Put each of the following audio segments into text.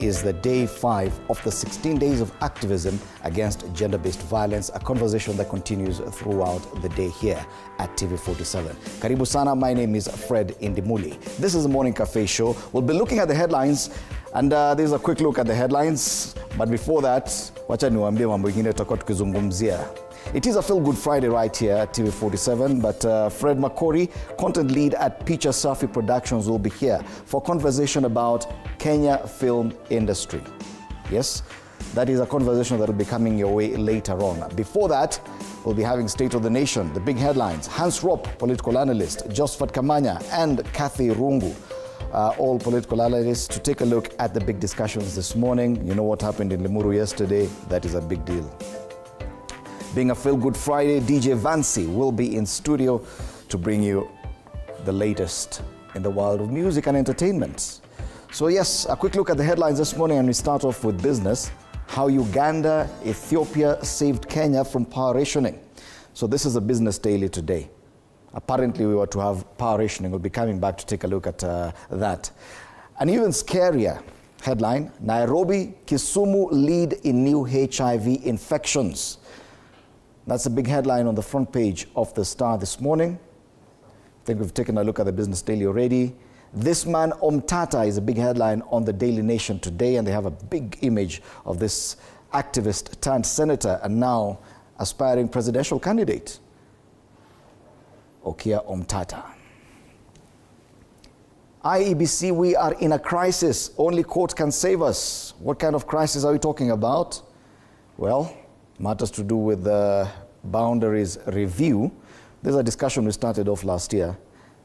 is the day 5 of the 16 days of activism against gender-based violence, a conversation that continues throughout the day here at TV47. Karibu sana, my name is Fred Indimuli. This is the Morning Cafe Show. We'll be looking at the headlines, and there's a quick look at the headlines. But before that, wacha niwaambie mambo mengine tutakuwa tukizungumzia. It is a Feel Good Friday right here at TV47, but Fred Makori, content lead at Picha Safi Productions, will be here for a conversation about Kenya film industry. Yes, that is a conversation that will be coming your way later on. Before that, we'll be having State of the Nation, the big headlines. Hans Ropp, political analyst, Josephat Kamanya, and Kathy Rungu, all political analysts, to take a look at the big discussions this morning. You know what happened in Limuru yesterday? That is a big deal. Being a Feel Good Friday, DJ Vancy will be in studio to bring you the latest in the world of music and entertainment. So yes, a quick look at the headlines this morning, and we start off with business. How Uganda, Ethiopia saved Kenya from power rationing. So this is a business daily today. Apparently we were to have power rationing. We'll be coming back to take a look at that. An even scarier headline, Nairobi, Kisumu lead in new HIV infections. That's a big headline on the front page of the Star this morning. I think we've taken a look at the Business Daily already. This man, Omtata, is a big headline on the Daily Nation today, and they have a big image of this activist turned senator and now aspiring presidential candidate, Okia Omtata. IEBC, we are in a crisis. Only court can save us. What kind of crisis are we talking about? Well, matters to do with the boundaries review. There's a discussion we started off last year,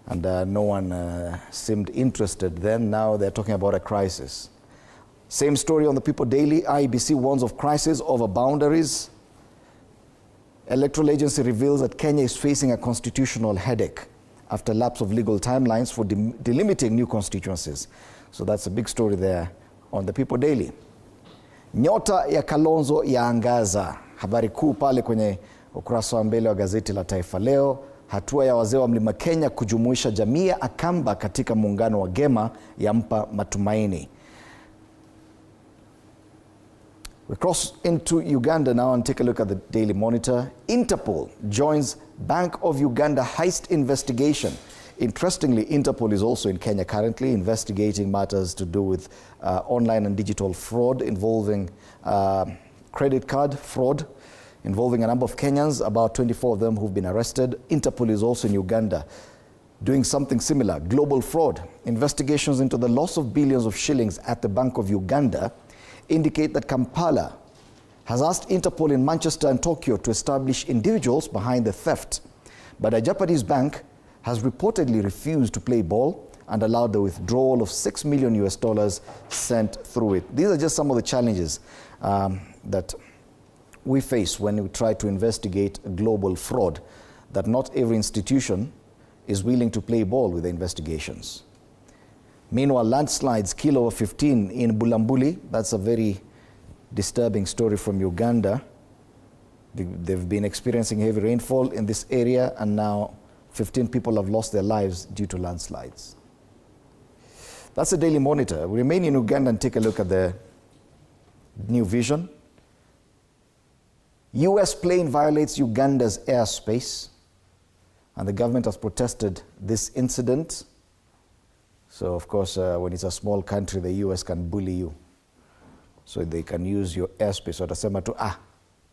and no one seemed interested then. Now they're talking about a crisis. Same story on the People Daily. IEBC warns of crisis over boundaries. Electoral Agency reveals that Kenya is facing a constitutional headache after lapse of legal timelines for delimiting new constituencies. So that's a big story there on the People Daily. Nyota ya Kalonzo yaangaza. Habari kuu pale kwenye ukurasa wa mbele wa gazeti la Taifa Leo. Hatua ya wazee wa Mlima Kenya kujumuisha jamii ya Akamba katika muungano wa Gema yampa matumaini. We cross into Uganda now and take a look at the Daily Monitor. Interpol joins Bank of Uganda heist investigation. Interestingly, Interpol is also in Kenya currently investigating matters to do with online and digital fraud involving credit card fraud involving a number of Kenyans, about 24 of them who've been arrested. Interpol is also in Uganda doing something similar, global fraud. Investigations into the loss of billions of shillings at the Bank of Uganda indicate that Kampala has asked Interpol in Manchester and Tokyo to establish individuals behind the theft. But a Japanese bank has reportedly refused to play ball and allowed the withdrawal of $6 million sent through it. These are just some of the challenges that we face when we try to investigate global fraud, that not every institution is willing to play ball with the investigations. Meanwhile, landslides kill over 15 in Bulambuli. That's a very disturbing story from Uganda. They've been experiencing heavy rainfall in this area, and now 15 people have lost their lives due to landslides. That's the Daily Monitor. We remain in Uganda and take a look at the New Vision. US plane violates Uganda's airspace, and the government has protested this incident. So of course, when it's a small country, the US can bully you. So they can use your airspace. Watasema tu,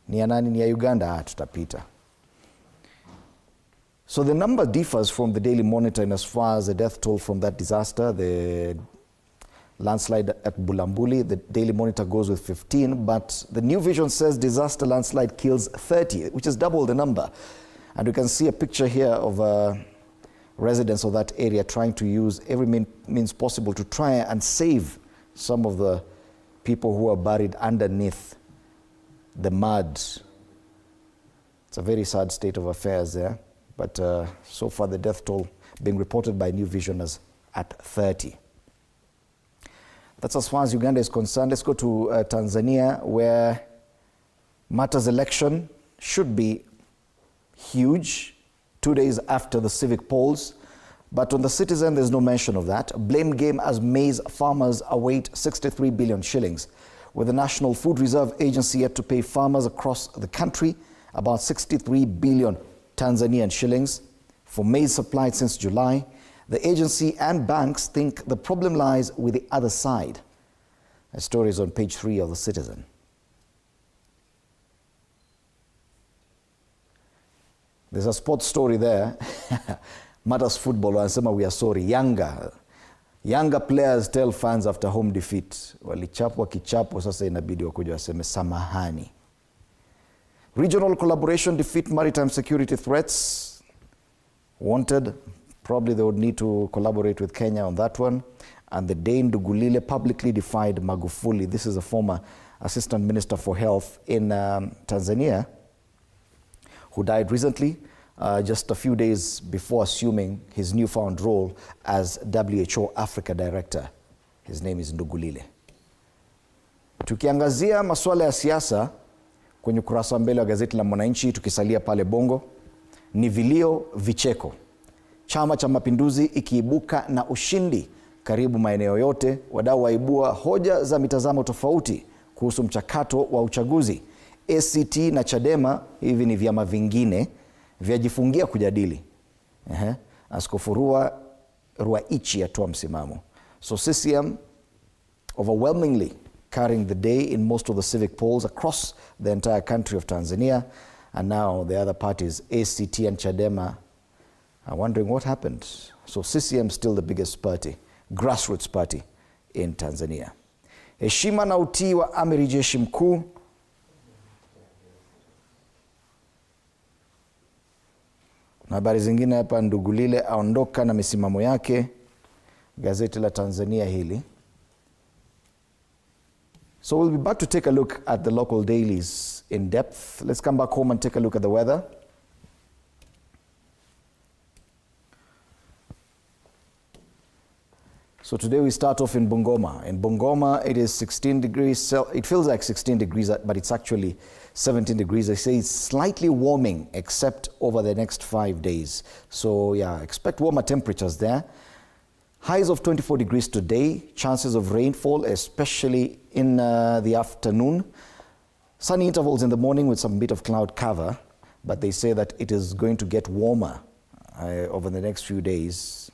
ni ya nani, ni ya Uganda, tutapita. So the number differs from the Daily Monitor in as far as the death toll from that disaster, the landslide at Bulambuli. The Daily Monitor goes with 15, but the New Vision says disaster landslide kills 30, which is double the number. And you can see a picture here of residents of that area trying to use every means possible to try and save some of the people who are buried underneath the mud. It's a very sad state of affairs there. But so far the death toll being reported by New Vision as at 30. That's as far as Uganda is concerned. Let's go to Tanzania, where Mata's election should be huge. 2 days after the civic polls, But on the Citizen, there's no mention of that. Blame game as maize farmers await 63 billion shillings. With the National Food Reserve Agency yet to pay farmers across the country about 63 billion Tanzanian shillings for maize supplied since July, the agency and banks think the problem lies with the other side. The story is on page 3 of the Citizen. There's a sports story there. Matters football, wanasema we are sorry. Younger players tell fans after home defeat. Walichapwa kichapo, sasa inabidi wakuja waseme samahani. Regional collaboration defeat maritime security threats. Wanted. Probably they would need to collaborate with Kenya on that one. And the Dane Ndugulile publicly defied Magufuli. This is a former Assistant Minister for Health in Tanzania, who died recently, just a few days before assuming his newfound role as WHO Africa Director. His name is Ndugulile. Tukiangazia masuala ya siasa kwenye ukurasa mbele wa gazeti la Mwananchi, tukisalia pale Bongo, ni vilio vicheko. Chama cha Mapinduzi ikiibuka na ushindi karibu maeneo yote, wadau waibua hoja za mitazamo tofauti kuhusu mchakato wa uchaguzi. ACT na Chadema, hivi ni vyama vingine, vyajifungia kujadili. Askofu Ruwaichi atoa msimamo. So CCM overwhelmingly carrying the day in most of the civic polls across the entire country of Tanzania. And now the other parties, ACT and Chadema, are wondering what happened. So CCM still the biggest party, grassroots party in Tanzania. Heshima na utii wa Amiri Jeshi Mkuu. Na habari zingine hapa, Ndugulile aondoka na misimamo yake, gazeti la Tanzania hili. So we'll be back to take a look at the local dailies in depth. Let's come back home and take a look at the weather. So today we start off in Bungoma. In Bungoma, it is 16 degrees. It feels like 16 degrees, but it's actually 17 degrees. They say it's slightly warming, except over the next 5 days. So yeah, expect warmer temperatures there. Highs of 24 degrees today. Chances of rainfall, especially in the afternoon. Sunny intervals in the morning with some bit of cloud cover. But they say that it is going to get warmer over the next few days.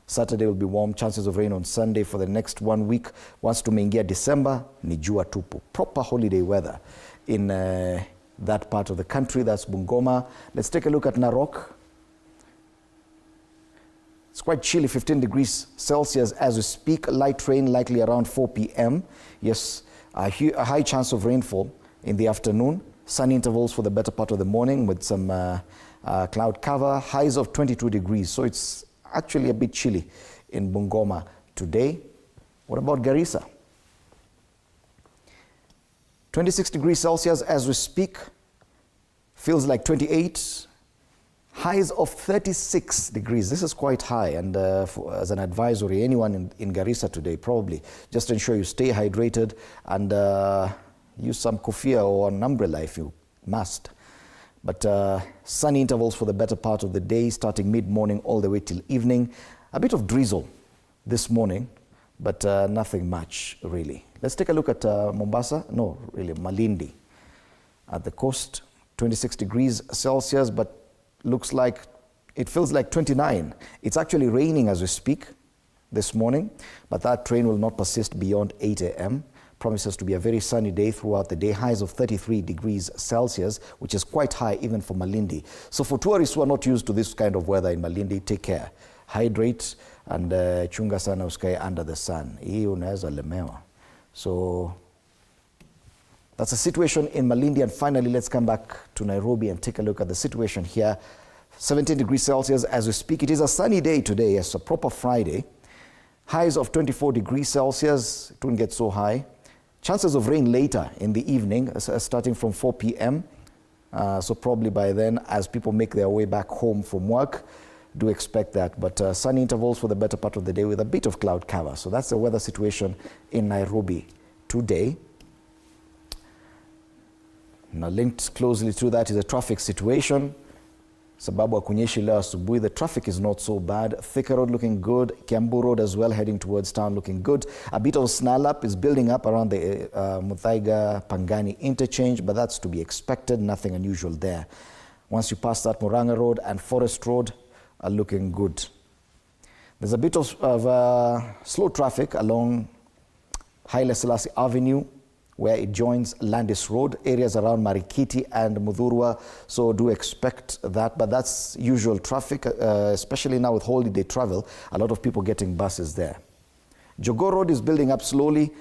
Saturday will be warm, chances of rain on Sunday for the next 1 week. Once tumeingia December, ni jua tupu. Proper holiday weather in that part of the country. That's Bungoma. Let's take a look at Narok. It's quite chilly, 15 degrees Celsius as we speak. Light rain likely around 4 p.m. Yes, a high chance of rainfall in the afternoon. Sunny intervals for the better part of the morning with some cloud cover. Highs of 22 degrees. So it's actually a bit chilly in Bungoma today. What about Garissa? 26 degrees Celsius as we speak. Feels like 28. Highs of 36 degrees. This is quite high, and as an advisory, anyone in Garissa today, probably just ensure you stay hydrated and use some kofia or an umbrella if you must. But sunny intervals for the better part of the day, starting mid-morning all the way till evening. A bit of drizzle this morning, but nothing much really. Let's take a look at Mombasa. No, really, Malindi. At the coast, 26 degrees Celsius, but looks like, it feels like 29. It's actually raining as we speak this morning, but that rain will not persist beyond 8 a.m. Promises to be a very sunny day throughout the day. Highs of 33 degrees Celsius, which is quite high even for Malindi. So for tourists who are not used to this kind of weather in Malindi, take care. Hydrate and chunga sana usikae under the sun. Hii unaweza lemewa. So that's the situation in Malindi. And finally, let's come back to Nairobi and take a look at the situation here. 17 degrees Celsius as we speak. It is a sunny day today. Yes, a proper Friday. Highs of 24 degrees Celsius. It won't get so high. Chances of rain later in the evening, starting from 4 p.m. So probably by then, as people make their way back home from work, do expect that. But sunny intervals for the better part of the day with a bit of cloud cover. So that's the weather situation in Nairobi today. Now linked closely to that is the traffic situation. sababu hakunyeshi leo asubuhi. The traffic is not so bad. Thika Road looking good. Kiambu Road as well, heading towards town, looking good. A bit of snarl up is building up around the Muthaiga Pangani interchange, but that's to be expected. Nothing unusual there. Once you pass that, Muranga Road and Forest Road are looking good. There's a bit of slow traffic along Haile Selassie Avenue, where it joins Landis Road, areas around Marikiti and Mudhurwa, so do expect that, but that's usual traffic, especially now with holiday travel, a lot of people getting buses there. Jogoo Road is building up slowly,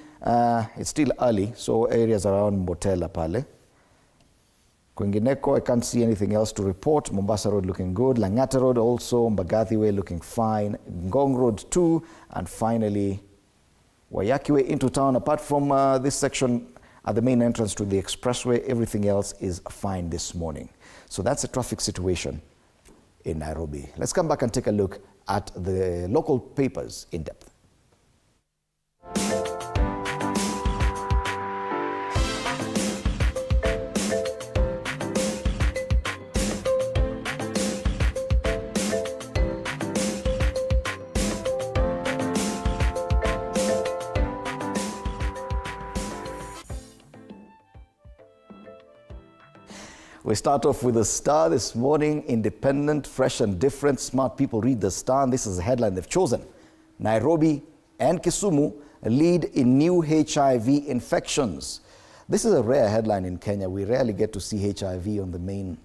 it's still early, so areas around Mbotela pale. Kwingineko, I can't see anything else to report. Mombasa Road looking good, Langata Road also, Mbagathi Way looking fine, Ngong Road too, and finally Waiyaki Way into town. Apart from this section at the main entrance to the expressway, everything else is fine this morning. So that's the traffic situation in Nairobi. Let's come back and take a look at the local papers in depth. We start off with the Star this morning. Independent, fresh and different. Smart people read the Star, and this is the headline they've chosen. Nairobi and Kisumu lead in new HIV infections. This is a rare headline in Kenya. We rarely get to see HIV on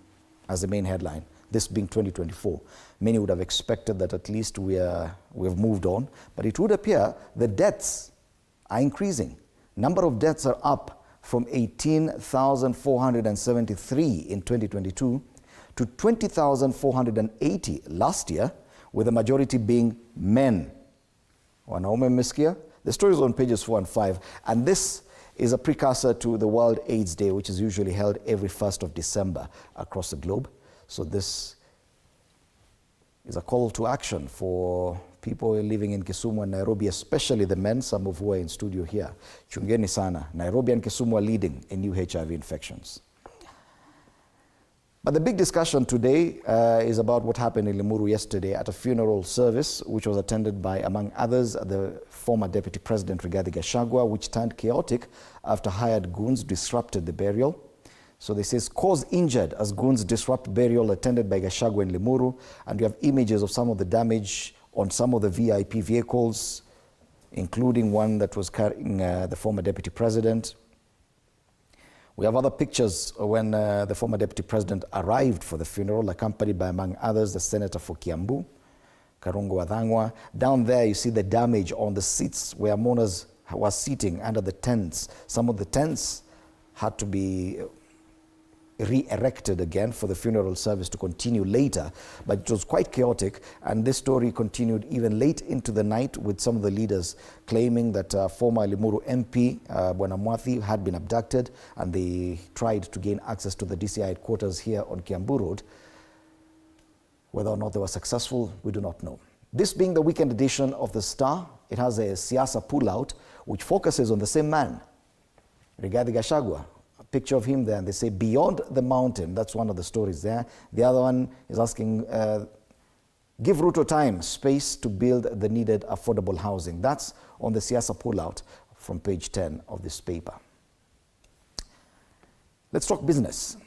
as the main headline, this being 2024. Many would have expected that at least we have moved on, but it would appear the deaths are increasing. Number of deaths are up from 18,473 in 2022 to 20,480 last year, with the majority being men. Wanaume mmesikia? The story is on pages 4 and 5, and this is a precursor to the World AIDS Day, which is usually held every 1st of December across the globe. So this is a call to action for people living in Kisumu and Nairobi, especially the men, some of who are in studio here. Chungeni sana. Nairobi and Kisumu are leading in new HIV infections. But the big discussion today is about what happened in Limuru yesterday at a funeral service, which was attended by, among others, the former Deputy President Rigathi Gachagua, which turned chaotic after hired goons disrupted the burial. So this is cause injured as goons disrupt burial attended by Gachagua in Limuru, and we have images of some of the damage on some of the VIP vehicles, including one that was carrying the former deputy president. We have other pictures when the former deputy president arrived for the funeral, accompanied by, among others, the senator for Kiambu, Karungo Wathangwa. Down there, you see the damage on the seats where mourners were sitting under the tents. Some of the tents had to be re-erected again for the funeral service to continue later, but it was quite chaotic, and this story continued even late into the night, with some of the leaders claiming that former Limuru MP Bwana Mwathi had been abducted, and they tried to gain access to the DCI headquarters here on Kiambu Road. Whether or not they were successful, we do not know. This being the weekend edition of the Star, it has a siasa pullout which focuses on the same man, Rigathi Gachagua. Picture of him there, and they say beyond the mountain. That's one of the stories there. The other one is asking, give Ruto time, space to build the needed affordable housing. That's on the siasa pullout from page 10 of this paper. Let's talk business.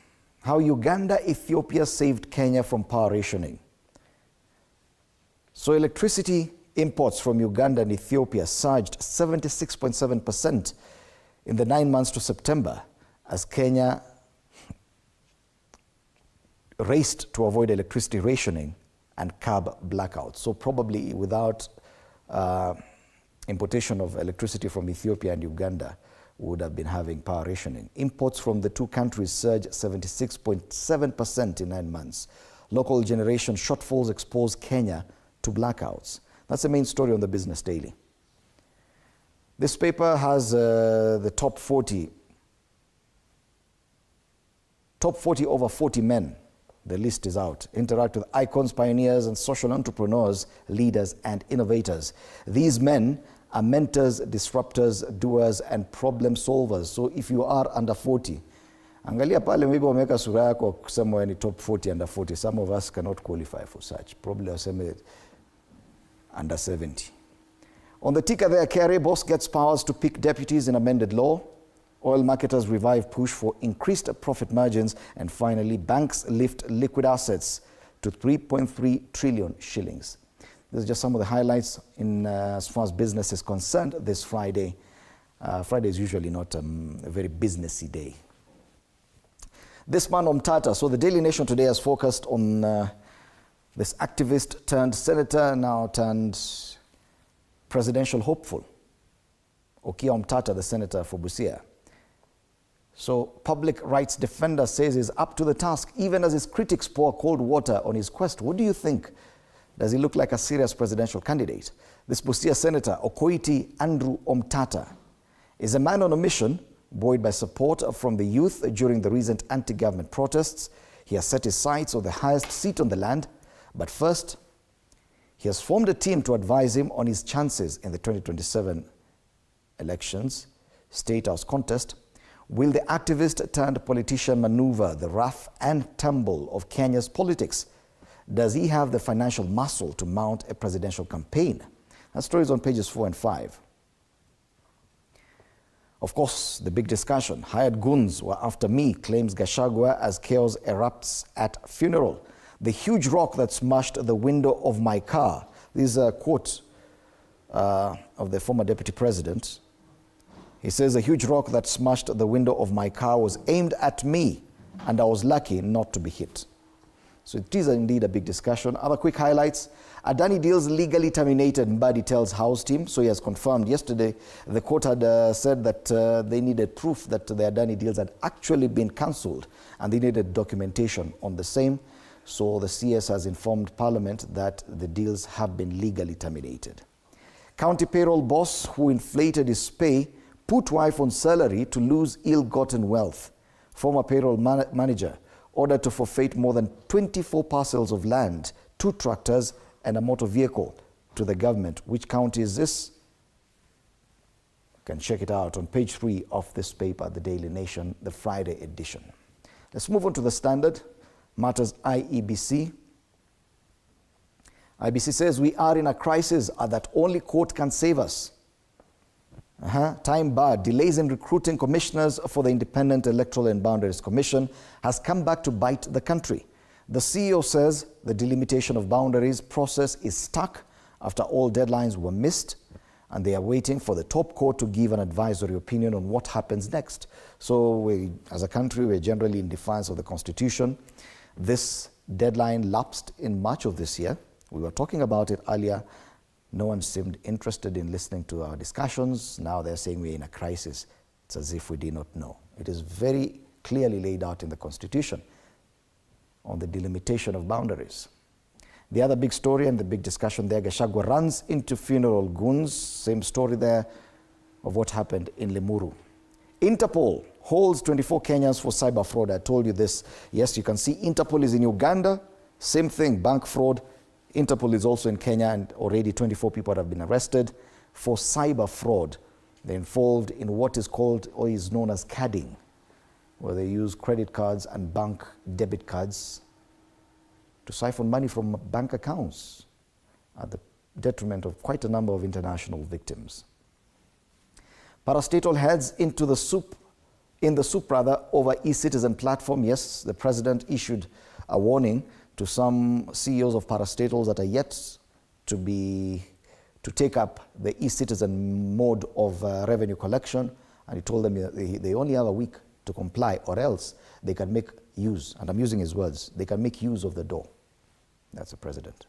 How Uganda, Ethiopia saved Kenya from power rationing. So electricity imports from Uganda and Ethiopia surged 76.7% in the 9 months to September, as Kenya raced to avoid electricity rationing and curb blackouts. So probably without importation of electricity from Ethiopia and Uganda, we would have been having power rationing. Imports from the two countries surged 76.7% in 9 months. Local generation shortfalls expose Kenya to blackouts. That's the main story on the Business Daily. This paper has the top 40 over 40 men. The list is out. Interact with icons, pioneers, and social entrepreneurs, leaders, and innovators. These men are mentors, disruptors, doers, and problem solvers. So if you are under 40 Angalia pale maybe wameweka sura yako kusema wewe ni top 40 under 40. Some of us cannot qualify for such. Probably waseme under 70. On the ticker there, Kerry boss gets powers to pick deputies in amended law. Oil marketers revive push for increased profit margins. And finally, banks lift liquid assets to 3.3 trillion shillings. These are just some of the highlights in as far as business is concerned this Friday. Friday is usually not a very businessy day. This man Omtata, so the Daily Nation today has focused on this activist turned senator, now turned presidential hopeful, Okia Omtata, the senator for Busia. So public rights defender says he's up to the task, even as his critics pour cold water on his quest. What do you think? Does he look like a serious presidential candidate? This Busia senator, Okoiti Andrew Omtata, is a man on a mission, buoyed by support from the youth during the recent anti-government protests. He has set his sights on the highest seat on the land, but first, he has formed a team to advise him on his chances in the 2027 elections, State House contest. Will the activist turned politician maneuver the rough and tumble of Kenya's politics? Does he have the financial muscle to mount a presidential campaign? That story is on pages 4 and 5. Of course, the big discussion. Hired goons were after me, claims Gachagua as chaos erupts at funeral. The huge rock that smashed the window of my car. This is a quote of the former deputy president. He says, a huge rock that smashed the window of my car was aimed at me, and I was lucky not to be hit. So it is indeed a big discussion. Other quick highlights. Adani deals legally terminated, Mbadi tells House team. So he has confirmed yesterday. The court had said that they needed proof that the Adani deals had actually been cancelled, and they needed documentation on the same. So the CS has informed Parliament that the deals have been legally terminated. County payroll boss who inflated his pay put wife on salary to lose ill-gotten wealth. Former payroll manager ordered to forfeit more than 24 parcels of land, 2 tractors and a motor vehicle to the government. Which county is this? You can check it out on page 3 of this paper, The Daily Nation, the Friday edition. Let's move on to the Standard. Matters IEBC. IEBC says we are in a crisis that only court can save us. Time barred. Delays in recruiting commissioners for the Independent Electoral and Boundaries Commission has come back to bite the country. The CEO says the delimitation of boundaries process is stuck after all deadlines were missed, and they are waiting for the top court to give an advisory opinion on what happens next. So we, as a country, we're generally in defiance of the Constitution. This deadline lapsed in March of this year. We were talking about it earlier. No one seemed interested in listening to our discussions. Now they're saying we're in a crisis. It's as if we did not know. It is very clearly laid out in the Constitution on the delimitation of boundaries. The other big story and the big discussion there, Gachagua runs into funeral goons. Same story there of what happened in Limuru. Interpol holds 24 Kenyans for cyber fraud. I told you this. Yes, you can see Interpol is in Uganda. Same thing, bank fraud. Interpol is also in Kenya, and already 24 people have been arrested for cyber fraud. They're involved in what is called or is known as cadding, where they use credit cards and bank debit cards to siphon money from bank accounts at the detriment of quite a number of international victims. Parastatal heads into the soup, over e-citizen platform. Yes, the president issued a warning to some CEOs of parastatals that are yet to take up the e-citizen mode of revenue collection, and he told them they only have a week to comply, or else they can make use, and I'm using his words, they can make use of the door. That's the president.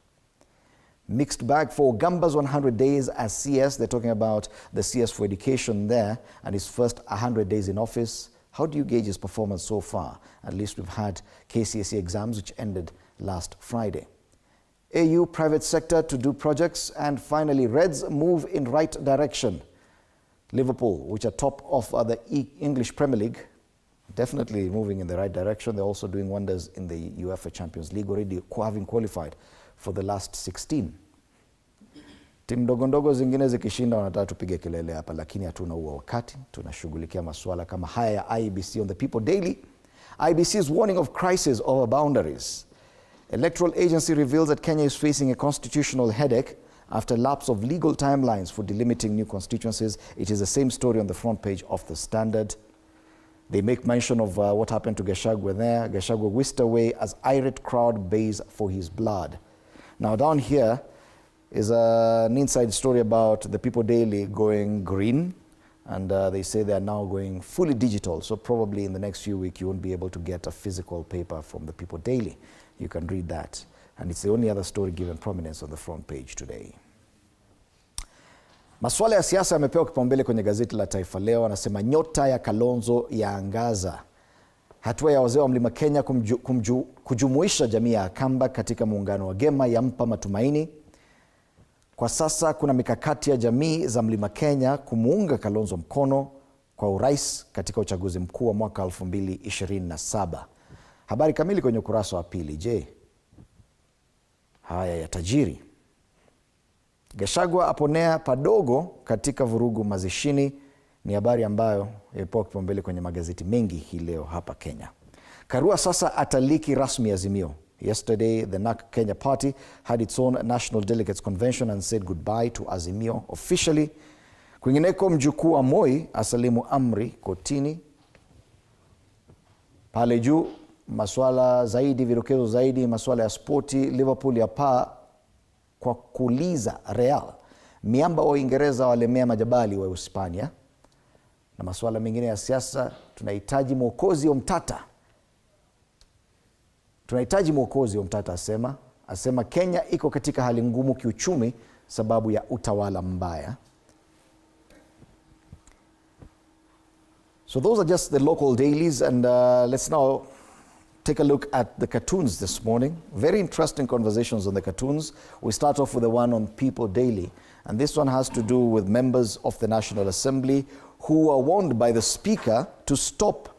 Mixed bag for Gamba's 100 days as CS. They're talking about the CS for education there and his first 100 days in office. How do you gauge his performance so far? At least we've had KCSE exams which ended last Friday. AU private sector to do projects, and finally Reds move in right direction. Liverpool, which are top of the English Premier League, definitely moving in the right direction. They're also doing wonders in the UEFA Champions League, already having qualified for the last 16. Timu ndogo zingine zikishinda wanataka tupige kelele hapa, lakini hatuna huo wakati. Tunashughulikia masuala kama haya ya IEBC on the People Daily. IEBC's warning of crisis over boundaries. Electoral agency reveals that Kenya is facing a constitutional headache after lapse of legal timelines for delimiting new constituencies. It is the same story on the front page of The Standard. They make mention of what happened to Gachagua there. Gachagua whisked away as irate crowd bays for his blood. Now down here is an inside story about the People Daily going green, and they say they are now going fully digital. So probably in the next few weeks you won't be able to get a physical paper from the People Daily. You can read that. And it's the only other story given prominence on the front page today. Masuala ya siasa yamepewa kipaumbele kwenye gazeti la Taifa Leo. Anasema nyota ya Kalonzo yaangaza. Hatua ya wazee wa Mlima Kenya kujumuisha jamii ya Akamba katika muungano wa Gema yampa matumaini. Kwa sasa kuna mikakati ya jamii za Mlima Kenya kumuunga Kalonzo mkono kwa urais katika uchaguzi mkuu wa mwaka 2027. Habari kamili kwenye ukurasa wa pili. Je, haya ya tajiri. Gachagua aponea padogo katika vurugu mazishini, ni habari ambayo imepewa kipaumbele kwenye magazeti mengi hii leo hapa Kenya. Karua sasa ataliki rasmi Azimio. Yesterday, the NARC Kenya party had its own National Delegates Convention and said goodbye to Azimio officially. Kwingineko, mjukuu wa Moi asalimu amri kotini. Pale juu, masuala zaidi, vidokezo zaidi, masuala ya spoti. Liverpool ya paa kwa kuliza Real. Miamba wa Uingereza walemea majabali wa Hispania. Na masuala mengine ya siasa, tunahitaji mwokozi wa mtata. Tunahitaji mwokozi wa mtata asema Kenya iko katika hali ngumu kiuchumi sababu ya utawala mbaya. So those are just the local dailies, and let's now take a look at the cartoons this morning. Very interesting conversations on the cartoons. We start off with the one on People Daily, and this one has to do with members of the National Assembly who are warned by the Speaker to stop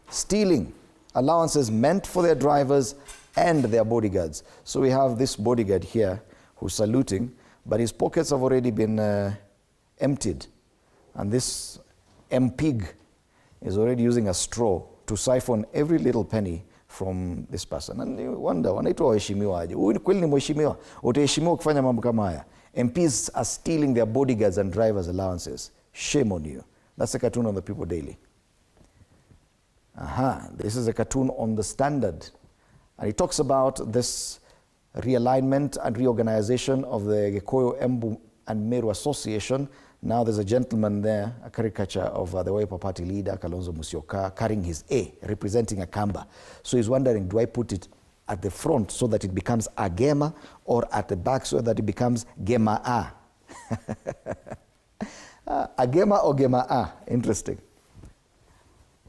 stealing allowances meant for their drivers and their bodyguards. So we have this bodyguard here who's saluting, but his pockets have already been emptied, and this MPig is already using a straw to siphon every little penny from this person. And you wonder, wanaitwa waheshimiwa aje? Huyu kweli ni mheshimiwa? Utaheshimiwa kufanya mambo kama haya? MPs are stealing their bodyguards and drivers' allowances. Shame on you. That's a cartoon on the People Daily. This is a cartoon on The Standard. And it talks about this realignment and reorganization of the Gikuyu, Embu and Meru Association. Now there's a gentleman there, a caricature of the Wiper Party leader, Kalonzo Musyoka, carrying his A, representing Akamba. So he's wondering, do I put it at the front so that it becomes Agema, or at the back so that it becomes Gema-A? Agema or Gema-A? Interesting.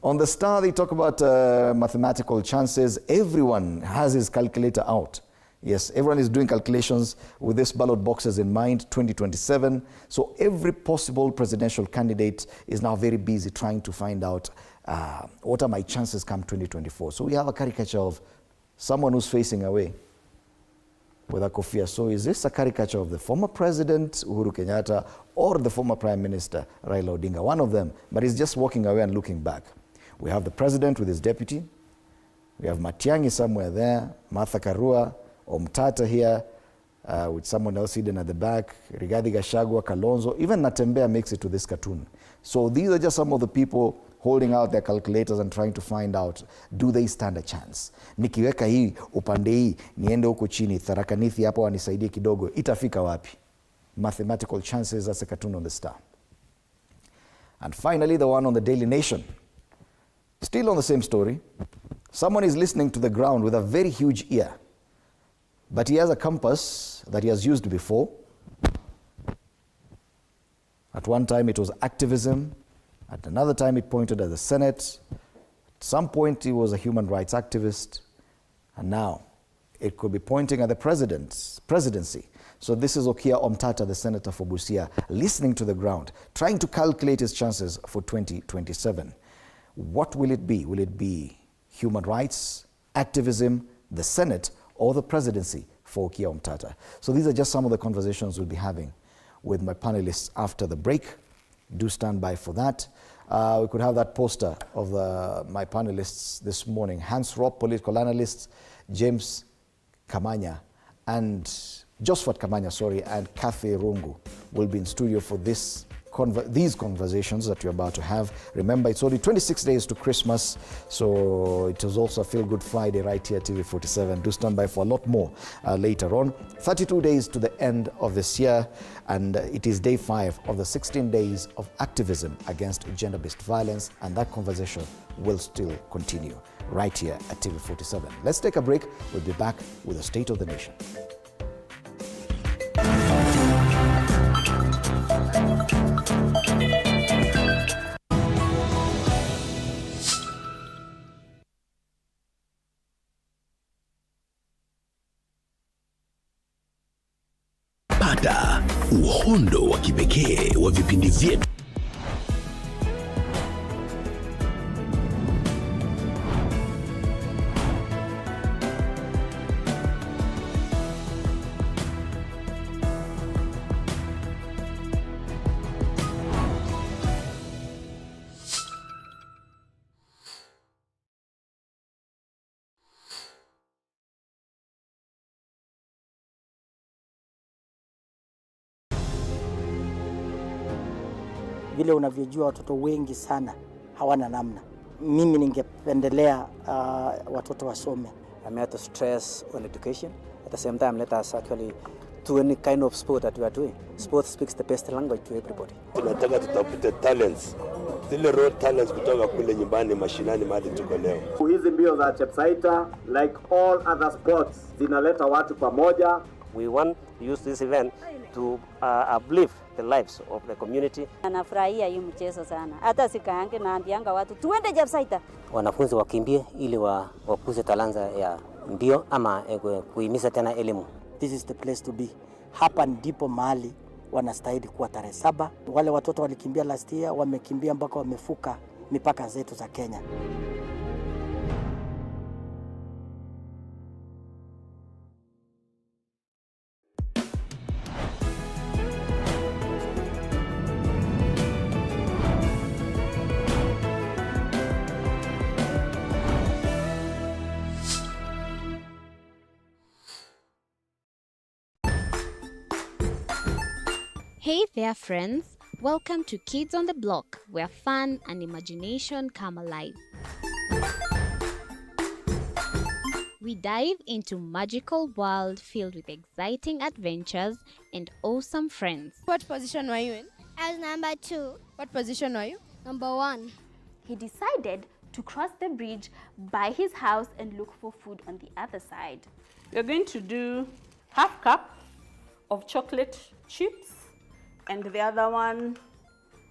On The Star, they talk about mathematical chances. Everyone has his calculator out. Yes, everyone is doing calculations with this ballot boxes in mind, 2027. So every possible presidential candidate is now very busy trying to find out what are my chances come 2024. So we have a caricature of someone who's facing away with a kofia. So is this a caricature of the former president, Uhuru Kenyatta, or the former prime minister, Raila Odinga? One of them, but he's just walking away and looking back. We have the president with his deputy. We have Matiang'i somewhere there, Martha Karua, Omtata here, with someone else hidden at the back, Rigathi Gachagua, Kalonzo. Even Natembea makes it to this cartoon. So these are just some of the people holding out their calculators and trying to find out, do they stand a chance? Nikiweka hii, upande hii, niende huko chini, Tharakanithi hapo wanisaidie kidogo, itafika wapi? Mathematical chances, that's a cartoon on The Star. And finally, the one on the Daily Nation. Still on the same story. Someone is listening to the ground with a very huge ear. But he has a compass that he has used before. At one time it was activism. At another time it pointed at the Senate. At some point he was a human rights activist. And now it could be pointing at the presidency. So this is Okia Omtata, the senator for Busia, listening to the ground, trying to calculate his chances for 2027. What will it be? Will it be human rights, activism, the Senate, or the presidency for Okia Omtata? So these are just some of the conversations we'll be having with my panelists after the break. Do stand by for that. We could have that poster of my panelists this morning. Hans Ropp, political analyst, James Kamanya, and Josephat Kamanya, sorry, and Kathy Rungu will be in studio for these conversations that we're about to have. Remember, it's only 26 days to Christmas, so it was also a feel-good Friday right here at TV47. Do stand by for a lot more later on. 32 days to the end of this year, and it is day 5 of the 16 days of activism against gender-based violence, and that conversation will still continue right here at TV47. Let's take a break. We'll be back with the State of the Nation. Pata uhondo wa kipekee wa vipindi vyetu. Vile unavyojua watoto wengi sana hawana namna. Mimi ningependelea watoto wasome. I'm here to stress on education. At the same time, let us actually do any kind of sport that we are doing. Sport speaks the best language to everybody. Tunataka tutafute talents. Zile raw talents kutoka kule nyumbani mashinani mahali tuko leo. Hizi mbio za Chepsaita, like all other sports, zinaleta watu pamoja. We want to use this event to uplift the lives of the community. Anafurahia hii mchezo sana. Hata sikaange naambianga watu tuende Chepsaita. Wanafunzi wakimbie ili wakuze talanta ya mbio ama kuhimiza tena elimu. This is the place to be. Hapa ndipo mahali wanastahili kuwa tarehe 7. Wale watoto walikimbia last year, wamekimbia mpaka wamefuka mipaka zetu za Kenya. Hey there friends, welcome to Kids on the Block, where fun and imagination come alive. We dive into magical world filled with exciting adventures and awesome friends. What position were you in? I was number 2. What position were you? Number 1. He decided to cross the bridge by his house and look for food on the other side. We're going to do half cup of chocolate chips, and the other one,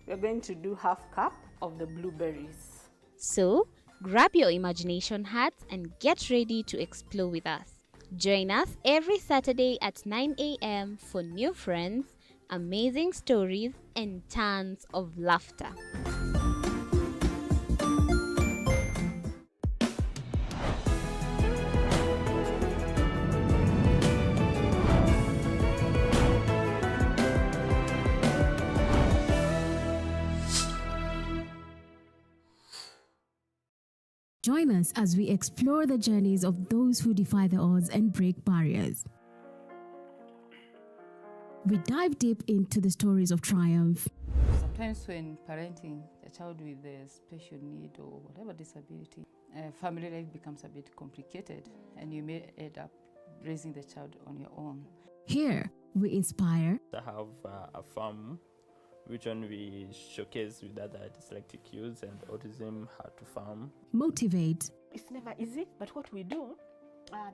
we're going to do half cup of the blueberries. So, grab your imagination hats and get ready to explore with us. Join us every Saturday at 9 a.m. for new friends, amazing stories, and tons of laughter. Join us as we explore the journeys of those who defy the odds and break barriers. We dive deep into the stories of triumph. Sometimes when parenting a child with a special need or whatever disability, family life becomes a bit complicated and you may end up raising the child on your own. Here, we inspire. I have a farm which one we showcase with other dyslexic youths and autism, how to farm. Motivate. It's never easy, but what we do,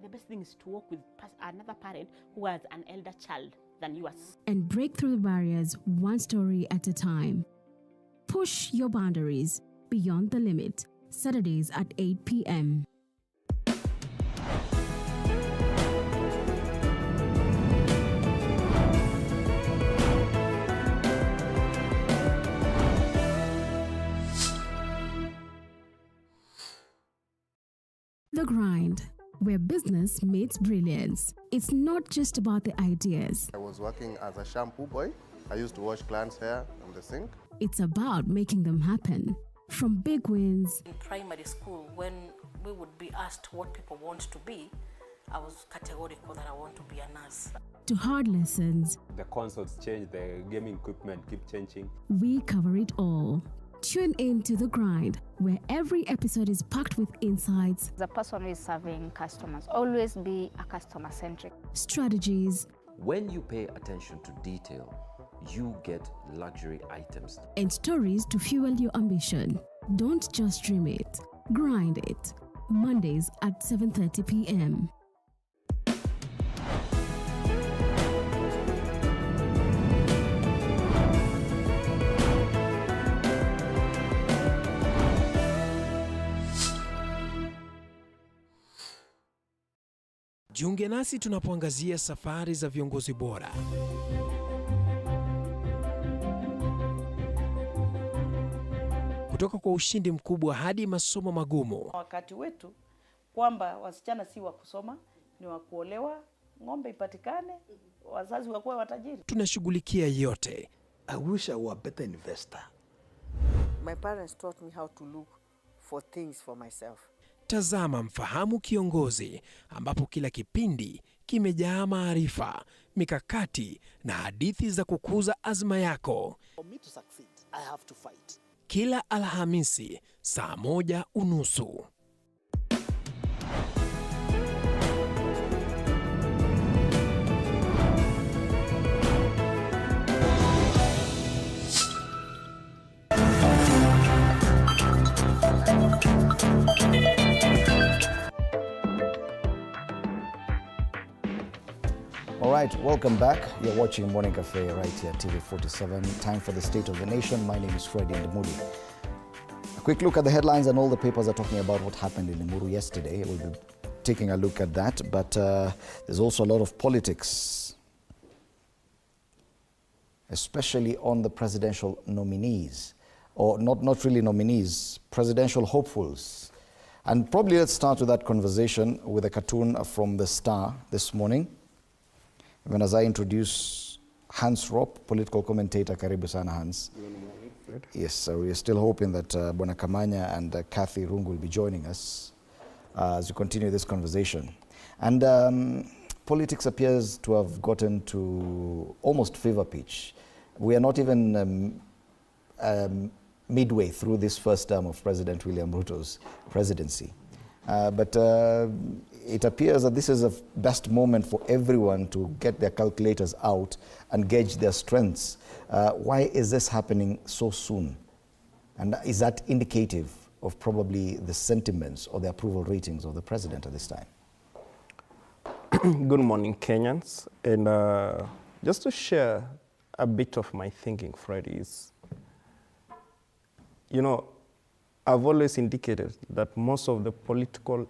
the best thing is to work with another parent who has an elder child than yours. And break through the barriers one story at a time. Push your boundaries beyond the limit. Saturdays at 8 p.m. The Grind, where business meets brilliance. It's not just about the ideas. I was working as a shampoo boy I used to wash clients' hair in the sink. It's about making them happen. From big wins In primary school, when we would be asked what people want to be, I was categorical that I want to be a nurse. to hard lessons, The consoles change, the gaming equipment keep changing. we cover it all. Tune in to The Grind, where every episode is packed with insights, The person who is serving customers, always be a customer-centric. strategies, When you pay attention to detail, you get luxury items. and stories to fuel your ambition. Don't just dream it, grind it. Mondays at 7:30 p.m. Jiunge nasi tunapoangazia safari za viongozi bora. Kutoka kwa ushindi mkubwa hadi masomo magumu. Wakati wetu kwamba wasichana si wa kusoma, ni wa kuolewa, ng'ombe ipatikane, wazazi wakuwe watajiri. Tunashughulikia yote. I wish I were a better investor. My parents taught me how to look for things for myself. Tazama Mfahamu Kiongozi, ambapo kila kipindi kimejaa maarifa, mikakati na hadithi za kukuza azma yako. For me to succeed, I have to fight. Kila Alhamisi saa 1:30. All right, welcome back. You're watching Morning Cafe right here, TV 47. Time for the State of the Nation. My name is Fred Indemudi. A quick look at the headlines, and all the papers are talking about what happened in Limuru yesterday. We'll be taking a look at that, but there's also a lot of politics, especially on the presidential nominees, or not really nominees, presidential hopefuls. And probably let's start with that conversation with a cartoon from The Star this morning. When as I introduce Hans Rop, political commentator, karibu sana Hans. Yes, so we're still hoping that Bwana Kamanya and Kathy Rungu will be joining us as we continue this conversation. And politics appears to have gotten to almost fever pitch. We are not even midway through this first term of President William Ruto's presidency. But it appears that this is a best moment for everyone to get their calculators out and gauge their strengths. Why is this happening so soon? And is that indicative of probably the sentiments or the approval ratings of the president at this time? Good morning, Kenyans. And just to share a bit of my thinking, Fred, is, you know, I've always indicated that most of the political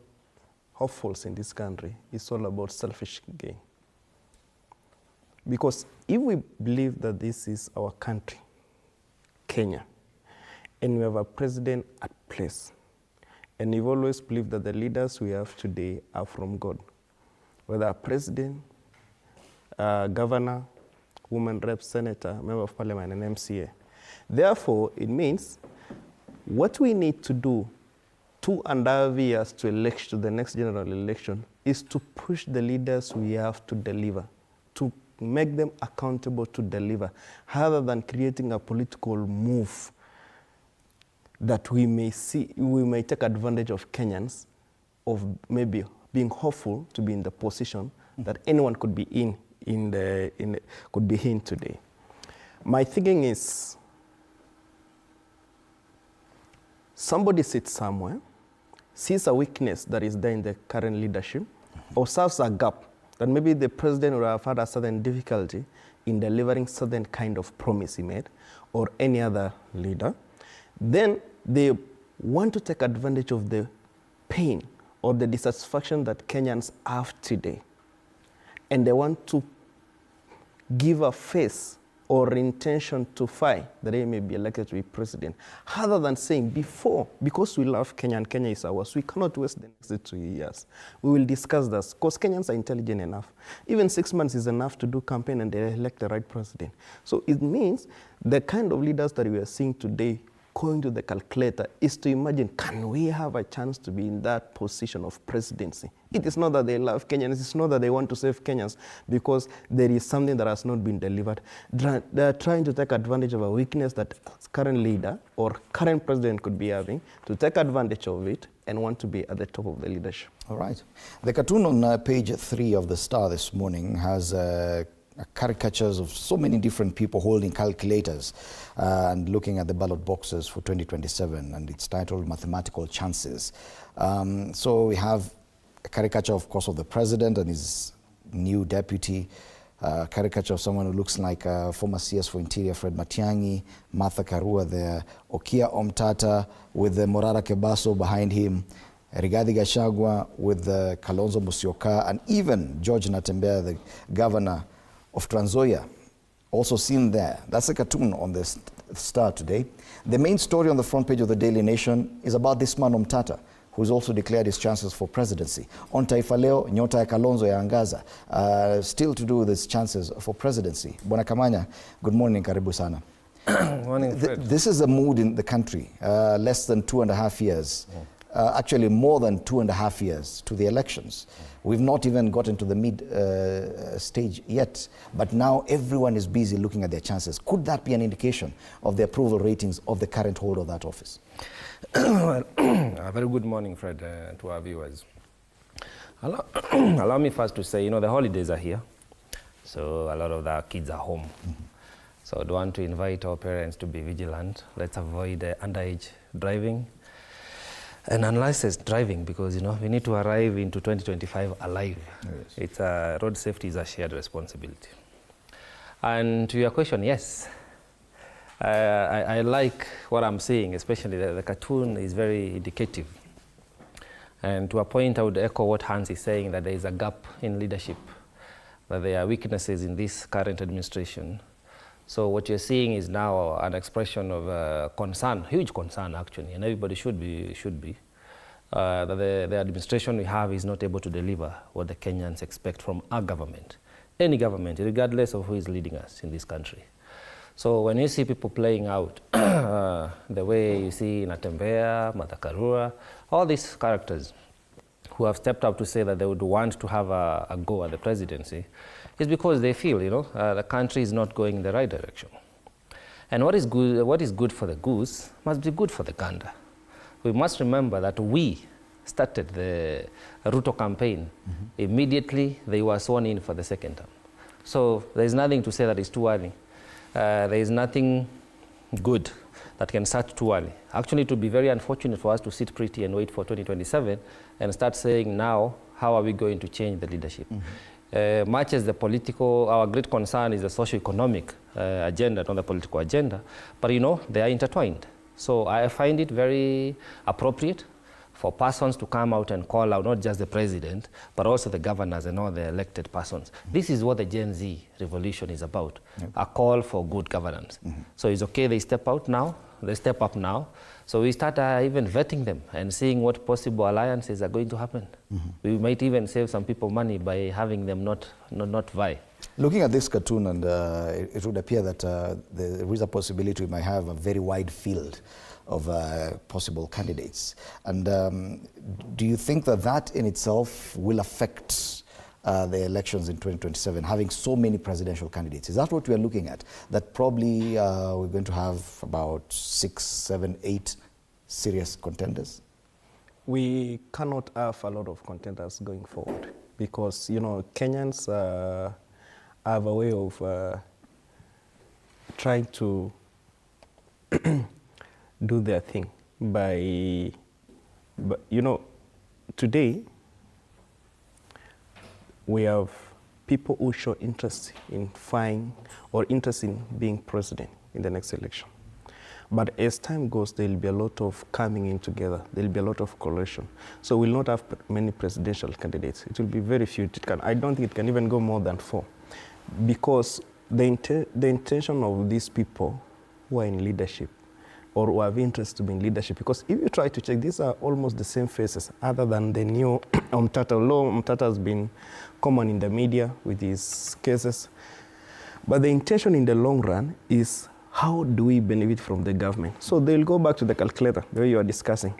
hopefuls in this country is all about selfish gain. Because if we believe that this is our country, Kenya, and we have a president at place, and we've always believed that the leaders we have today are from God, whether a president, governor, woman rep, senator, member of parliament, and MCA. Therefore, it means what we need to do 2.5 years to the next general election is to push the leaders we have to deliver, to make them accountable to deliver, rather than creating a political move that we may take advantage of Kenyans, of maybe being hopeful to be in the position that anyone could be could be in today. My thinking is, somebody sits somewhere, sees a weakness that is there in the current leadership, or serves a gap that maybe the president would have had a certain difficulty in delivering certain kind of promise he made, or any other leader. Then they want to take advantage of the pain or the dissatisfaction that Kenyans have today. And they want to give a face or intention to fight that they may be elected to be president, other than saying before, because we love Kenya and Kenya is ours, we cannot waste the next 2 years. We will discuss this, because Kenyans are intelligent enough. Even 6 months is enough to do campaign and they elect the right president. So it means the kind of leaders that we are seeing today going to the calculator is to imagine, can we have a chance to be in that position of presidency? It is not that they love Kenyans, it's not that they want to save Kenyans, because there is something that has not been delivered. They are trying to take advantage of a weakness that current leader or current president could be having, to take advantage of it and want to be at the top of the leadership. All right. The cartoon on page 3 of the Star this morning has caricatures of so many different people holding calculators and looking at the ballot boxes for 2027, and it's titled Mathematical Chances. So we have a caricature, of course, of the president and his new deputy, caricature of someone who looks like former CS for Interior Fred Matiang'i, Martha Karua there, Okia Omtata with the Morara Kebaso behind him, Rigathi Gachagua with the Kalonzo Musyoka, and even George Natembeya, the governor of Trans Nzoia, also seen there. That's a cartoon on the Star today. The main story on the front page of the Daily Nation is about this man Omtata, who's also declared his chances for presidency. On Taifa Leo, nyota ya Kalonzo yaangaza, still to do with his chances for presidency. Bwana Kamanya, good morning, karibu sana. Morning, Fred. This is the mood in the country, less than 2.5 years. Actually more than 2.5 years to the elections. We've not even gotten to the mid stage yet, but now everyone is busy looking at their chances. Could that be an indication of the approval ratings of the current holder of that office? Well, a very good morning, Fred, to our viewers. Allow me first to say, the holidays are here, so a lot of the kids are home. So I want to invite our parents to be vigilant. Let's avoid underage driving and unlicensed driving, because we need to arrive into 2025 alive. Yes. It's road safety is a shared responsibility. And to your question, yes, I like what I'm seeing, especially the cartoon is very indicative. And to a point, I would echo what Hans is saying, that there is a gap in leadership, that there are weaknesses in this current administration. So what you're seeing is now an expression of concern, huge concern actually, and everybody should be. That the administration we have is not able to deliver what the Kenyans expect from our government, any government, regardless of who is leading us in this country. So when you see people playing out the way you see Natembeya, Martha Karua, all these characters who have stepped up to say that they would want to have a go at the presidency, is because they feel, the country is not going in the right direction. And what is good for the goose must be good for the gander. We must remember that we started the Ruto campaign. Immediately, they were sworn in for the second term. So there is nothing to say that it's too early. There is nothing good that can start too early. Actually, it would be very unfortunate for us to sit pretty and wait for 2027 and start saying now, how are we going to change the leadership? Much as the political, our great concern is the socio-economic agenda, not the political agenda, but they are intertwined. So I find it very appropriate for persons to come out and call out not just the president, but also the governors and all the elected persons. This is what the Gen Z revolution is about, a call for good governance. So it's okay they step out now, they step up now. So we start even vetting them and seeing what possible alliances are going to happen. We might even save some people money by having them not vie. Looking at this cartoon, and it would appear that there is a possibility we might have a very wide field of possible candidates. And do you think that that in itself will affect the elections in 2027, having so many presidential candidates? Is that what we are looking at? That probably we're going to have about 6, 7, 8 serious contenders? We cannot have a lot of contenders going forward because, Kenyans have a way of trying to do their thing by today we have people who show interest in being president in the next election. But as time goes, there will be a lot of coming in together. There will be a lot of coalition. So we'll not have many presidential candidates. It will be very few. I don't think it can even go more than 4. Because the intention of these people who are in leadership or who have interest to be in leadership, because if you try to check, these are almost the same faces, other than the new Omtata. Although Omtata has been common in the media with his cases, but the intention in the long run is how do we benefit from the government? So they'll go back to the calculator, the way you are discussing.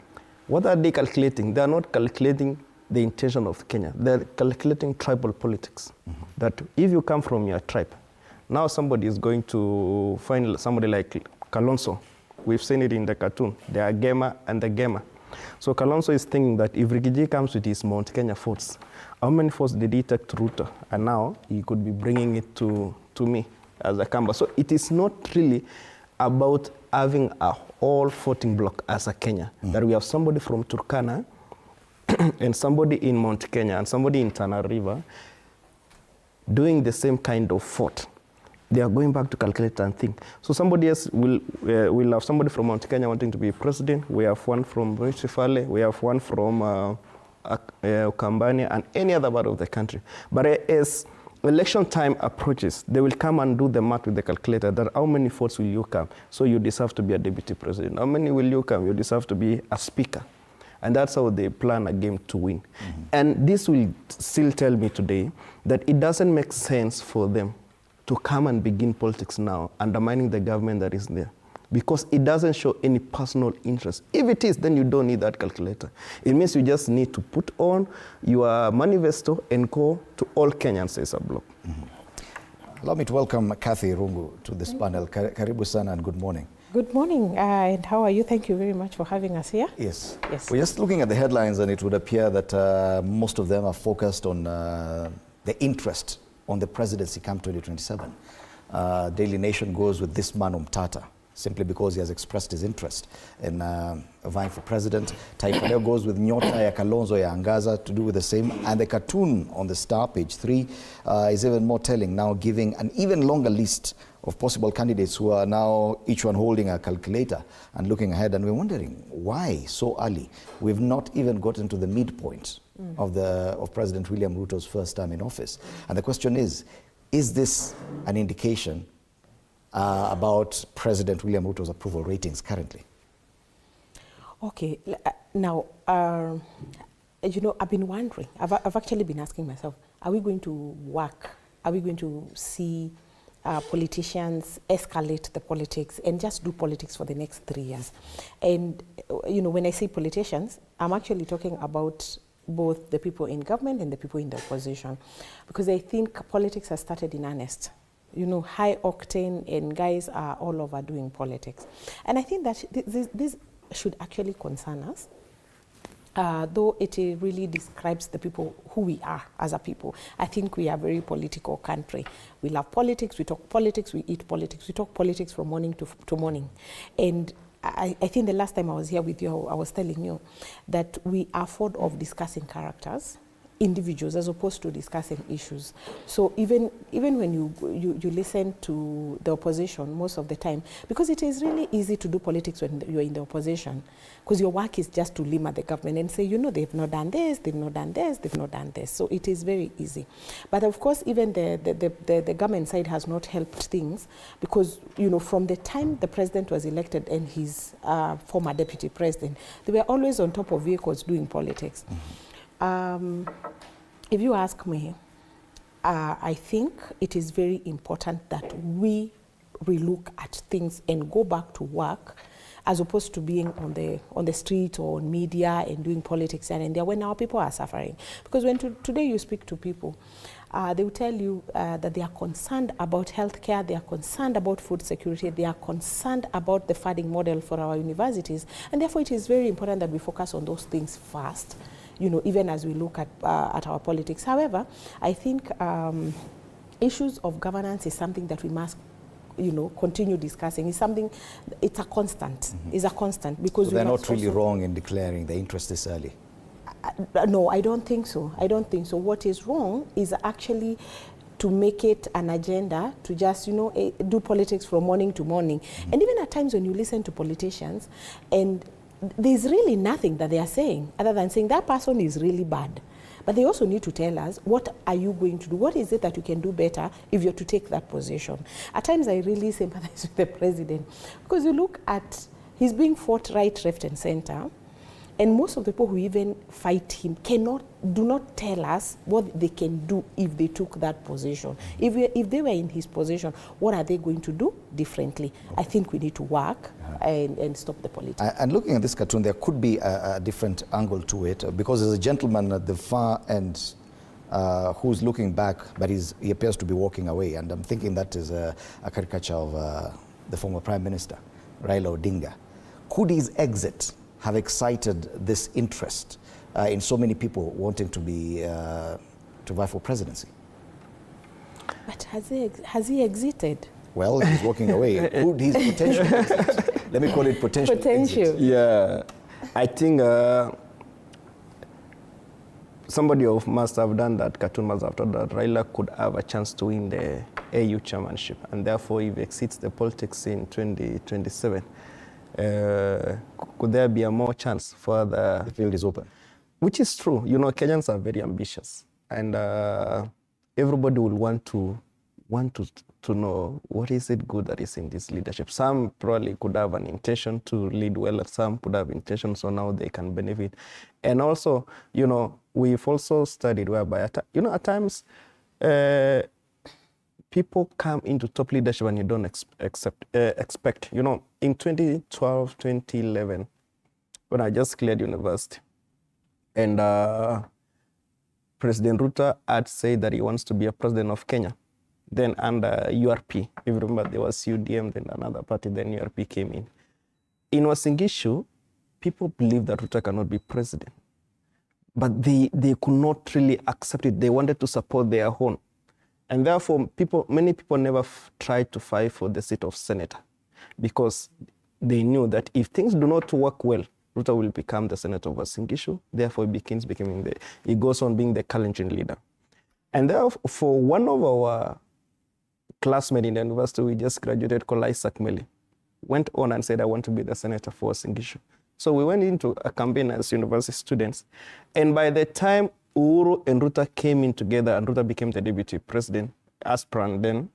What are they calculating? They are not calculating the intention of Kenya. They're calculating tribal politics. That if you come from your tribe, now somebody is going to find somebody like Kalonzo. We've seen it in the cartoon. They are Gema and the Gema. So Kalonzo is thinking that if Rigiji comes with his Mount Kenya forts, how many forts did he take to Ruto? And now he could be bringing it to me as a Kamba. So it is not really about having a whole voting block as a Kenya. That we have somebody from Turkana and somebody in Mount Kenya and somebody in Tana River doing the same kind of vote. They are going back to calculate and think. So somebody else will have somebody from Mount Kenya wanting to be president. We have one from Rishifale. We have one from Ukambani and any other part of the country. But as election time approaches, they will come and do the math with the calculator that how many votes will you come? So you deserve to be a deputy president. How many will you come? You deserve to be a speaker. And that's how they plan a game to win. And this will still tell me today that it doesn't make sense for them to come and begin politics now, undermining the government that is there, because it doesn't show any personal interest. If it is, then you don't need that calculator. It means you just need to put on your manifesto and go to all Kenyans as a block. Allow me to welcome Kathy Rungu to this panel. Karibu sana and good morning. Good morning, and how are you? Thank you very much for having us here. Yes. Yes. We're just looking at the headlines, and it would appear that most of them are focused on the interest on the presidency come 2027. Daily Nation goes with this man Omtata, simply because he has expressed his interest in vying for president. Taifa Leo goes with Nyota ya Kalonzo ya Angaza to do with the same. And the cartoon on the Star, page 3, is even more telling, now giving an even longer list of possible candidates who are now each one holding a calculator and looking ahead. And we're wondering, why so early? We've not even gotten to the midpoint of President William Ruto's first term in office. And the question is this an indication about President William Ruto's approval ratings currently? Okay, now, you know, I've been wondering, I've actually been asking myself, are we going to work? Are we going to see politicians escalate the politics and just do politics for the next 3 years? And, you know, when I say politicians, I'm actually talking about both the people in government and the people in the opposition, because I think politics has started in earnest. You know, high octane, and guys are all over doing politics. And I think that this should actually concern us, though it really describes the people who we are as a people. I think we are a very political country. We love politics, we talk politics, we eat politics, we talk politics from morning to morning. And I think the last time I was here with you, I was telling you that we are fond of discussing characters, individuals, as opposed to discussing issues. So even when you listen to the opposition most of the time, because it is really easy to do politics when you're in the opposition, because your work is just to limit the government and say, you know, they've not done this, they've not done this, they've not done this. So it is very easy. But of course, even the government side has not helped things, because, you know, from the time the president was elected and his former deputy president, they were always on top of vehicles doing politics. If you ask me, I think it is very important that we relook at things and go back to work, as opposed to being on the street or on media and doing politics and there when our people are suffering. Because when today you speak to people, they will tell you that they are concerned about healthcare, they are concerned about food security, they are concerned about the funding model for our universities, and therefore it is very important that we focus on those things first, you know, even as we look at our politics. However, I think issues of governance is something that we must, you know, continue discussing. It's something, it's a constant. It's a constant, because so they're not really wrong in declaring the interest this early. No, I don't think so. I don't think so. What is wrong is actually to make it an agenda to just, you know, do politics from morning to morning. And even at times when you listen to politicians, and there's really nothing that they are saying other than saying that person is really bad. But they also need to tell us, what are you going to do? What is it that you can do better if you're to take that position? At times I really sympathize with the president, because you look at, he's being fought right, left and center. And most of the people who even fight him do not tell us what they can do if they took that position. If they were in his position, what are they going to do differently? I think we need to work and stop the politics. And looking at this cartoon, there could be a different angle to it, because there's a gentleman at the far end who's looking back, but he appears to be walking away. And I'm thinking that is a caricature of the former Prime Minister, Raila Odinga. Could his exit have excited this interest in so many people wanting to be to vie for presidency? But has he exited? Well, he's walking away. Could his potential exit? Let me call it potential. Exit. Yeah, I think somebody must have done that. Cartoon must have thought that Raila could have a chance to win the AU chairmanship, and therefore, if he exits the politics in 2027. Could there be a more chance for the field is open? Which is true. You know, Kenyans are very ambitious, and everybody will want to know what is it good that is in this leadership. Some probably could have an intention to lead well, some could have intention so now they can benefit. And also, you know, we've also studied whereby, at times, people come into top leadership and you don't expect. You know, in 2012, 2011, when I just cleared university, and President Ruto had said that he wants to be a president of Kenya. Then under URP, if you remember, there was UDM, then another party, then URP came in. In Uasin Gishu, people believed that Ruto cannot be president. But they could not really accept it. They wanted to support their own. And therefore, many people never tried to fight for the seat of senator, because they knew that if things do not work well, Ruto will become the senator of Uasin Gishu. Therefore, he goes on being the Kalenjin leader. And therefore, one of our classmates in the university we just graduated, called Isaac Meli, went on and said, I want to be the senator for Uasin Gishu. So we went into a campaign as university students. And by the time Uhuru and Ruto came in together and Ruto became the deputy president, aspirant then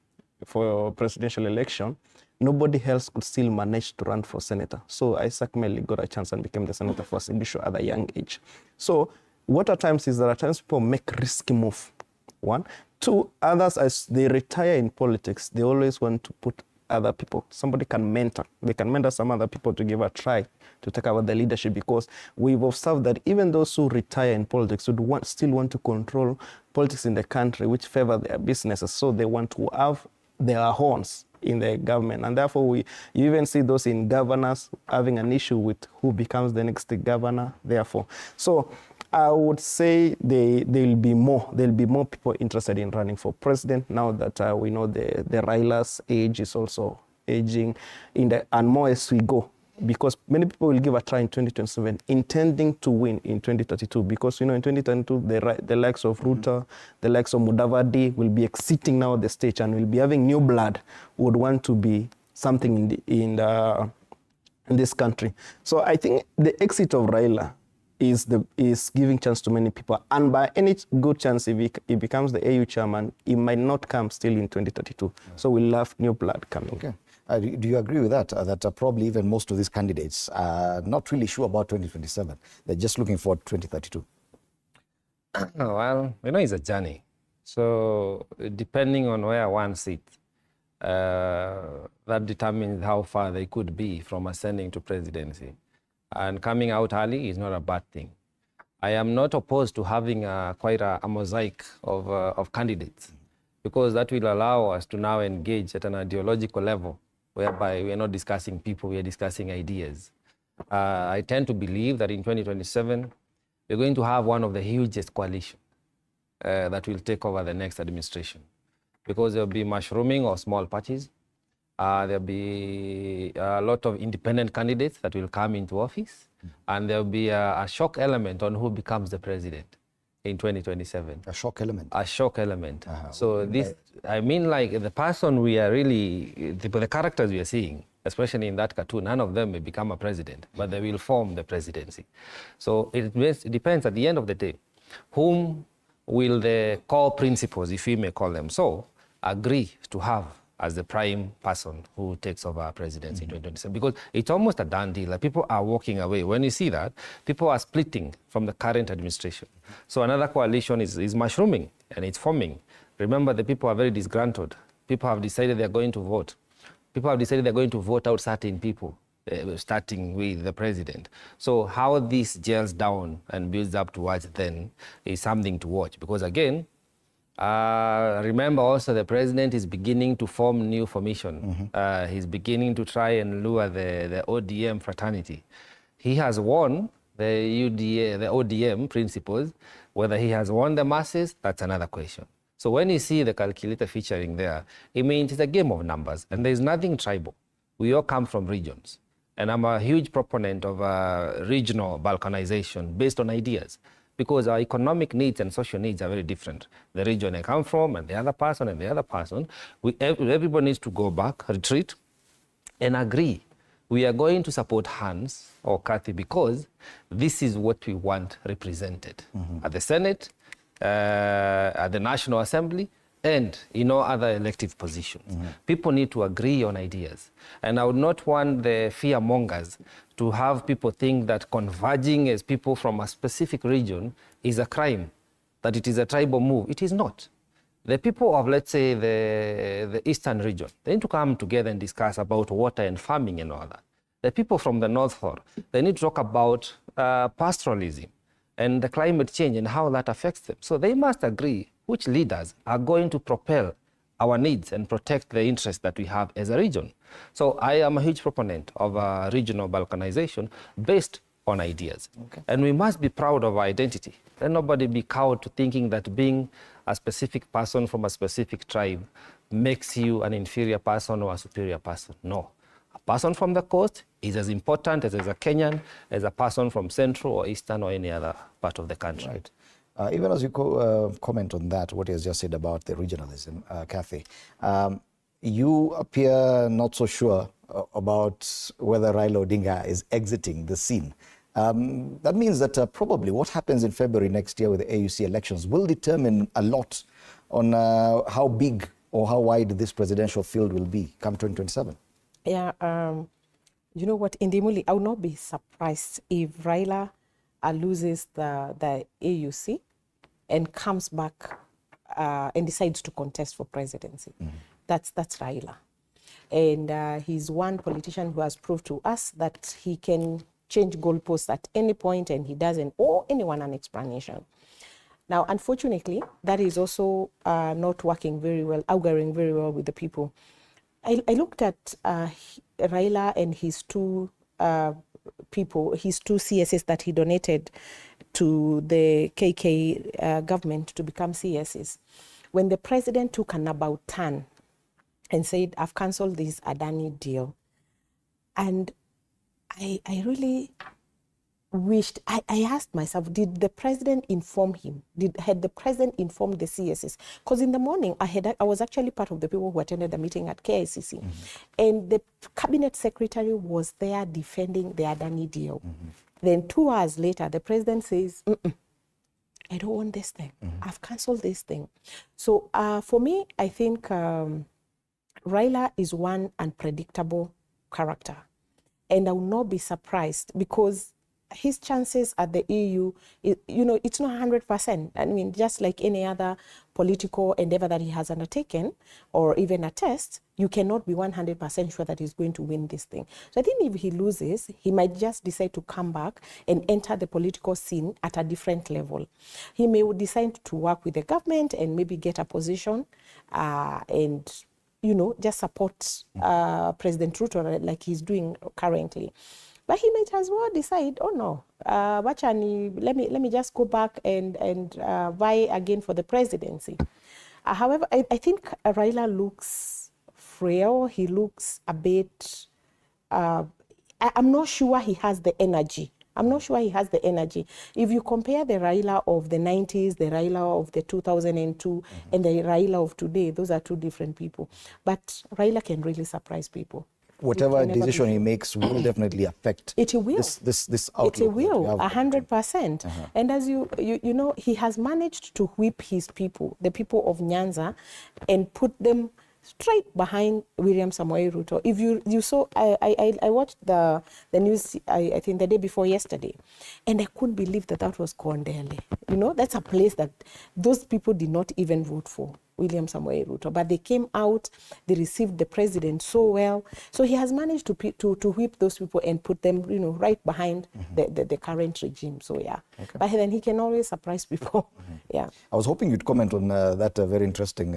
for presidential election, nobody else could still manage to run for senator. So Isaac Meli got a chance and became the senator for Uasin Gishu at a young age. So what at times is that at times people make risky move. One. Two, others, as they retire in politics, they always want to put other people. Somebody can mentor. They can mentor some other people to give a try to take over the leadership, because we've observed that even those who retire in politics would still want to control politics in the country, which favor their businesses. So they want to have their horns in the government. And therefore, you even see those in governors having an issue with who becomes the next governor, therefore. So I would say there'll be more people interested in running for president now that we know the Raila's age is also aging, and more as we go. Because many people will give a try in 2027, intending to win in 2032. Because, you know, in 2022, the likes of Ruto, the likes of Mudavadi will be exiting now the stage and will be having new blood who would want to be something in this country. So I think the exit of Raila is giving chance to many people. And by any good chance, if he becomes the AU chairman, he might not come still in 2032. So we'll have new blood coming. Okay. Do you agree with that? That probably even most of these candidates are not really sure about 2027. They're just looking for 2032. Well, you know, it's a journey. So depending on where one sits, that determines how far they could be from ascending to presidency. And coming out early is not a bad thing. I am not opposed to having quite a mosaic of candidates, because that will allow us to now engage at an ideological level, whereby we are not discussing people, we are discussing ideas. I tend to believe that in 2027, we're going to have one of the hugest coalitions that will take over the next administration, because there'll be mushrooming of small parties. There'll be a lot of independent candidates that will come into office, and there'll be a shock element on who becomes the president in 2027. A shock element? A shock element. So this, I mean, like the person we are really, the characters we are seeing, especially in that cartoon, none of them may become a president, but they will form the presidency. So it depends at the end of the day. Whom will the core principles, if we may call them so, agree to have as the prime person who takes over presidency in 2027? Because it's almost a done deal. Like, people are walking away. When you see that, people are splitting from the current administration. So another coalition is mushrooming and it's forming. Remember, the people are very disgruntled. People have decided they're going to vote. People have decided they're going to vote out certain people, starting with the president. So how this gels down and builds up towards then is something to watch. Because again, remember also the president is beginning to form new formation. He's beginning to try and lure the ODM fraternity. He has won the ODM principles. Whether he has won the masses, that's another question. So when you see the calculator featuring there, it means it's a game of numbers, and there's nothing tribal. We all come from regions. And I'm a huge proponent of regional balkanization based on ideas, because our economic needs and social needs are very different. The region I come from and the other person and the other person, everybody needs to go back, retreat, and agree. We are going to support Hans or Kathy because this is what we want represented at the Senate, at the National Assembly, and other elective positions. People need to agree on ideas. And I would not want the fear mongers to have people think that converging as people from a specific region is a crime, that it is a tribal move. It is not. The people of, let's say, the eastern region, they need to come together and discuss about water and farming and all that. The people from the north, they need to talk about pastoralism and the climate change and how that affects them. So they must agree which leaders are going to propel our needs and protect the interests that we have as a region. So I am a huge proponent of regional balkanization based on ideas. And we must be proud of our identity. Let nobody be cowed to thinking that being a specific person from a specific tribe makes you an inferior person or a superior person. No. A person from the coast is as important as a Kenyan, as a person from central or eastern or any other part of the country. Right. Even as you comment on that, what he has just said about the regionalism, Kathy, you appear not so sure about whether Raila Odinga is exiting the scene. That means that probably what happens in February next year with the AUC elections will determine a lot on how big or how wide this presidential field will be come 2027. Yeah, you know what, Indimuli, I would not be surprised if Raila loses the AUC and comes back and decides to contest for presidency. That's Raila. And he's one politician who has proved to us that he can change goalposts at any point, and he doesn't owe anyone an explanation. Now, unfortunately, that is also not working very well, auguring very well with the people. I looked at Raila and his two his two CSs that he donated to the KK government to become CSs. When the president took an about turn and said, I've cancelled this Adani deal, and I really wished, I asked myself, did the president inform him? Had the president informed the CSs? Because in the morning, I was actually part of the people who attended the meeting at KICC. And the cabinet secretary was there defending the Adani deal. Then 2 hours later, the president says, I don't want this thing. I've cancelled this thing. So for me, I think Raila is one unpredictable character. And I will not be surprised because his chances at the EU, it's not 100%. I mean, just like any other political endeavor that he has undertaken, or even a test, you cannot be 100% sure that he's going to win this thing. So I think if he loses, he might just decide to come back and enter the political scene at a different level. He may decide to work with the government and maybe get a position and, just support President Ruto like he's doing currently. But he might as well decide, oh no, let me just go back and vie again for the presidency. However, I think Raila looks frail. He looks a bit, I'm not sure he has the energy. If you compare the Raila of the 90s, the Raila of the 2002, and the Raila of today, those are two different people. But Raila can really surprise people. whatever decision he makes will definitely affect it will. This outlook. It will, 100%. And as you know, he has managed to whip his people, the people of Nyanza, and put them straight behind William Samoei Ruto. If you saw, I watched the news, I think the day before yesterday, and I couldn't believe that was Kondele. You know, that's a place that those people did not even vote for William Samoei Ruto, but they came out, they received the president so well. So he has managed to whip those people and put them, you know, right behind the current regime. So yeah, but then he can always surprise people. Yeah. I was hoping you'd comment on that very interesting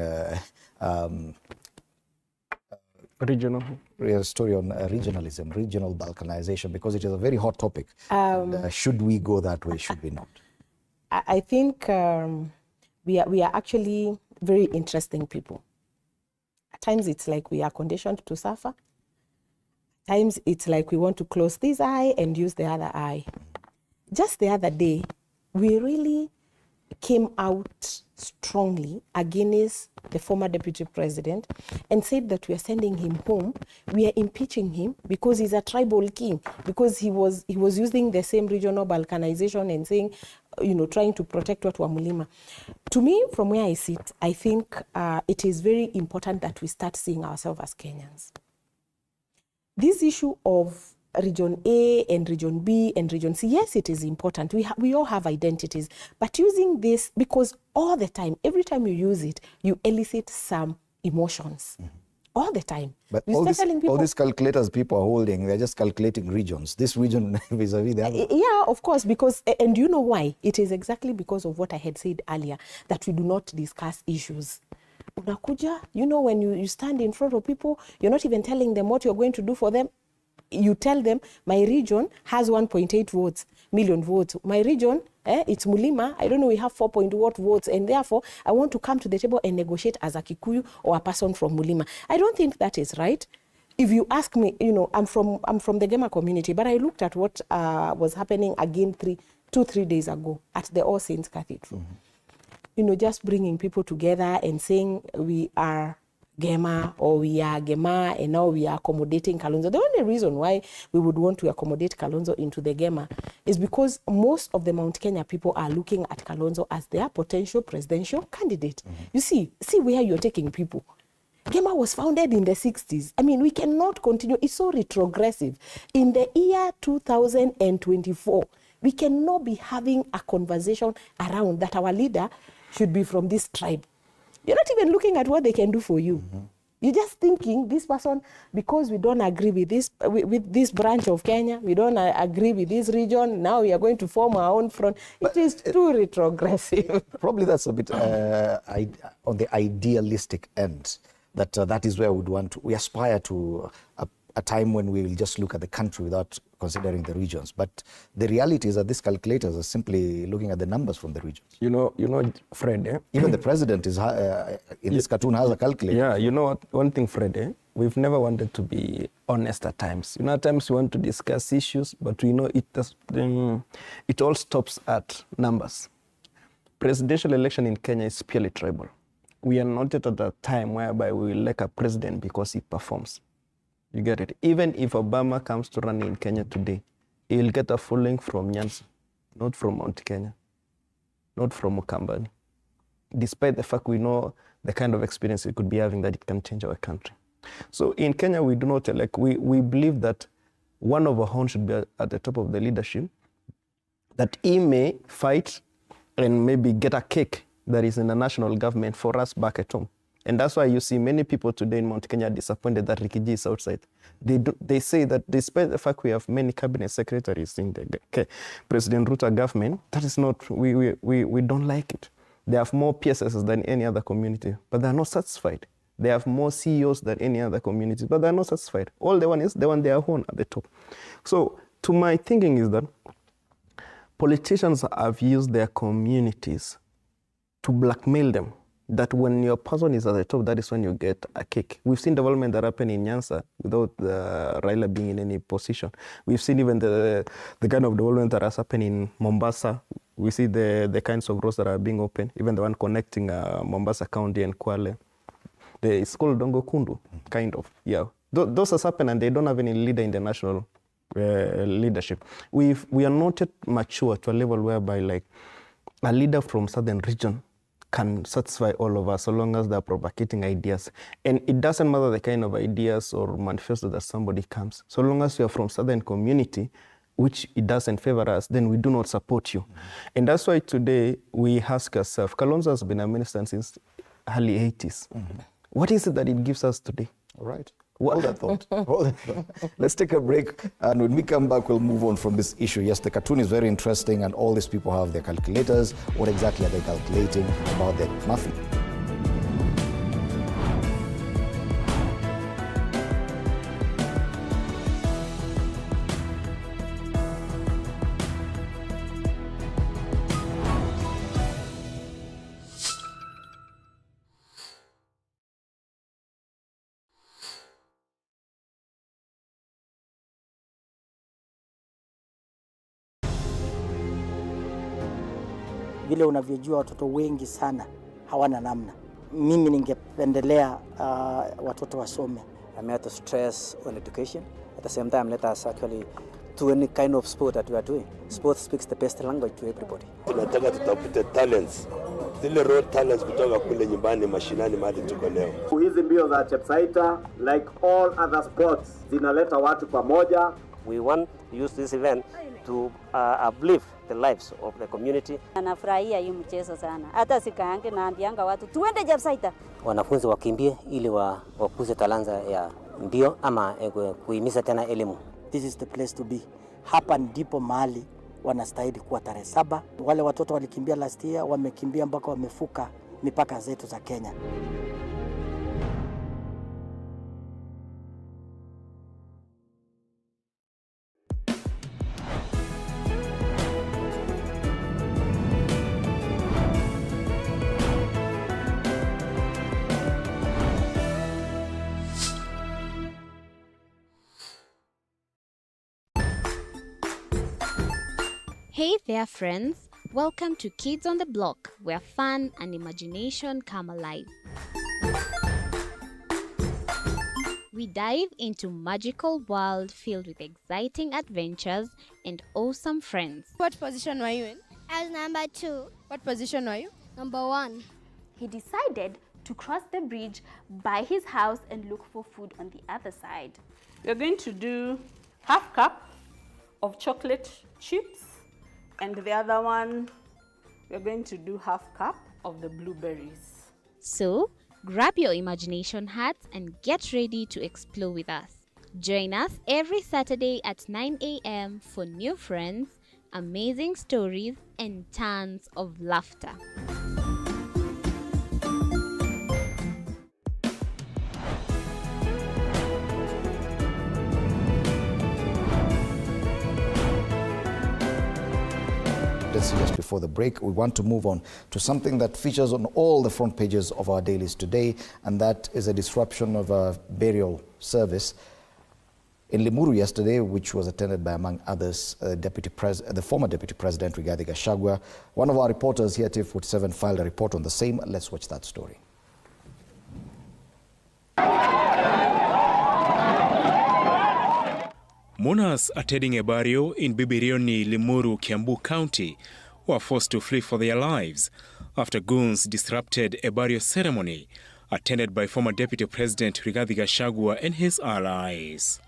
regional story on regionalism, regional balkanization, because it is a very hot topic. Should we go that way? Should we not? I think we are actually very interesting people. At times it's like we are conditioned to suffer. At times it's like we want to close this eye and use the other eye. Just the other day, we really came out strongly against the former deputy president and said that we are sending him home. We are impeaching him because he's a tribal king, because he was using the same regional balkanization and saying, you know, trying to protect what Wamulima. To me, from where I sit, I think it is very important that we start seeing ourselves as Kenyans. This issue of Region A and Region B and Region C, yes, it is important. We all have identities, but using this, because all the time, every time you use it, you elicit some emotions. All the time. But all these calculators people are holding, they're just calculating regions. This region vis-a-vis the other. Yeah, of course, because, and you know why? It is exactly because of what I had said earlier, that we do not discuss issues. Unakuja, you know, when you stand in front of people, you're not even telling them what you're going to do for them. You tell them, my region has 1.8 million votes. My region, it's Mulima. I don't know, we have 4 point what votes. And therefore, I want to come to the table and negotiate as a Kikuyu or a person from Mulima. I don't think that is right. If you ask me, you know, I'm from the Gema community, but I looked at what was happening again 2-3 days ago at the All Saints Cathedral. You know, just bringing people together and saying we are Gema or we are Gema and now we are accommodating Kalonzo. The only reason why we would want to accommodate Kalonzo into the Gema is because most of the Mount Kenya people are looking at Kalonzo as their potential presidential candidate. You see where you're taking people. Gema was founded in the 60s. I mean, we cannot continue. It's so retrogressive. In the year 2024, we cannot be having a conversation around that our leader should be from this tribe. You're not even looking at what they can do for you. You're just thinking this person, because we don't agree with this branch of Kenya, we don't agree with this region, now we are going to form our own front. It is too retrogressive. Probably that's a bit on the idealistic end. That is where we aspire to a time when we will just look at the country without considering the regions. But the reality is that these calculators are simply looking at the numbers from the regions. You know, Fred. Even the president is in this cartoon has a calculator. Yeah, you know what? One thing, Fred. We've never wanted to be honest at times. You know, at times we want to discuss issues, but we know it all stops at numbers. Presidential election in Kenya is purely tribal. We are not yet at a time whereby we will elect a president because he performs. You get it? Even if Obama comes to run in Kenya today, he'll get a following from Nyanza, not from Mount Kenya, not from Mukambani. Despite the fact we know the kind of experience we could be having that it can change our country. So in Kenya, we do not elect. We believe that one of our own should be at the top of the leadership, that he may fight and maybe get a cake that is in the national government for us back at home. And that's why you see many people today in Mount Kenya are disappointed that Ricky G is outside. They say that despite the fact we have many cabinet secretaries in the President Ruto government, that is not, we don't like it. They have more PSSs than any other community, but they're not satisfied. They have more CEOs than any other community, but they're not satisfied. All they want is they want their own at the top. So to my thinking is that politicians have used their communities to blackmail them. That when your person is at the top, that is when you get a kick. We've seen development that happened in Nyanza without Raila being in any position. We've seen even the kind of development that has happened in Mombasa. We see the kinds of roads that are being opened, even the one connecting Mombasa County and Kwale. It's called Dongo Kundu, kind of. Yeah, Those has happened and they don't have any leader in the national leadership. We are not yet mature to a level whereby like a leader from southern region can satisfy all of us so long as they're propagating ideas. And it doesn't matter the kind of ideas or manifesto that somebody comes. So long as you are from southern community, which it doesn't favor us, then we do not support you. And that's why today we ask ourselves, Kalonzo has been a minister since early 80s. What is it that it gives us today? All right. Hold that thought. Hold that thought. Let's take a break, and when we come back, we'll move on from this issue. Yes, the cartoon is very interesting, and all these people have their calculators. What exactly are they calculating about their muffin? Vile unavyojua watoto wengi sana hawana namna. Mimi ningependelea watoto wasome. I'm here to stress on education. At the same time, let us actually do any kind of sport that we are doing. Sport speaks the best language to everybody. Tunataka tutafute talents. Zile raw talents kutoka kule nyumbani mashinani mahali tuko leo. Hizi mbio za Chepsaita, like all other sports, zinaleta watu pamoja. We want to use this event to uplift the lives of the community. Anafurahia hii mchezo sana. Hata sikaange naambianga watu tuende Chepsaita. Wanafunzi wakimbie ili wakuze talanta ya mbio ama kuhimiza tena elimu. This is the place to be. Hapa ndipo mahali wanastahili kuwa tarehe 7. Wale watoto walikimbia last year, wamekimbia mpaka wamefuka mipaka zetu za Kenya. Hey there, friends. Welcome to Kids on the Block, where fun and imagination come alive. We dive into magical world filled with exciting adventures and awesome friends. What position were you in? I was number 2. What position were you? Number 1. He decided to cross the bridge by his house and look for food on the other side. We're going to do half cup of chocolate chips, and the other one, we're going to do half cup of the blueberries. So, grab your imagination hats and get ready to explore with us. Join us every Saturday at 9 a.m. for new friends, amazing stories, and tons of laughter. Just before the break, we want to move on to something that features on all the front pages of our dailies today, and that is a disruption of a burial service in Limuru yesterday, which was attended by, among others, the former Deputy President Rigathi Gachagua. One of our reporters here at TV47 filed a report on the same. Let's watch that story. Mourners attending a burial in Bibirioni, Limuru, Kiambu County were forced to flee for their lives after Goons disrupted a burial ceremony attended by former Deputy President Rigathi Gachagua and his allies.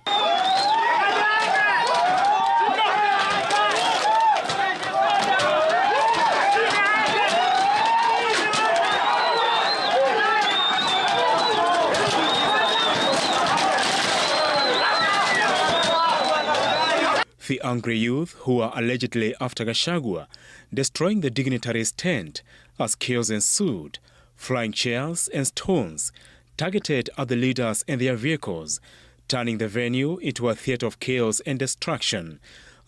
The angry youth, who are allegedly after Gachagua, destroying the dignitary's tent as chaos ensued, flying chairs and stones targeted at the leaders and their vehicles, turning the venue into a theatre of chaos and destruction,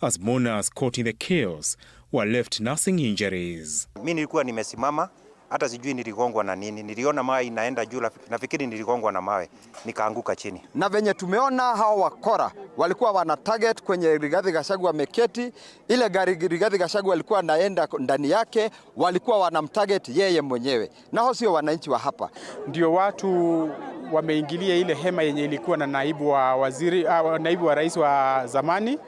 as mourners caught in the chaos were left nursing injuries. Mimi nilikuwa nimesimama, hata sijui niligongwa na nini. Niliona mawe inaenda juu, nafikiri niligongwa na mawe, nikaanguka chini. Na venye tumeona hao wakora walikuwa wana target kwenye Rigathi Gachagua meketi, ile gari Rigathi Gachagua walikuwa naenda ndani yake, walikuwa wanamtarget yeye mwenyewe. Nao sio wananchi wa hapa. Ndio watu wameingilia ile hema yenye ilikuwa na naibu wa rais wa zamani,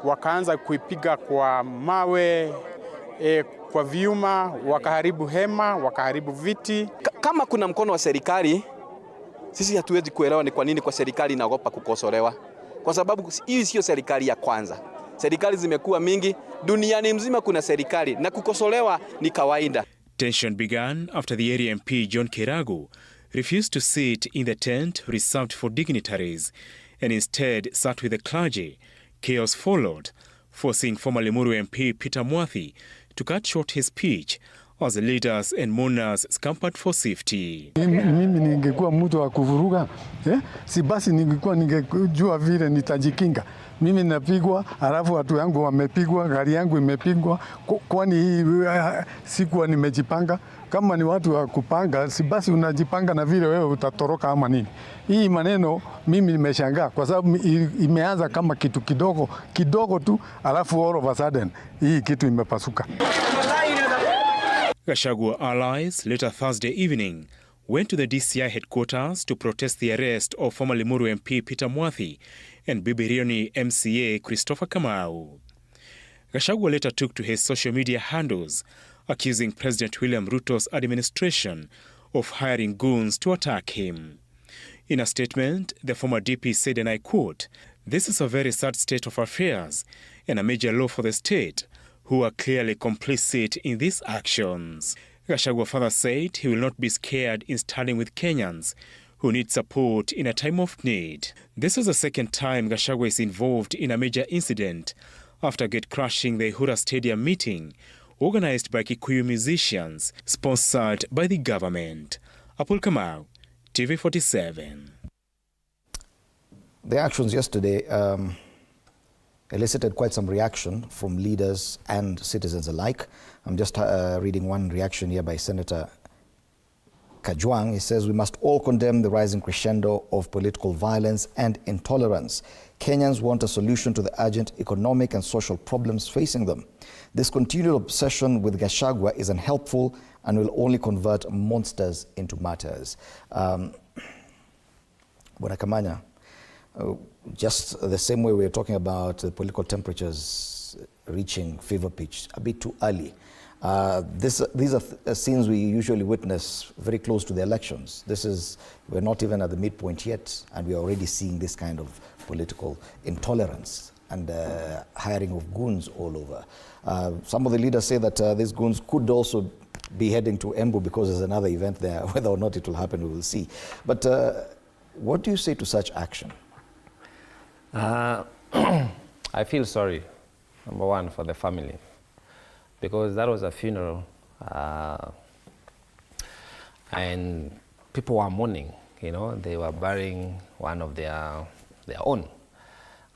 wakaanza kuipiga kwa mawe, kwa vyuma, wakaharibu hema, wakaharibu viti. Kama kuna mkono wa serikali, sisi hatuwezi kuelewa ni kwa nini kwa serikali inaogopa kukosolewa. Kwa sababu hii sio serikali ya kwanza. Serikali zimekuwa mingi, duniani mzima kuna serikali na kukosolewa ni kawaida. Tension began after the area MP John Kiragu refused to sit in the tent reserved for dignitaries and instead sat with the clergy. Chaos followed, forcing former Limuru MP Peter Mwathi to cut short his speech as the leaders and mourners scampered for safety. Mimi ningekuwa mtu wa kuvuruga, si basi ningejua vile nitajikinga. Mimi napigwa, halafu watu yangu wamepigwa, gari yangu imepigwa, kwani hii sikuwa nimejipanga. Kama ni watu wa kupanga, si basi unajipanga na vile wewe utatoroka ama nini. Hii maneno mimi nimeshangaa kwa sababu imeanza kama kitu kidogo tu, halafu all of a sudden hii kitu imepasuka. Gachagua allies later Thursday evening went to the DCI headquarters to protest the arrest of former Limuru MP Peter Mwathi and Bibirioni MCA Christopher Kamau. Gachagua later took to his social media handles, accusing President William Ruto's administration of hiring goons to attack him. In a statement, the former DP said, and I quote, "This is a very sad state of affairs and a major loss for the state, who are clearly complicit in these actions." Gachagua further said he will not be scared in standing with Kenyans who need support in a time of need. This is the second time Gachagua is involved in a major incident after gate-crashing the Ihura Stadium meeting organized by Kikuyu musicians, sponsored by the government. Apul Kamau, TV47. The actions yesterday elicited quite some reaction from leaders and citizens alike. I'm just reading one reaction here by Senator Kajwang. He says, "We must all condemn the rising crescendo of political violence and intolerance. Kenyans want a solution to the urgent economic and social problems facing them. This continued obsession with Gachagua is unhelpful and will only convert monsters into martyrs." Bwana Kamanya, just the same way we were talking about the political temperatures reaching fever pitch a bit too early. These are scenes we usually witness very close to the elections. We're not even at the midpoint yet, and we're already seeing this kind of political intolerance and hiring of goons all over. Some of the leaders say that these goons could also be heading to Embu because there's another event there. Whether or not it will happen, we will see. But what do you say to such action? I feel sorry, number one, for the family, because that was a funeral and people were mourning, they were burying one of their own.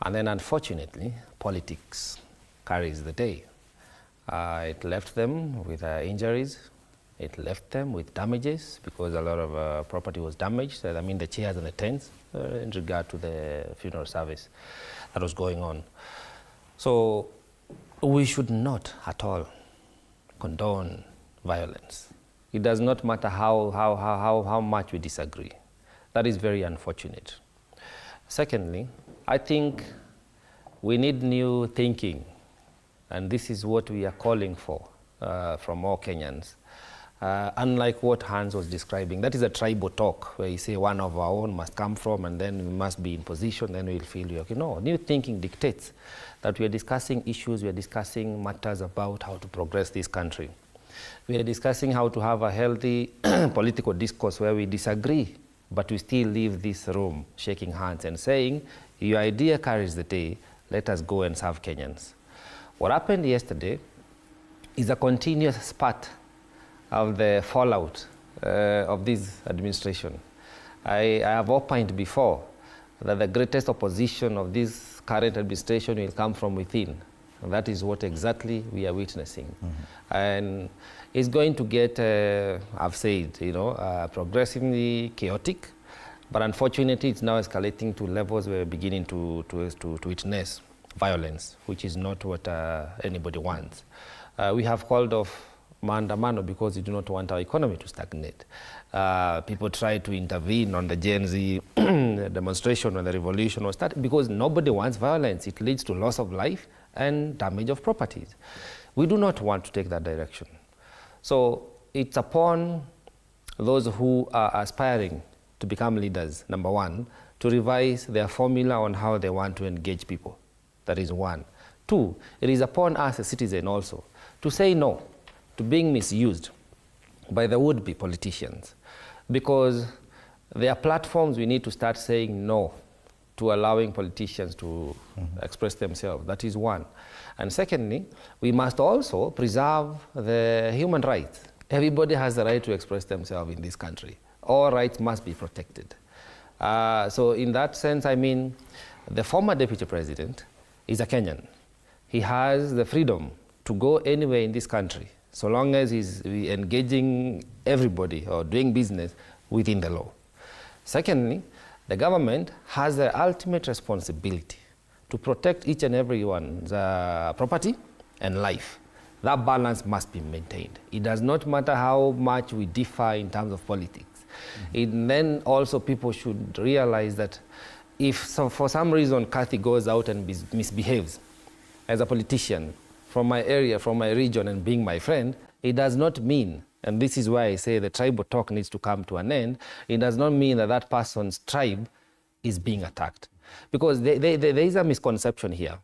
And then unfortunately, politics carries the day. It left them with injuries, it left them with damages because a lot of property was damaged, I mean the chairs and the tents in regard to the funeral service that was going on. So we should not at all condone violence. It does not matter how much we disagree. That is very unfortunate. Secondly, I think we need new thinking, and this is what we are calling for from all Kenyans. Unlike what Hans was describing, that is a tribal talk where you say one of our own must come from and then we must be in position, then we'll feel okay. No, new thinking dictates that we are discussing issues, we are discussing matters about how to progress this country. We are discussing how to have a healthy political discourse where we disagree, but we still leave this room shaking hands and saying, your idea carries the day, let us go and serve Kenyans. What happened yesterday is a continuous part of the fallout of this administration. I have opined before that the greatest opposition of this current administration will come from within. And that is what exactly we are witnessing. Mm-hmm. And it's going to get, I've said, progressively chaotic, but unfortunately it's now escalating to levels where we're beginning to witness violence, which is not what anybody wants. We have called off maandamano because we do not want our economy to stagnate. People try to intervene on the Gen Z demonstration when the revolution was started because nobody wants violence. It leads to loss of life and damage of properties. We do not want to take that direction. So it's upon those who are aspiring to become leaders, number one, to revise their formula on how they want to engage people. That is one. Two, it is upon us as citizens also to say no to being misused by the would-be politicians, because there are platforms we need to start saying no to allowing politicians to express themselves. That is one. And secondly, we must also preserve the human rights. Everybody has the right to express themselves in this country. All rights must be protected. So in that sense, I mean, the former deputy president is a Kenyan. He has the freedom to go anywhere in this country, so long as he's engaging everybody or doing business within the law. Secondly, the government has the ultimate responsibility to protect each and everyone's property and life. That balance must be maintained. It does not matter how much we differ in terms of politics. Then also people should realize that if for some reason Kathy goes out and misbehaves as a politician from my area, from my region, and being my friend, it does not mean, and this is why I say the tribal talk needs to come to an end, it does not mean that that person's tribe is being attacked. Because there is a misconception here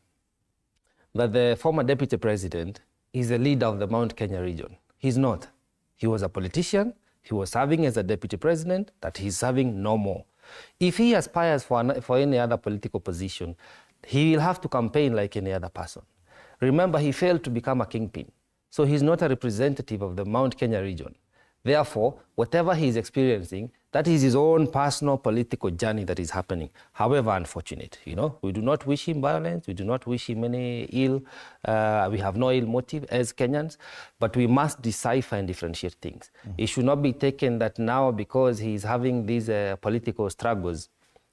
that the former deputy president is the leader of the Mount Kenya region. He's not. He was a politician, he was serving as a deputy president, that he's serving no more. If he aspires for any other political position, he will have to campaign like any other person. Remember, he failed to become a kingpin, so he's not a representative of the Mount Kenya region. Therefore, whatever he is experiencing, that is his own personal political journey that is happening. However unfortunate, we do not wish him violence, we do not wish him any ill, we have no ill motive as Kenyans, but we must decipher and differentiate things. It should not be taken that now because he's having these political struggles,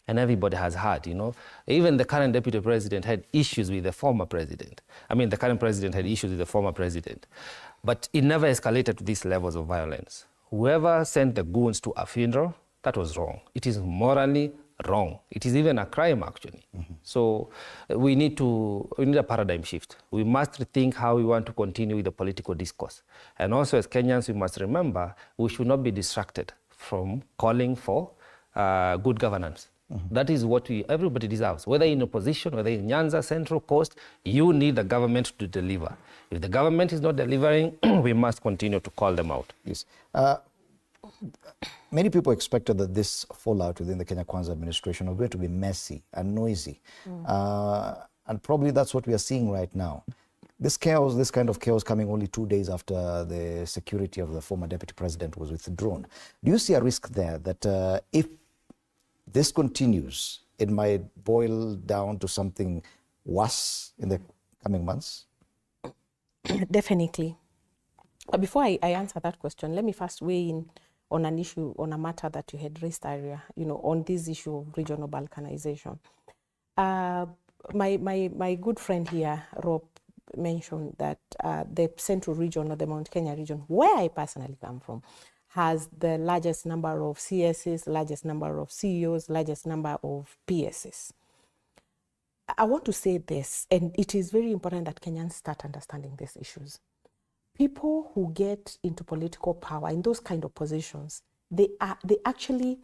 and everybody has had, Even the current deputy president had issues with the former president. I mean, the current president had issues with the former president. But it never escalated to these levels of violence. Whoever sent the goons to a funeral, that was wrong. It is morally wrong. It is even a crime, actually. So we need a paradigm shift. We must rethink how we want to continue with the political discourse. And also as Kenyans, we must remember we should not be distracted from calling for good governance. That is what everybody deserves. Whether in opposition, whether in Nyanza, Central, Coast, you need the government to deliver. If the government is not delivering, we must continue to call them out. Yes. Many people expected that this fallout within the Kenya Kwanza administration was going to be messy and noisy. And probably that's what we are seeing right now. This kind of chaos coming only 2 days after the security of the former deputy president was withdrawn. Do you see a risk there that if this continues, it might boil down to something worse in the coming months? Definitely. But before I answer that question, let me first weigh in on an issue, on a matter that you had raised earlier, on this issue of regional balkanization. My good friend here, Rob, mentioned that the central region or the Mount Kenya region, where I personally come from, has the largest number of CSs, largest number of CEOs, largest number of PSs. I want to say this, and it is very important that Kenyans start understanding these issues. People who get into political power in those kind of positions, they actually,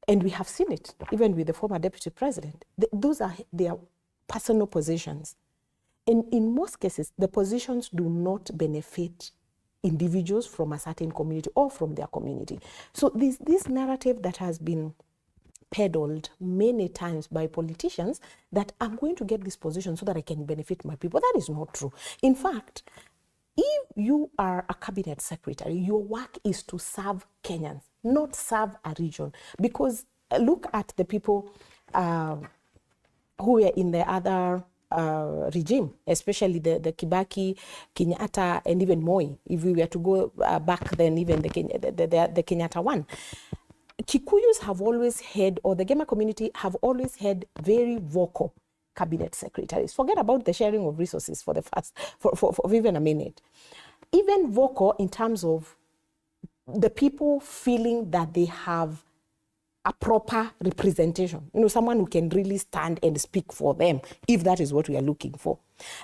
and we have seen it, even with the former deputy president, those are their personal positions. And in most cases, the positions do not benefit individuals from a certain community or from their community. So this narrative that has been peddled many times by politicians that I'm going to get this position so that I can benefit my people, that is not true. In fact, if you are a cabinet secretary, your work is to serve Kenyans, not serve a region. Because look at the people who were in the other regime, especially the Kibaki, Kenyatta, and even Moi. If we were to go back then, even the Kenyatta one. Kikuyus have always had, or the Gema community have always had very vocal cabinet secretaries. Forget about the sharing of resources for even a minute. even vocal in terms of the people feeling that they have a proper representation, someone who can really stand and speak for them, if that is what we are looking for.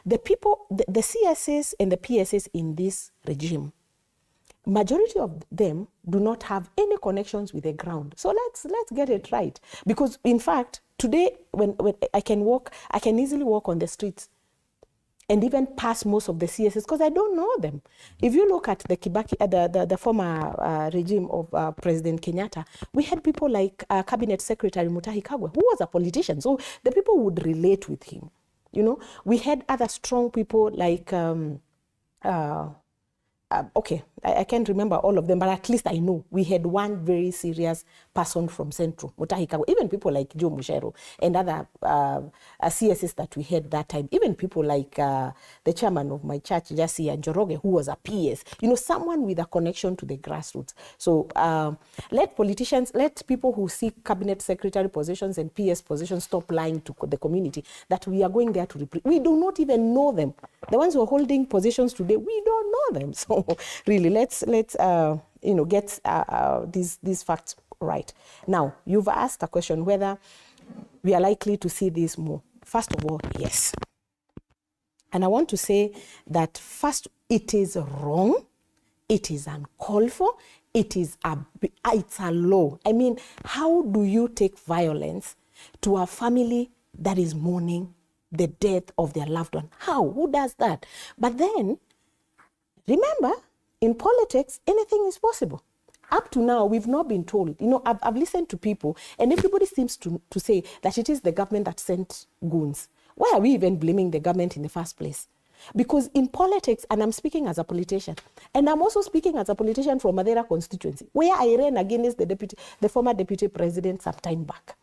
The people, the CSs and the PSs in this regime, majority of them do not have any connections with the ground. So let's get it right. Because in fact, today when I can easily walk on the streets and even pass most of the CSs because I don't know them. If you look at the Kibaki, the former regime of President Kenyatta, we had people like Cabinet Secretary Mutahi Kagwe, who was a politician. So the people would relate with him. We had other strong people like, okay, I can't remember all of them, but at least I know we had one very serious person from Central, Mutahi Kagwe, even people like Joe Mushero and other CSs that we had that time, even people like the chairman of my church, Jasi and Njoroge, who was a PS, someone with a connection to the grassroots. So let people who seek cabinet secretary positions and PS positions stop lying to the community that we are going there to represent. We do not even know them. The ones who are holding positions today, we don't know them. So really, let's get these facts right. Now, you've asked a question whether we are likely to see this more. First of all, yes. And I want to say that first, it is wrong. It is uncalled for. It's a law. I mean, how do you take violence to a family that is mourning the death of their loved one? How? Who does that? But then, remember, in politics, anything is possible. Up to now, we've not been told. I've listened to people, and everybody seems to say that it is the government that sent goons. Why are we even blaming the government in the first place? Because in politics, and I'm speaking as a politician, and I'm also speaking as a politician from Madeira constituency, where I ran against the former deputy president some time back.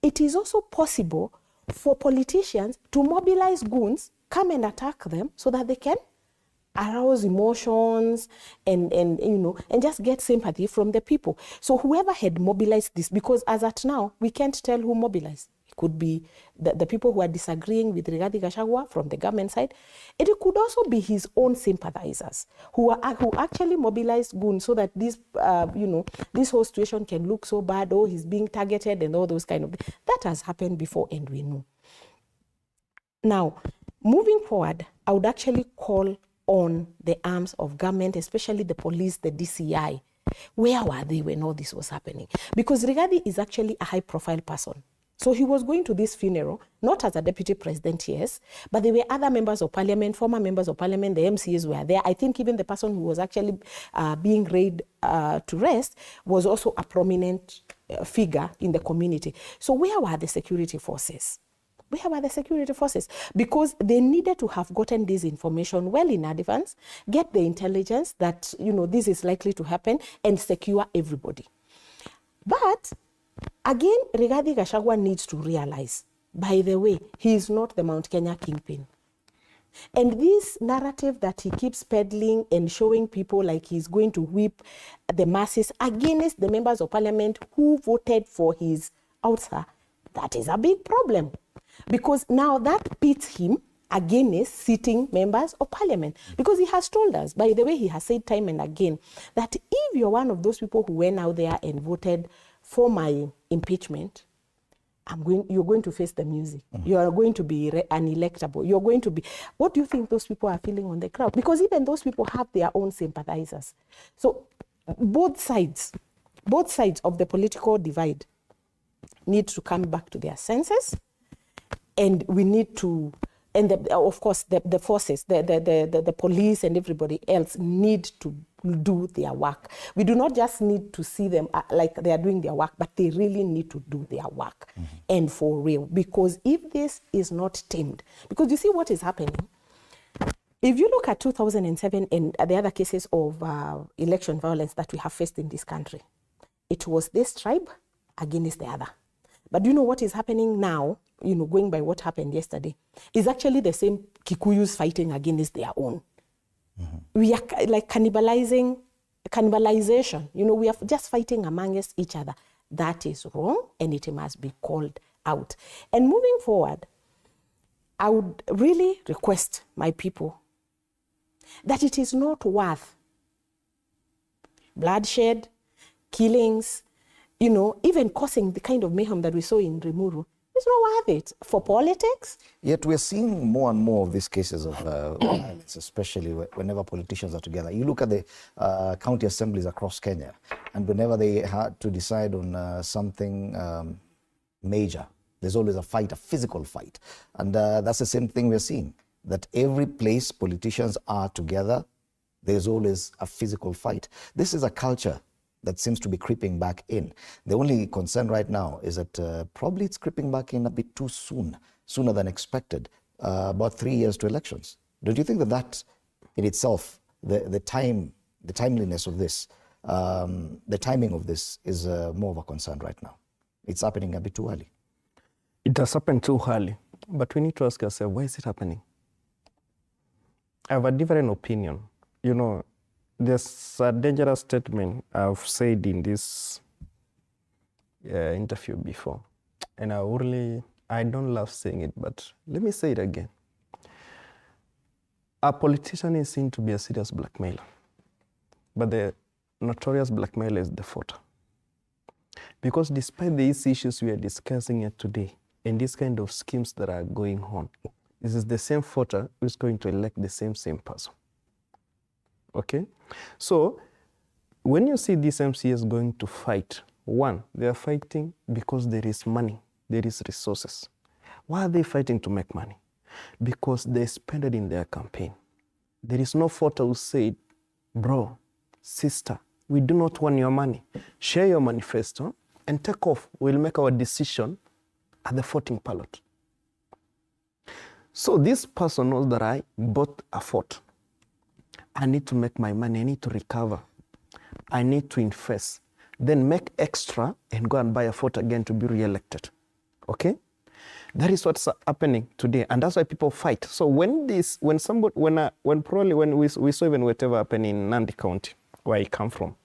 It is also possible for politicians to mobilize goons, come and attack them so that they can arouse emotions and just get sympathy from the people. So whoever had mobilized this, because as at now, we can't tell who mobilized. It could be the people who are disagreeing with Rigathi Gachagua from the government side. It could also be his own sympathizers who actually mobilized goons so that this whole situation can look so bad, he's being targeted and all those kind of things. That has happened before and we know. Now, moving forward, I would actually call on the arms of government, especially the police, the DCI. Where were they when all this was happening? Because Rigathi is actually a high-profile person. So he was going to this funeral, not as a deputy president, yes, but there were other members of parliament, former members of parliament, the MCAs were there. I think even the person who was actually being laid to rest was also a prominent figure in the community. So where were the security forces? Where were the security forces? Because they needed to have gotten this information well in advance, get the intelligence that, this is likely to happen and secure everybody. But again, Rigathi Gachagua needs to realize, by the way, he is not the Mount Kenya kingpin. And this narrative that he keeps peddling and showing people like he's going to whip the masses against the members of parliament who voted for his ouster, that is a big problem. Because now that pits him against sitting members of parliament. Because he has told us, by the way, he has said time and again, that if you're one of those people who went out there and voted for my impeachment, you're going to face the music. Mm-hmm. You are going to be unelectable. You're going to be... What do you think those people are feeling on the crowd? Because even those people have their own sympathizers. So both sides of the political divide need to come back to their senses. And we need to, and of course, the forces, the police and everybody else need to do their work. We do not just need to see them like they are doing their work, but they really need to do their work, and for real. Because if this is not tamed, because you see what is happening, if you look at 2007 and the other cases of election violence that we have faced in this country, it was this tribe against the other. But do you know what is happening now, going by what happened yesterday, is actually the same Kikuyus fighting against their own. Mm-hmm. We are like cannibalization, we are just fighting amongst each other. That is wrong and it must be called out. And moving forward, I would really request my people that it is not worth bloodshed, killings, even causing the kind of mayhem that we saw in Limuru. It's not worth it for politics. Yet we're seeing more and more of these cases of violence, especially whenever politicians are together. You look at the county assemblies across Kenya, and whenever they had to decide on something major, there's always a fight, a physical fight. And that's the same thing we're seeing, that every place politicians are together, there's always a physical fight. This is a culture that seems to be creeping back in. The only concern right now is that probably it's creeping back in a bit too soon, sooner than expected, about 3 years to elections. Don't you think that in itself, the timeliness of this, the timing of this is more of a concern right now? It's happening a bit too early. It does happen too early, but we need to ask ourselves, why is it happening? I have a different opinion. There's a dangerous statement I've said in this interview before, and I don't love saying it, but let me say it again. A politician is seen to be a serious blackmailer, but the notorious blackmailer is the voter. Because despite these issues we are discussing here today, and these kind of schemes that are going on, this is the same voter who is going to elect the same person. Okay? So, when you see these MCAs going to fight, one, they are fighting because there is money, there is resources. Why are they fighting to make money? Because they spend it in their campaign. There is no voter who said, bro, sister, we do not want your money. Share your manifesto and take off. We'll make our decision at the voting ballot. So this person knows that I bought a vote. I need to make my money, I need to recover. I need to invest. Then make extra and go and buy a vote again to be re-elected. Okay? That is what's happening today, and that's why people fight. So when we saw even whatever happened in Nandi County, where I come from,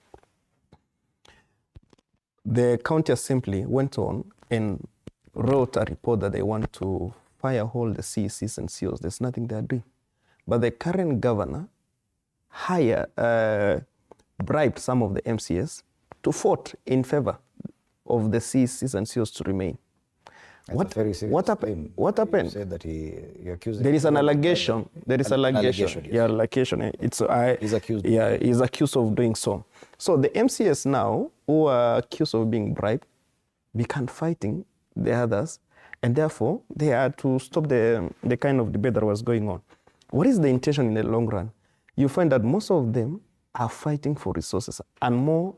the county assembly went on and wrote a report that they want to fire all the CECs and CEOs. There's nothing they're doing. But the current governor bribed some of the MCAs to vote in favor of the CECs and CEOs to remain. What happened? What happened? You said that he accused. There is an allegation. There is an allegation. Yes. Yeah, allegation. He's accused. Yeah, he's accused of doing so. So the MCAs now, who are accused of being bribed, began fighting the others, and therefore they had to stop the kind of debate that was going on. What is the intention in the long run? You find that most of them are fighting for resources and more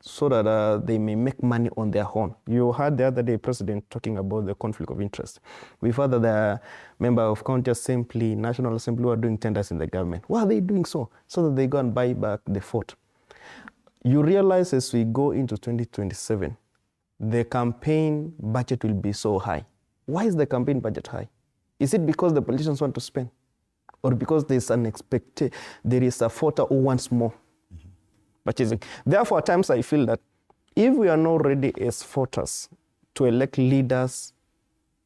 so that they may make money on their own. You heard the other day President talking about the conflict of interest. We've heard that the member of county assembly, national assembly, who are doing tenders in the government. Why are they doing so? So that they go and buy back the vote. You realize as we go into 2027, the campaign budget will be so high. Why is the campaign budget high? Is it because the politicians want to spend? Or because there is a voter who wants more purchasing? Therefore, at times I feel that if we are not ready as voters to elect leaders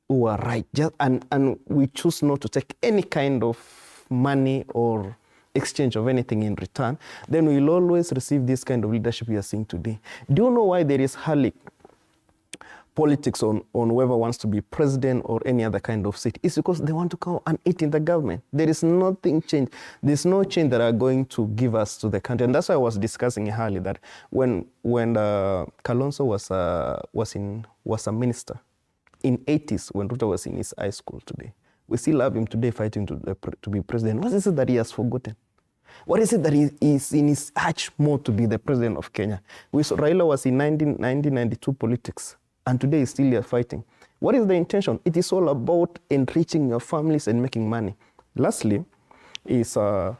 who are right, and we choose not to take any kind of money or exchange of anything in return, then we'll always receive this kind of leadership we are seeing today. Do you know why there is hardly politics on whoever wants to be president or any other kind of seat? It's because they want to come and eat in the government. There is nothing change. There's no change that are going to give us to the country. And that's why I was discussing earlier that when Kalonzo was a minister in 80s, when Ruto was in his high school today, we still have him today fighting to be president. What is it that he has forgotten? What is it that he is in his arch mode to be the president of Kenya? We saw Raila was in 1992 politics. And today is still here fighting. What is the intention? It is all about enriching your families and making money. Lastly, there'll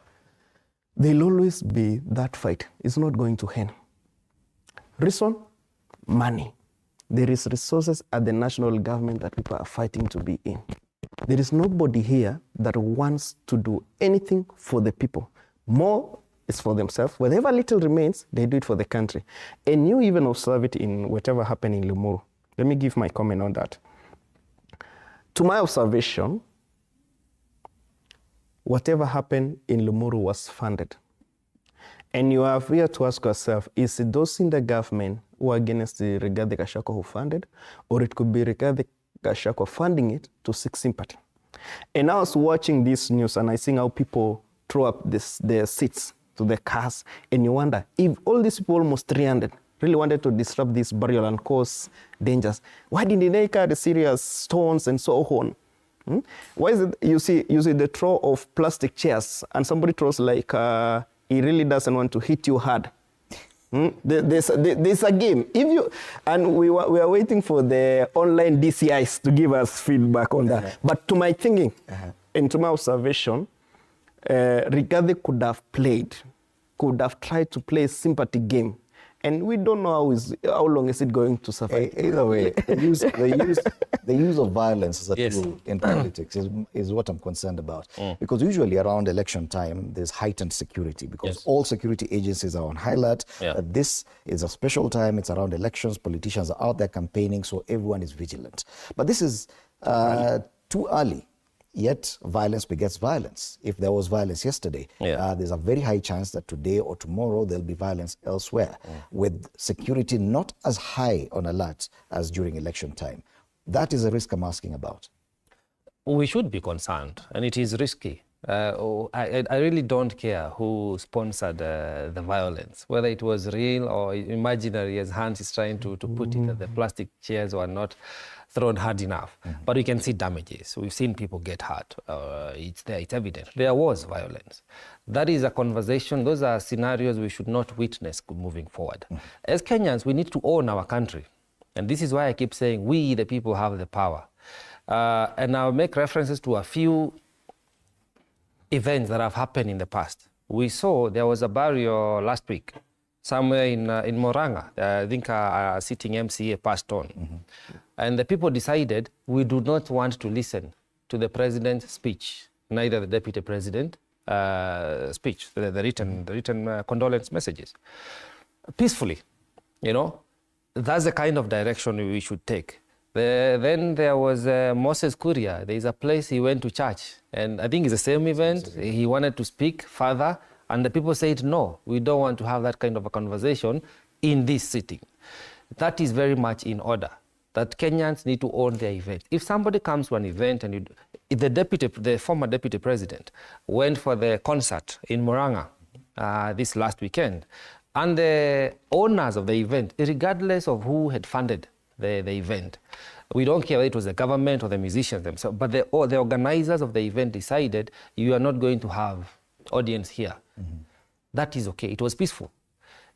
always be that fight. It's not going to end. Reason? Money. There is resources at the national government that people are fighting to be in. There is nobody here that wants to do anything for the people. More is for themselves. Whatever little remains, they do it for the country. And you even observe it in whatever happened in Limuru. Let me give my comment on that. To my observation, whatever happened in Limuru was funded. And you are here to ask yourself, is it those in the government who are against the Rigathi Gachagua who funded, or it could be Rigathi Gachagua funding it to seek sympathy? And I was watching this news and I see how people throw up their seats to their cars, and you wonder, if all these people, almost 300, really wanted to disrupt this burial and cause dangers, why didn't they carry serious stones and so on? Why is it you see the throw of plastic chairs and somebody throws like he really doesn't want to hit you hard? There's a game. We are waiting for the online DCIs to give us feedback on that. But to my thinking, and to my observation, Rigathi could have tried to play a sympathy game. And we don't know how long is it going to survive. Either way, the use of violence as a tool in politics is what I'm concerned about. Because usually around election time, there's heightened security because all security agencies are on high alert. This is a special time. It's around elections. Politicians are out there campaigning, so everyone is vigilant. But this is too early. Yet violence begets violence. If there was violence yesterday, there's a very high chance that today or tomorrow there'll be violence elsewhere, with security not as high on alert as during election time. That is a risk I'm asking about. We should be concerned, and it is risky. I really don't care who sponsored the violence, whether it was real or imaginary, as Hans is trying to put it, that the plastic chairs were not thrown hard enough. But we can see damages. We've seen people get hurt. It's there, it's evident. There was violence. That is a conversation. Those are scenarios we should not witness moving forward. As Kenyans, we need to own our country. And this is why I keep saying we, the people, have the power. And I'll make references to a few events that have happened in the past. We saw there was a burial last week somewhere in Moranga. I think a sitting MCA passed on. And the people decided we do not want to listen to the president's speech, neither the deputy president speech, the written condolence messages. Peacefully, you know, that's the kind of direction we should take. Then there was Moses Kuria. There is a place he went to church, and I think it's the same event. He wanted to speak further, and the people said, no, we don't want to have that kind of a conversation in this sitting. That is very much in order, that Kenyans need to own their event. If somebody comes to an event, and the former deputy president went for the concert in Moranga this last weekend, and the owners of the event, regardless of who had funded the event, we don't care whether it was the government or the musicians themselves, but the organizers of the event decided you are not going to have audience here. That is okay. It was peaceful.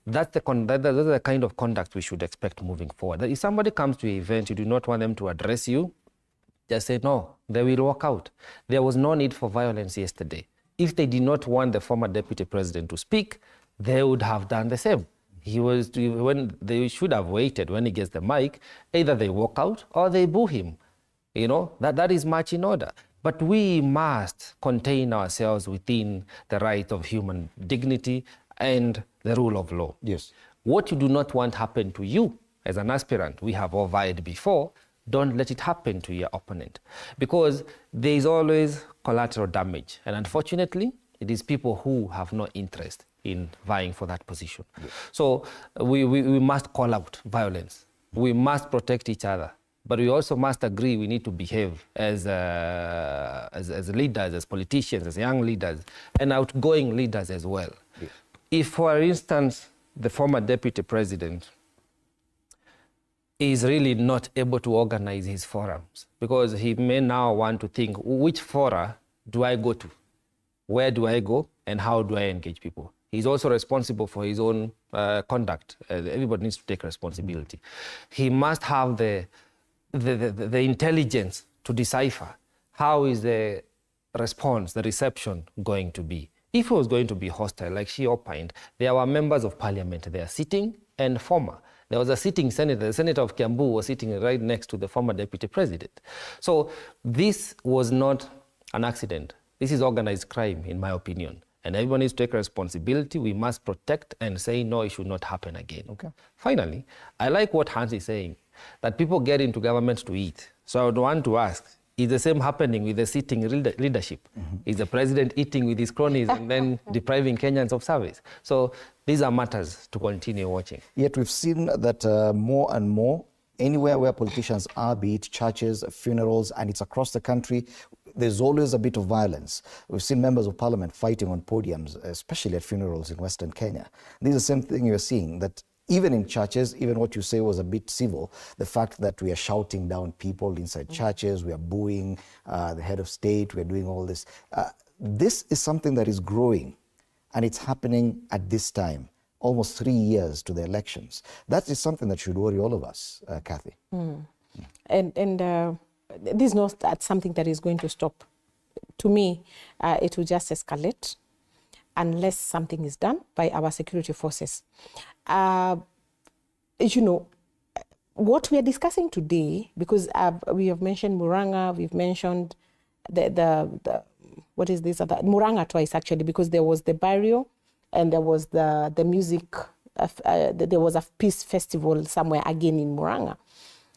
That's the kind of conduct we should expect moving forward. That if somebody comes to an event, you do not want them to address you, just say no, they will walk out. There was no need for violence yesterday. If they did not want the former deputy president to speak, they would have done the same. When they should have waited when he gets the mic, either they walk out or they boo him. You know, that is much in order. But we must contain ourselves within the right of human dignity and the rule of law. Yes. What you do not want happen to you as an aspirant, we have all vied before, don't let it happen to your opponent. Because there is always collateral damage. And unfortunately, it is people who have no interest in vying for that position. Yes. So we must call out violence. We must protect each other. But we also must agree we need to behave as leaders, as politicians, as young leaders, and outgoing leaders as well. Yes. If, for instance, the former deputy president is really not able to organize his forums, because he may now want to think, which fora do I go to? Where do I go? And how do I engage people? He's also responsible for his own conduct. Everybody needs to take responsibility. He must have the intelligence to decipher how is the response, the reception going to be. If it was going to be hostile, like she opined, there were members of parliament there sitting and former. There was a sitting senator. The senator of Kiambu was sitting right next to the former deputy president. So this was not an accident. This is organized crime, in my opinion. And everyone needs to take responsibility. We must protect and say, no, it should not happen again. Okay. Finally, I like what Hans is saying, that people get into government to eat. So I would want to ask, Is the same happening with the sitting leadership? Is the president eating with his cronies and then depriving Kenyans of service? So these are matters to continue watching. Yet we've seen that more and more, anywhere where politicians are, be it churches, funerals, and it's across the country, there's always a bit of violence. We've seen members of parliament fighting on podiums, especially at funerals in Western Kenya. This is the same thing you're seeing, that even in churches, even what you say was a bit civil, the fact that we are shouting down people inside churches, we are booing the head of state, we're doing all this. This is something that is growing, and it's happening at this time, almost 3 years to the elections. That is something that should worry all of us, Kathy. And this is not something that is going to stop. To me, it will just escalate unless something is done by our security forces. You know, what we are discussing today, because we have mentioned Muranga, we've mentioned what is this? Muranga twice, actually, because there was the burial and there was the music, there was a peace festival somewhere again in Muranga.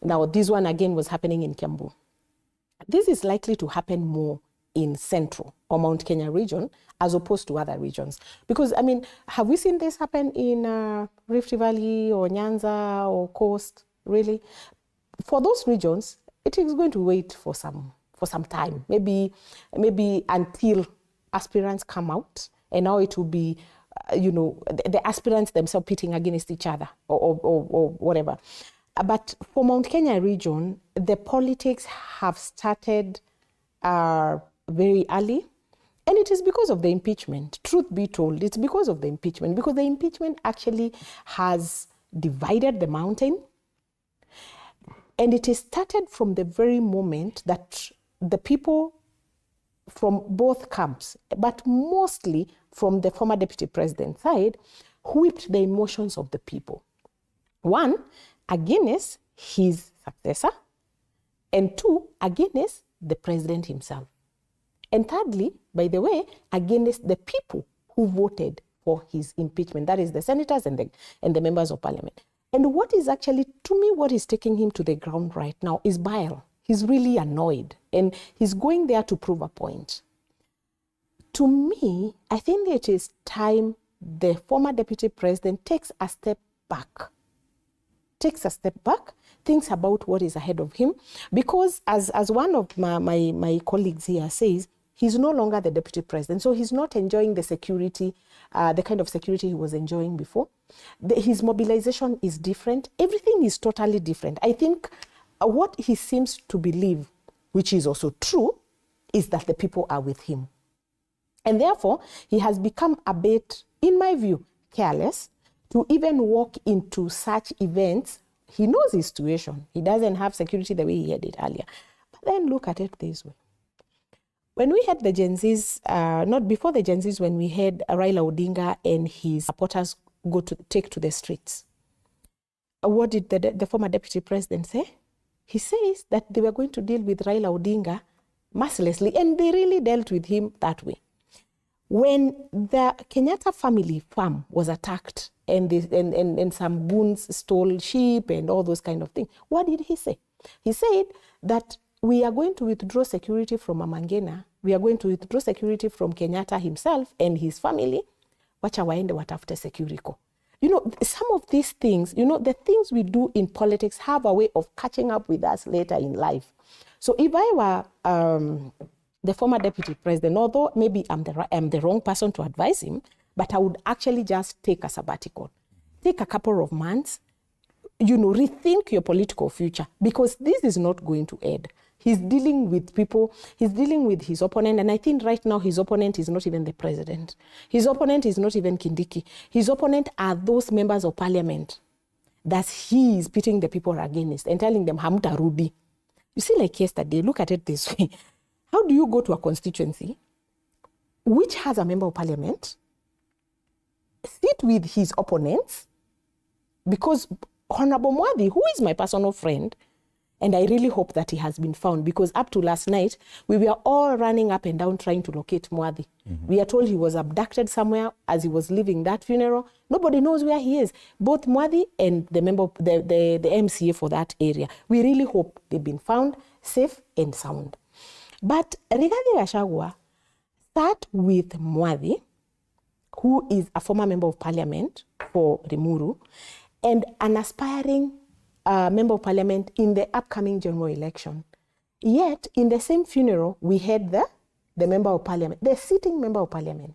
Now, this one again was happening in Kiambu. This is likely to happen more in Central or Mount Kenya region as opposed to other regions. Because, I mean, have we seen this happen in Rift Valley or Nyanza or Coast, really? For those regions, it is going to wait for some time, maybe until aspirants come out, and now it will be, you know, the aspirants themselves pitting against each other or whatever. But for Mount Kenya region, the politics have started very early, and it is because of the impeachment. Truth be told, it's because of the impeachment, because the impeachment actually has divided the mountain, and it is started from the very moment that the people from both camps, but mostly from the former deputy president side, whipped the emotions of the people. One, against his successor, and two, against the president himself. And thirdly, by the way, against the people who voted for his impeachment, that is the senators and the members of parliament. And what is actually, to me, what is taking him to the ground right now is bile. He's really annoyed, and he's going there to prove a point. To me, I think it is time the former deputy president takes a step back, thinks about what is ahead of him, because as one of my colleagues here says, he's no longer the deputy president, so he's not enjoying the security, the kind of security he was enjoying before. His mobilization is different. Everything is totally different. I think what he seems to believe, which is also true, is that the people are with him. And therefore, he has become a bit, in my view, careless to even walk into such events. He knows his situation. He doesn't have security the way he had it earlier. But then look at it this way. When we had the Gen Zs, not before the Gen Zs, when we had Raila Odinga and his supporters take to the streets, what did the former deputy president say? He says that they were going to deal with Raila Odinga mercilessly, and they really dealt with him that way. When the Kenyatta family farm was attacked and some goons stole sheep and all those kind of things, what did he say? He said that we are going to withdraw security from Amangena, we are going to withdraw security from Kenyatta himself and his family, wacha waende watafute security. You know, some of these things, you know, the things we do in politics have a way of catching up with us later in life. So if I were the former deputy president, although maybe I'm the wrong person to advise him, but I would actually just take a sabbatical. Take a couple of months, you know, rethink your political future, because this is not going to end. He's dealing with people, he's dealing with his opponent, and I think right now his opponent is not even the president. His opponent is not even Kindiki. His opponent are those members of parliament that he is pitting the people against and telling them, Hamtarudi. You see, like yesterday, look at it this way. How do you go to a constituency which has a member of parliament, sit with his opponents, because Honorable Mwadhi, who is my personal friend, and I really hope that he has been found, because up to last night, we were all running up and down trying to locate Mwadhi. Mm-hmm. We are told he was abducted somewhere as he was leaving that funeral. Nobody knows where he is. Both Mwadhi and the member, the MCA for that area. We really hope they've been found safe and sound. But Rigathi Gachagua sat with Mwadhi, who is a former member of parliament for Limuru, and an aspiring member of parliament in the upcoming general election. Yet, in the same funeral, we had the member of parliament, the sitting member of parliament.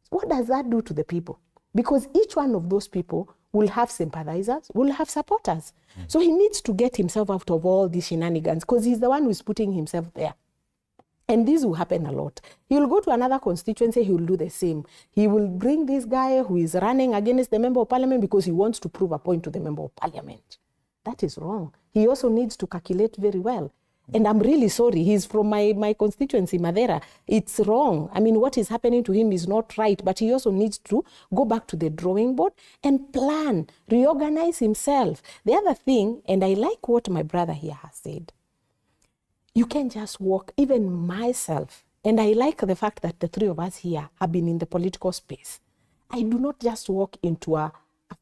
What does that do to the people? Because each one of those people will have sympathizers, will have supporters. So he needs to get himself out of all these shenanigans because he's the one who's putting himself there. And this will happen a lot. He will go to another constituency, he will do the same. He will bring this guy who is running against the member of parliament because he wants to prove a point to the member of parliament. That is wrong. He also needs to calculate very well. And I'm really sorry, he's from my constituency, Madera. It's wrong. I mean, what is happening to him is not right, but he also needs to go back to the drawing board and plan, reorganize himself. The other thing, and I like what my brother here has said, you can just walk, even myself, and I like the fact that the three of us here have been in the political space. I do not just walk into a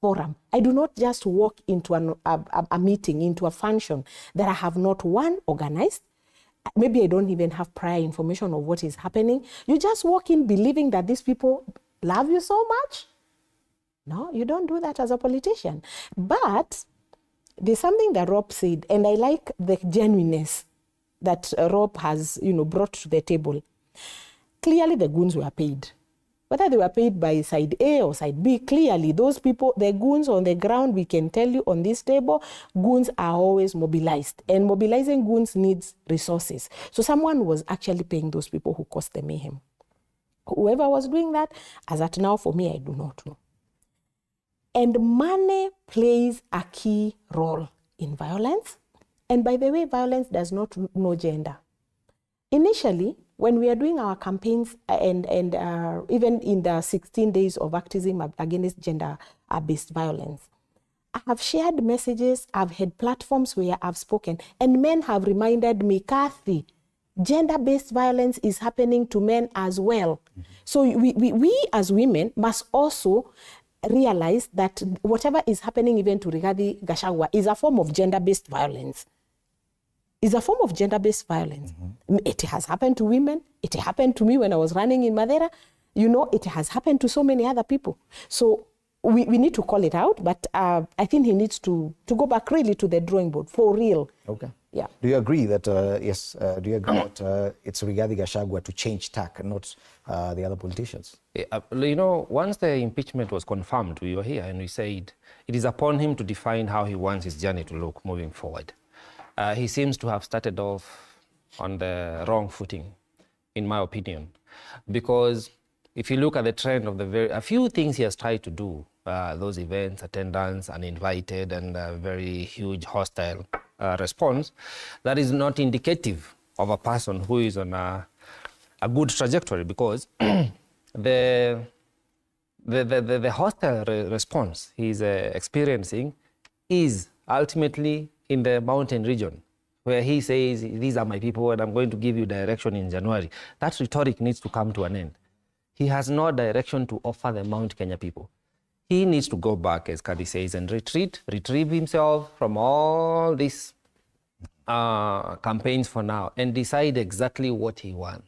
forum. I do not just walk into a meeting, into a function that I have not, one, organized. Maybe I don't even have prior information of what is happening. You just walk in believing that these people love you so much. No, you don't do that as a politician. But there's something that Rob said, and I like the genuineness that Rob has, brought to the table. Clearly, the goons were paid. Whether they were paid by side A or side B, clearly those people, the goons on the ground, we can tell you on this table, goons are always mobilized. And mobilizing goons needs resources. So someone was actually paying those people who caused the mayhem. Whoever was doing that, as at now, for me, I do not know. And money plays a key role in violence. And by the way, violence does not know gender. Initially, when we are doing our campaigns and even in the 16 days of activism against gender-based violence, I have shared messages, I've had platforms where I've spoken, and men have reminded me, Kathy, gender-based violence is happening to men as well. So we as women must also realize that whatever is happening even to Rigathi Gachagua is a form of gender-based violence. Is a form of gender-based violence. It has happened to women. It happened to me when I was running in Madera. It has happened to so many other people. So we need to call it out, but I think he needs to go back really to the drawing board, for real. Okay. Yeah. Do you agree that, do you agree that it's Rigathi Gachagua to change tack and not the other politicians? Once the impeachment was confirmed, we were here and we said it is upon him to define how he wants his journey to look moving forward. He seems to have started off on the wrong footing, in my opinion, because if you look at the trend of a few things he has tried to do, those events, attendance, uninvited, and a very huge hostile response, that is not indicative of a person who is on a good trajectory, because the hostile response he's experiencing is ultimately in the mountain region, where he says, these are my people and I'm going to give you direction in January. That rhetoric needs to come to an end. He has no direction to offer the Mount Kenya people. He needs to go back, as Kadi says, and retrieve himself from all these campaigns for now and decide exactly what he wants.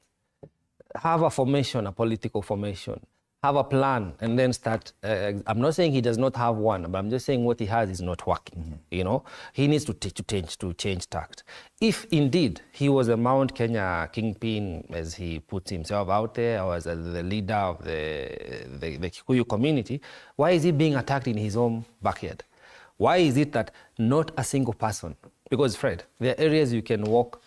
Have a formation, a political formation. Have a plan and then start. I'm not saying he does not have one, but I'm just saying what he has is not working. He needs to change tact. If indeed he was a Mount Kenya kingpin, as he puts himself out there, or as the leader of the Kikuyu community, why is he being attacked in his own backyard? Why is it that not a single person? Because Fred, there are areas you can walk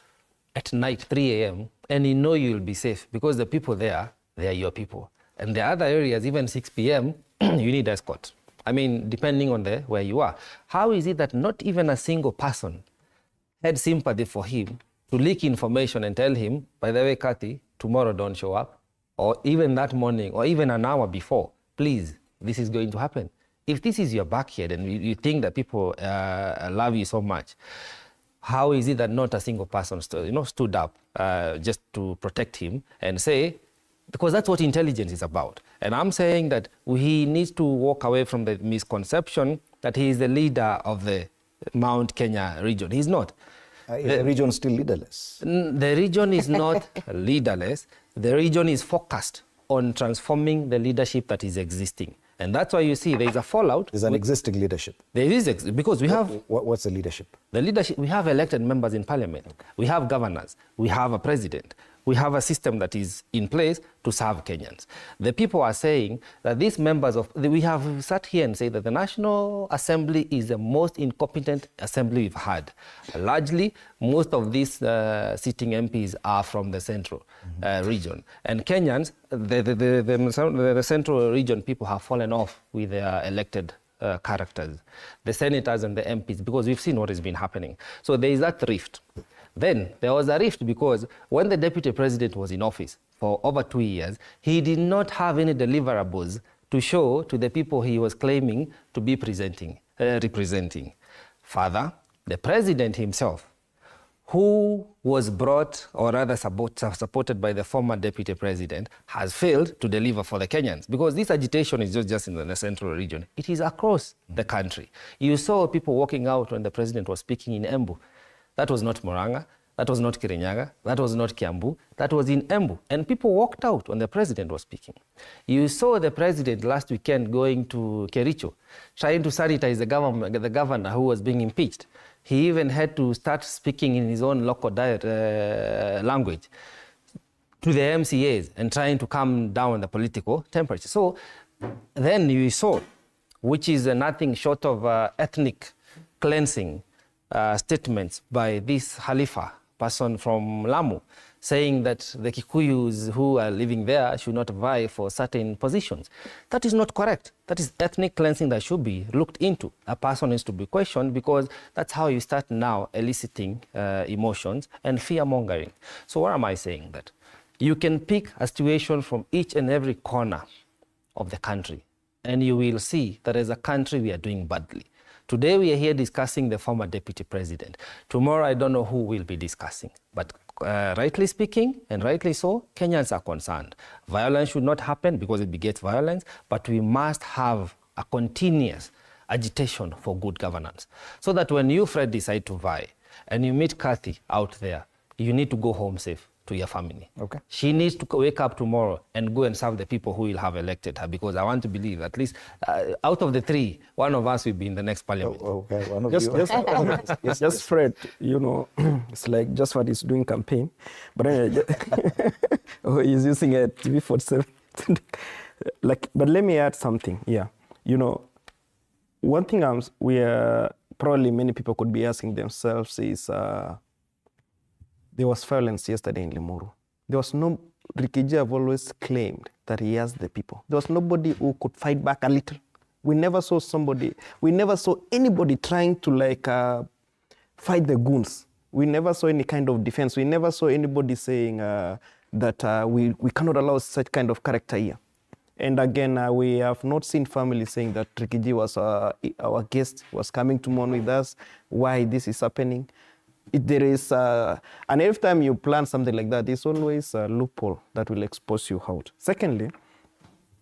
at night, 3 a.m., and you'll be safe because the people there, they are your people. And the other areas, even 6 p.m., you need escort. I mean, depending on where you are. How is it that not even a single person had sympathy for him to leak information and tell him, by the way, Kathy, tomorrow don't show up, or even that morning, or even an hour before, please, this is going to happen. If this is your backyard and you think that people love you so much, how is it that not a single person stood up just to protect him and say, because that's what intelligence is about. And I'm saying that he needs to walk away from the misconception that he is the leader of the Mount Kenya region. He's not. The region is still leaderless. The region is not leaderless. The region is focused on transforming the leadership that is existing. And that's why you see there is a fallout. There's an existing leadership. There is, because we have... What's the leadership? The leadership, we have elected members in parliament. Okay. We have governors. We have a president. We have a system that is in place to serve Kenyans. The people are saying that these members of... We have sat here and said that the National Assembly is the most incompetent assembly we've had. Largely, most of these sitting MPs are from the central region. And Kenyans, the central region people have fallen off with their elected characters, the senators and the MPs, because we've seen what has been happening. So there is that rift. Then there was a rift because when the deputy president was in office for over 2 years, he did not have any deliverables to show to the people he was claiming to be representing. Further, the president himself, who was brought or rather supported by the former deputy president, has failed to deliver for the Kenyans, because this agitation is not just in the central region, it is across the country. You saw people walking out when the president was speaking in Embu. That was not Murang'a, that was not Kirinyaga, that was not Kiambu, that was in Embu. And people walked out when the president was speaking. You saw the president last weekend going to Kericho, trying to sanitize the governor who was being impeached. He even had to start speaking in his own local language to the MCAs and trying to calm down the political temperature. So then you saw, which is nothing short of ethnic cleansing, statements by this Halifa person from Lamu, saying that the Kikuyus who are living there should not vie for certain positions. That is not correct. That is ethnic cleansing that should be looked into. A person is to be questioned, because that's how you start now eliciting emotions and fear-mongering. So what am I saying? That you can pick a situation from each and every corner of the country, and you will see that as a country we are doing badly. Today we are here discussing the former deputy president. Tomorrow I don't know who we'll be discussing. But rightly speaking, and rightly so, Kenyans are concerned. Violence should not happen because it begets violence, but we must have a continuous agitation for good governance. So that when you, Fred, decide to vie and you meet Kathy out there, you need to go home safe to your family. Okay. She needs to wake up tomorrow and go and serve the people who will have elected her, because I want to believe at least out of the three, one of us will be in the next parliament. Okay, one of you. Just Fred, you know, it's like just what he's doing campaign, but anyway, he's using a TV 47. But let me add something. Yeah, you know, one thing we are probably many people could be asking themselves is. There was violence yesterday in Limuru. There was no, Rikiji have always claimed that he has the people. There was nobody who could fight back a little. We never saw anybody trying to fight the goons. We never saw any kind of defense. We never saw anybody saying that we cannot allow such kind of character here. And again, we have not seen families saying that Rikiji was our guest, was coming to mourn with us, why this is happening. There is, and every time you plan something like that, there's always a loophole that will expose you out. Secondly,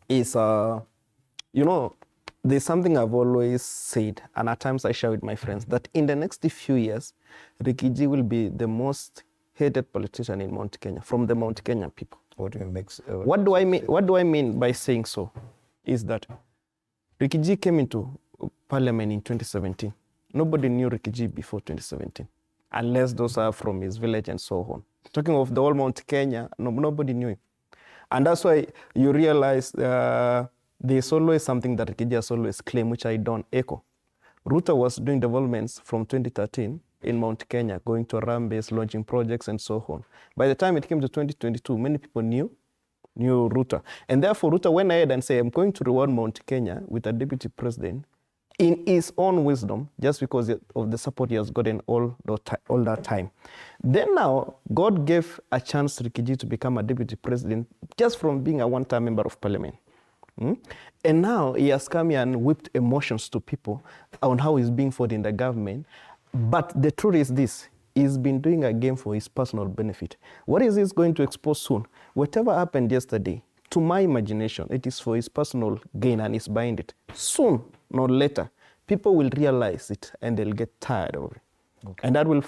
is, you know, there's something I've always said, and at times I share with my friends, that in the next few years, Rikiji will be the most hated politician in Mount Kenya, from the Mount Kenyan people. What do you mean? What do I mean by saying so? Is that Rikiji came into parliament in 2017. Nobody knew Rikiji before 2017. Unless those are from his village and so on. Talking of the whole Mount Kenya, nobody knew him. And that's why you realize there's always something that Rikiji has always claimed, which I don't echo. Ruto was doing developments from 2013 in Mount Kenya, going to Rambes, launching projects and so on. By the time it came to 2022, many people knew Ruto. And therefore, Ruto went ahead and said, I'm going to reward Mount Kenya with a deputy president in his own wisdom, just because of the support he has gotten all that time. Then now, God gave a chance to Rikiji to become a deputy president just from being a one-time member of parliament. And now he has come here and whipped emotions to people on how he's being fought in the government. But the truth is this, he's been doing a game for his personal benefit. What is he going to expose soon? Whatever happened yesterday, to my imagination, it is for his personal gain and he's buying it. Soon, not later, people will realize it and they'll get tired of it. Okay. And that will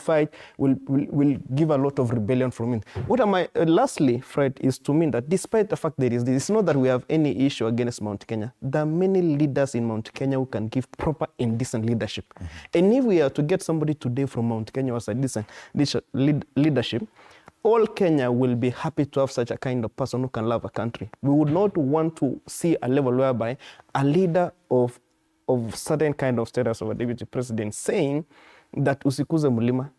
will give a lot of rebellion from it. What am I, lastly, Fred, is to mean that despite the fact there is this, it's not that we have any issue against Mount Kenya. There are many leaders in Mount Kenya who can give proper and decent leadership. And if we are to get somebody today from Mount Kenya as a decent leadership, all Kenya will be happy to have such a kind of person who can love a country. We would not want to see a level whereby a leader of certain kind of status of a deputy president saying that usikuze mulima.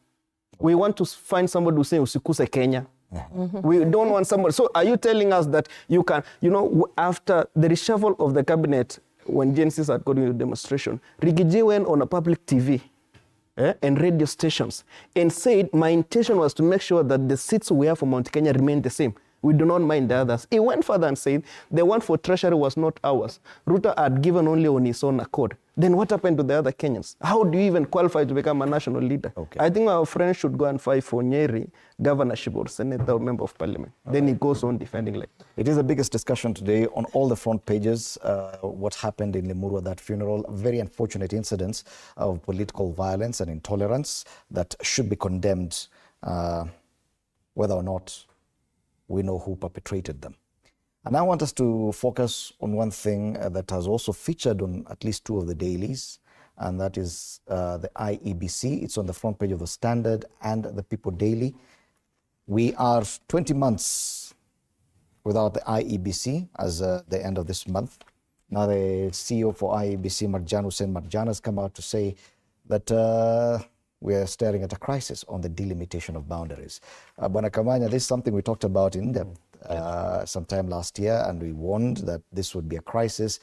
We want to find somebody who say usikuze Kenya. We don't want somebody. So are you telling us that you can, after the reshuffle of the cabinet, when Genesis had got into demonstration, Rigiji went on a public TV and radio stations and said, my intention was to make sure that the seats we have for Mount Kenya remain the same. We do not mind the others. He went further and said, the one for treasury was not ours. Ruto had given only on his own accord. Then what happened to the other Kenyans? How do you even qualify to become a national leader? Okay. I think our friends should go and fight for Nyeri, governorship or senator or member of parliament. Then he goes on defending like that. It is the biggest discussion today on all the front pages, what happened in Limuru at that funeral. Very unfortunate incidents of political violence and intolerance that should be condemned, whether or not we know who perpetrated them. And I want us to focus on one thing that has also featured on at least two of the dailies, and that is the IEBC. It's on the front page of the Standard and the People Daily. We are 20 months without the IEBC as the end of this month. Now the CEO for IEBC, Hussein Marjan, has come out to say that we are staring at a crisis on the delimitation of boundaries. Bwana Kamanya, this is something we talked about in depth sometime last year, and we warned that this would be a crisis.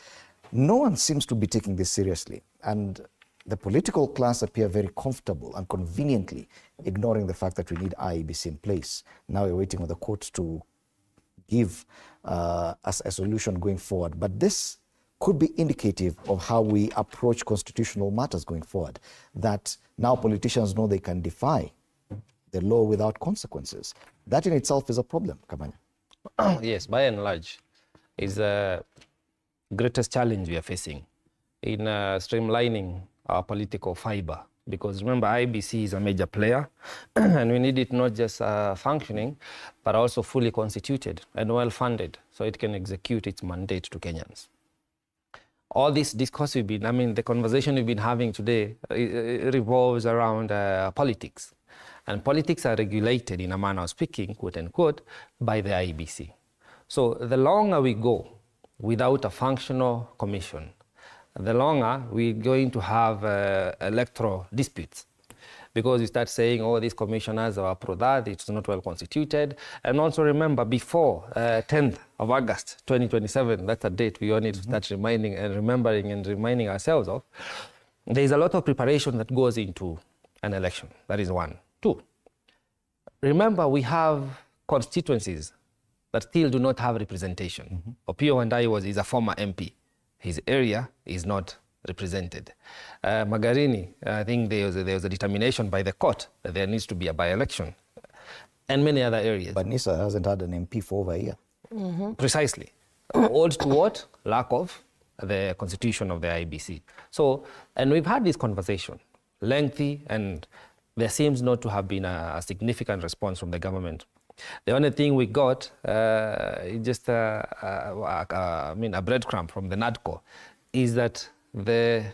No one seems to be taking this seriously, and the political class appear very comfortable and conveniently ignoring the fact that we need IEBC in place. Now we're waiting on the court to give us a solution going forward. But this could be indicative of how we approach constitutional matters going forward, that now politicians know they can defy the law without consequences. That in itself is a problem, Kamanya. Yes, by and large, is the greatest challenge we are facing in streamlining our political fiber. Because remember, IEBC is a major player, and we need it not just functioning, but also fully constituted and well-funded, so it can execute its mandate to Kenyans. All this discourse the conversation we've been having today revolves around politics. And politics are regulated in a manner of speaking, quote unquote, by the IEBC. So the longer we go without a functional commission, the longer we're going to have electoral disputes. Because you start saying, oh, these commissioners are pro that, it's not well constituted. And also remember, before 10th of August 2027, that's a date we all need to start reminding and reminding ourselves of. There's a lot of preparation that goes into an election. That is one. Two, remember we have constituencies that still do not have representation. Opio Wandayi is a former MP. His area is not represented. Magarini, I think there was a determination by the court that there needs to be a by-election, and many other areas. But Nisa hasn't had an MP for over a year. Precisely. Owed to what? Lack of the constitution of the IEBC. So, and we've had this conversation, lengthy, and there seems not to have been a significant response from the government. The only thing we got is just a breadcrumb from the NADCO, is that the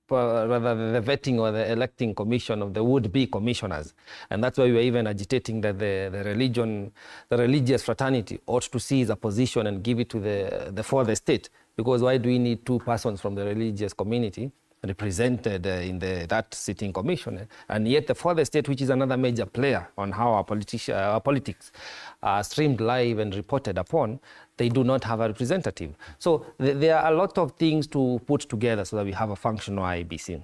vetting or the electing commission of the would-be commissioners. And that's why we were even agitating that the religious fraternity ought to seize a position and give it to the further state. Because why do we need two persons from the religious community represented in that sitting commission? And yet the further state, which is another major player on how our politics are streamed live and reported upon, they do not have a representative. So there are a lot of things to put together so that we have a functional IEBC.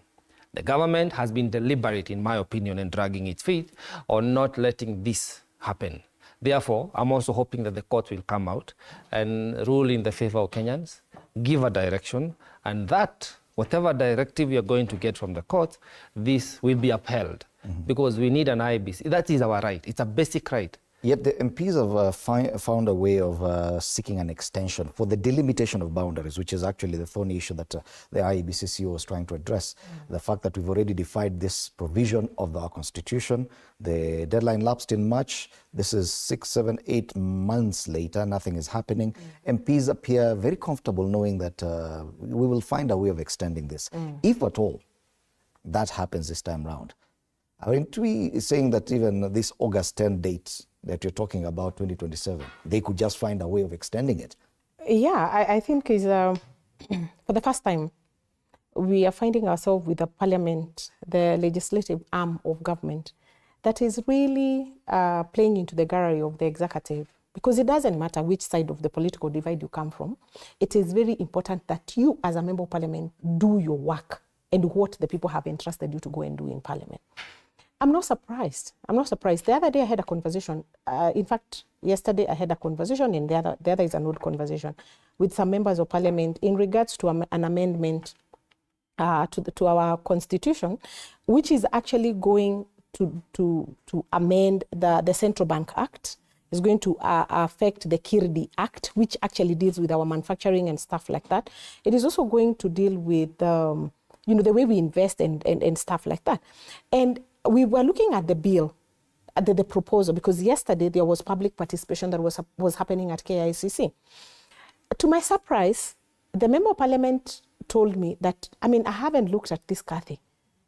The government has been deliberate, in my opinion, in dragging its feet on not letting this happen. Therefore, I'm also hoping that the court will come out and rule in the favor of Kenyans, give a direction, and that whatever directive you're going to get from the court, this will be upheld. Because we need an IEBC. That is our right. It's a basic right. Yet the MPs have found a way of seeking an extension for the delimitation of boundaries, which is actually the thorny issue that the IEBC CEO was trying to address. The fact that we've already defied this provision of our constitution, the deadline lapsed in March. This is 6, 7, 8 months later, nothing is happening. MPs appear very comfortable knowing that we will find a way of extending this, if at all that happens this time round. Aren't we saying that even this August 10 date that you're talking about, 2027, they could just find a way of extending it? Yeah, I think is for the first time, we are finding ourselves with the parliament, the legislative arm of government, that is really playing into the gallery of the executive. Because it doesn't matter which side of the political divide you come from, it is very important that you as a member of parliament do your work and what the people have entrusted you to go and do in parliament. I'm not surprised. The other day I had a conversation. In fact, yesterday I had a conversation, and the other is an old conversation with some members of parliament in regards to an amendment to our constitution, which is actually going to amend the Central Bank Act. It's going to affect the Kirdi Act, which actually deals with our manufacturing and stuff like that. It is also going to deal with the way we invest and stuff like that. And we were looking at the bill, at the proposal, because yesterday there was public participation that was happening at KICC. To my surprise, the member of parliament told me that, I haven't looked at this, Kathy.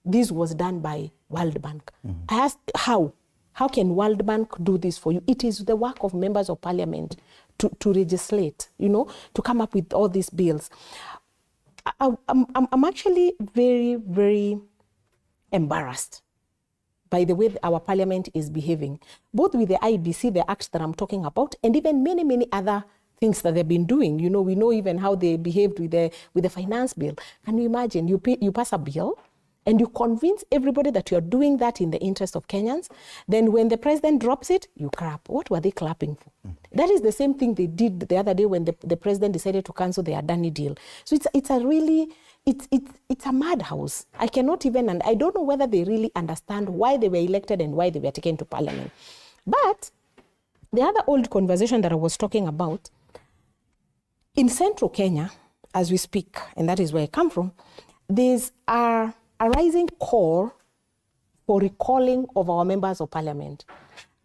This was done by World Bank. I asked, how? How can World Bank do this for you? It is the work of members of parliament to legislate, to come up with all these bills. I'm actually very, very embarrassed by the way our parliament is behaving, both with the IEBC, the act that I'm talking about, and even many, many other things that they've been doing. We know even how they behaved with the finance bill. Can you imagine, you pass a bill and you convince everybody that you're doing that in the interest of Kenyans, then when the president drops it, you clap. What were they clapping for? That is the same thing they did the other day when the president decided to cancel the Adani deal. So it's a madhouse. I cannot even, and I don't know whether they really understand why they were elected and why they were taken to parliament. But the other old conversation that I was talking about, in central Kenya, as we speak, and that is where I come from, there's a rising call for recalling of our members of parliament.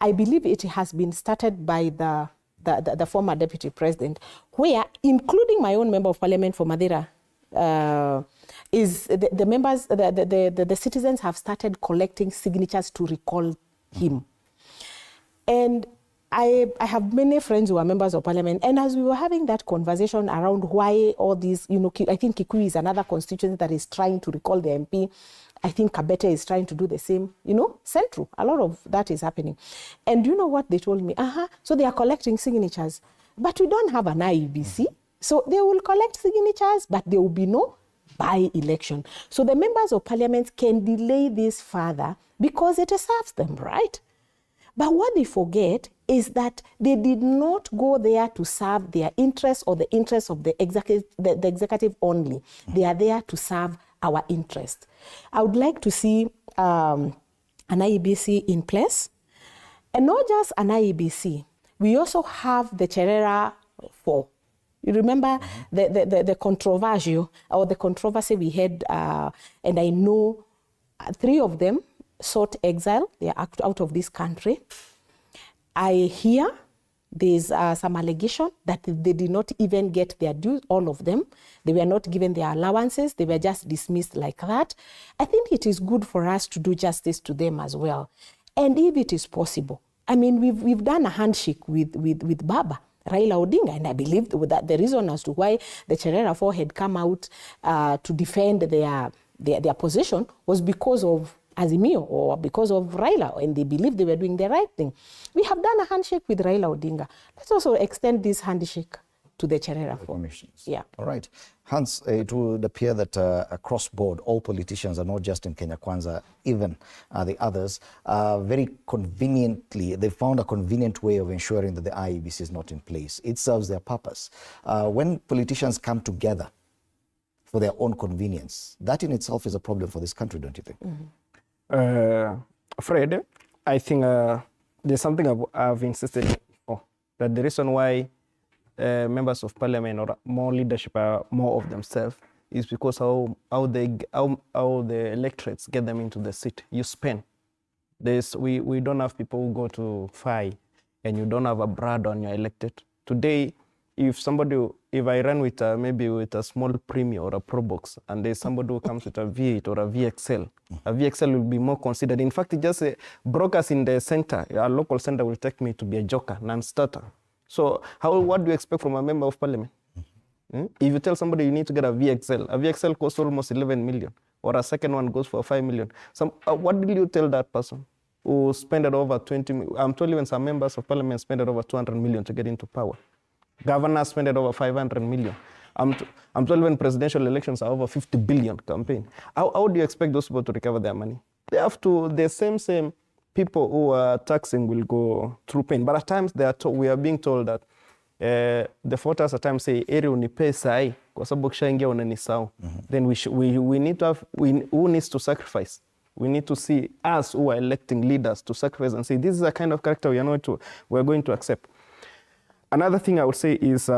I believe it has been started by the former deputy president, where, including my own member of parliament for Madeira, is the members, the citizens have started collecting signatures to recall him. And I have many friends who are members of parliament, and as we were having that conversation around why all these, I think Kikuyu is another constituency that is trying to recall the MP. I think Kabete is trying to do the same, Central. A lot of that is happening. And you know what they told me? So they are collecting signatures, but we don't have an IEBC. So they will collect signatures, but there will be no by-election. So the members of parliament can delay this further because it serves them, right? But what they forget is that they did not go there to serve their interests or the interests of the executive only. They are there to serve our interest. I would like to see an IEBC in place. And not just an IEBC, we also have the Cherera 4. You remember the controversy we had, and I know 3 of them sought exile. They are out of this country. I hear there's some allegation that they did not even get their dues, all of them. They were not given their allowances. They were just dismissed like that. I think it is good for us to do justice to them as well. And if it is possible, we've done a handshake with Baba, Raila Odinga, and I believe that the reason as to why the Cherera 4 had come out to defend their position was because of Azimio or because of Raila, and they believed they were doing the right thing. We have done a handshake with Raila Odinga. Let's also extend this handshake to the Cherera 4. Yeah. All right. Hans, it would appear that across board, all politicians are not just in Kenya Kwanza, even the others, very conveniently, they found a convenient way of ensuring that the IEBC is not in place. It serves their purpose. When politicians come together for their own convenience, that in itself is a problem for this country, don't you think? Fred, I think there's something I've insisted on, that the reason why members of parliament or more leadership are more of themselves is because how the electorates get them into the seat. You spend. We don't have people who go to FI and you don't have a brad on you're elected. Today, if I run with maybe with a small premium or a Pro Box, and there's somebody who comes with a V8 or a VXL, a VXL will be more considered. In fact, just brokers in the center, our local center will take me to be a joker, non-starter. So what do you expect from a member of parliament? If you tell somebody you need to get a VXL costs almost 11 million, or a second one goes for 5 million. What did you tell that person who spent over 20 million? I'm told even some members of parliament spent over 200 million to get into power. Governors spent over 500 million. I'm told when presidential elections are over 50 billion campaign. How do you expect those people to recover their money? They have to, the same people who are taxing will go through pain. But at times we are being told that the voters at times say, eri unipe sai, kwa sababu kishaingia unanisahau. Then we need to have, who needs to sacrifice? We need to see us who are electing leaders to sacrifice and say, this is a kind of character we're going to accept. Another thing I would say is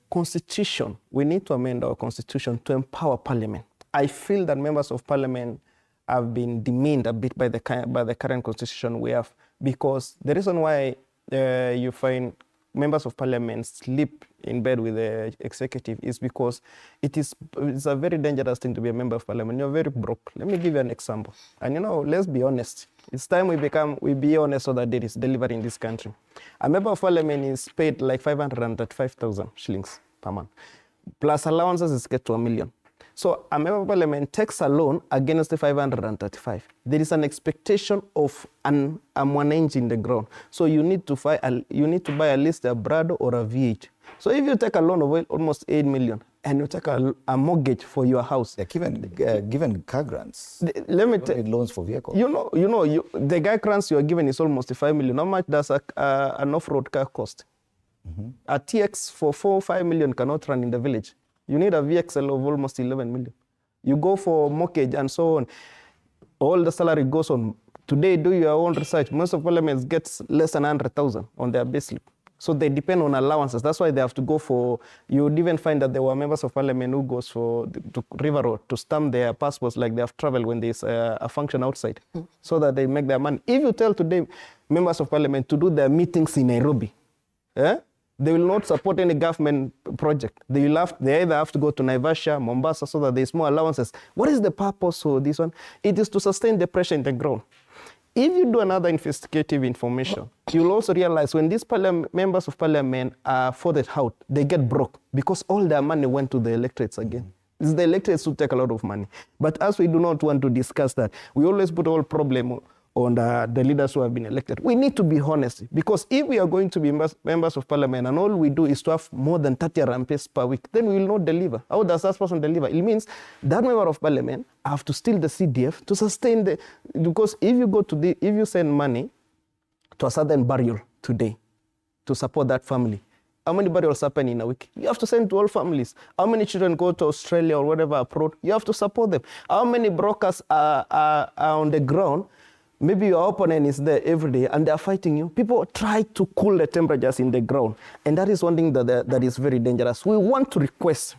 constitution. We need to amend our constitution to empower parliament. I feel that members of parliament have been demeaned a bit by the current constitution we have, because the reason why you find members of parliament sleep in bed with the executive is because it's a very dangerous thing to be a member of parliament. You're very broke. Let me give you an example. And let's be honest. It's time we be honest so that there is delivery in this country. A member of parliament is paid like 535,000 shillings per month. Plus allowances is get to $1 million. So a member of parliament takes a loan against the 535. There is an expectation of a mwananchi in the ground. So you need to buy at least a Brado or a V8. So if you take a loan of almost 8 million and you take a mortgage for your house, given car grants, let me tell you, loans for vehicles. The guy grants you are given is almost 5 million. How much does an off-road car cost? A TX for 4 or 5 million cannot run in the village. You need a VXL of almost 11 million. You go for mortgage and so on. All the salary goes on. Today, do your own research. Most of parliaments gets less than 100,000 on their base slip. So they depend on allowances. That's why they have to go for, you would even find that there were members of parliament who goes to River Road to stamp their passports like they have traveled when there's a function outside, so that they make their money. If you tell today members of parliament to do their meetings in Nairobi, they will not support any government project. They either have to go to Naivasha, Mombasa, so that there's more allowances. What is the purpose for this one? It is to sustain the pressure in the ground. If you do another investigative information, you'll also realize when these members of parliament are voted out, they get broke because all their money went to the electorates again. It's the electorates who take a lot of money. But as we do not want to discuss that, we always put all problem on the leaders who have been elected. We need to be honest, because if we are going to be members of parliament and all we do is to have more than 30 RMPs per week, then we will not deliver. How does that person deliver? It means that member of parliament have to steal the CDF to sustain because if you send money to a certain burial today to support that family, how many burials happen in a week? You have to send to all families. How many children go to Australia or whatever abroad? You have to support them. How many brokers are on the ground? Maybe your opponent is there every day and they are fighting you. People try to cool the temperatures in the ground. And that is one thing that is very dangerous. We want to request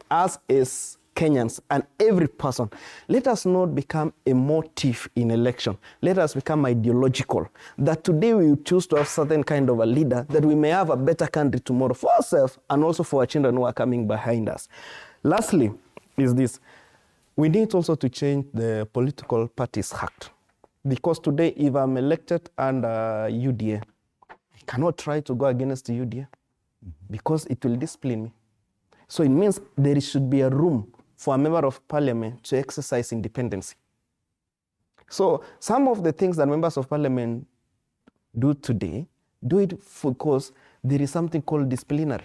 us as Kenyans and every person, let us not become a motive in election. Let us become ideological. That today we choose to have certain kind of a leader, that we may have a better country tomorrow for ourselves and also for our children who are coming behind us. Lastly is this. We need also to change the Political Parties Act. Because today, if I'm elected under UDA, I cannot try to go against the UDA because it will discipline me. So it means there should be a room for a member of parliament to exercise independence. So some of the things that members of parliament do today, do it because there is something called disciplinary.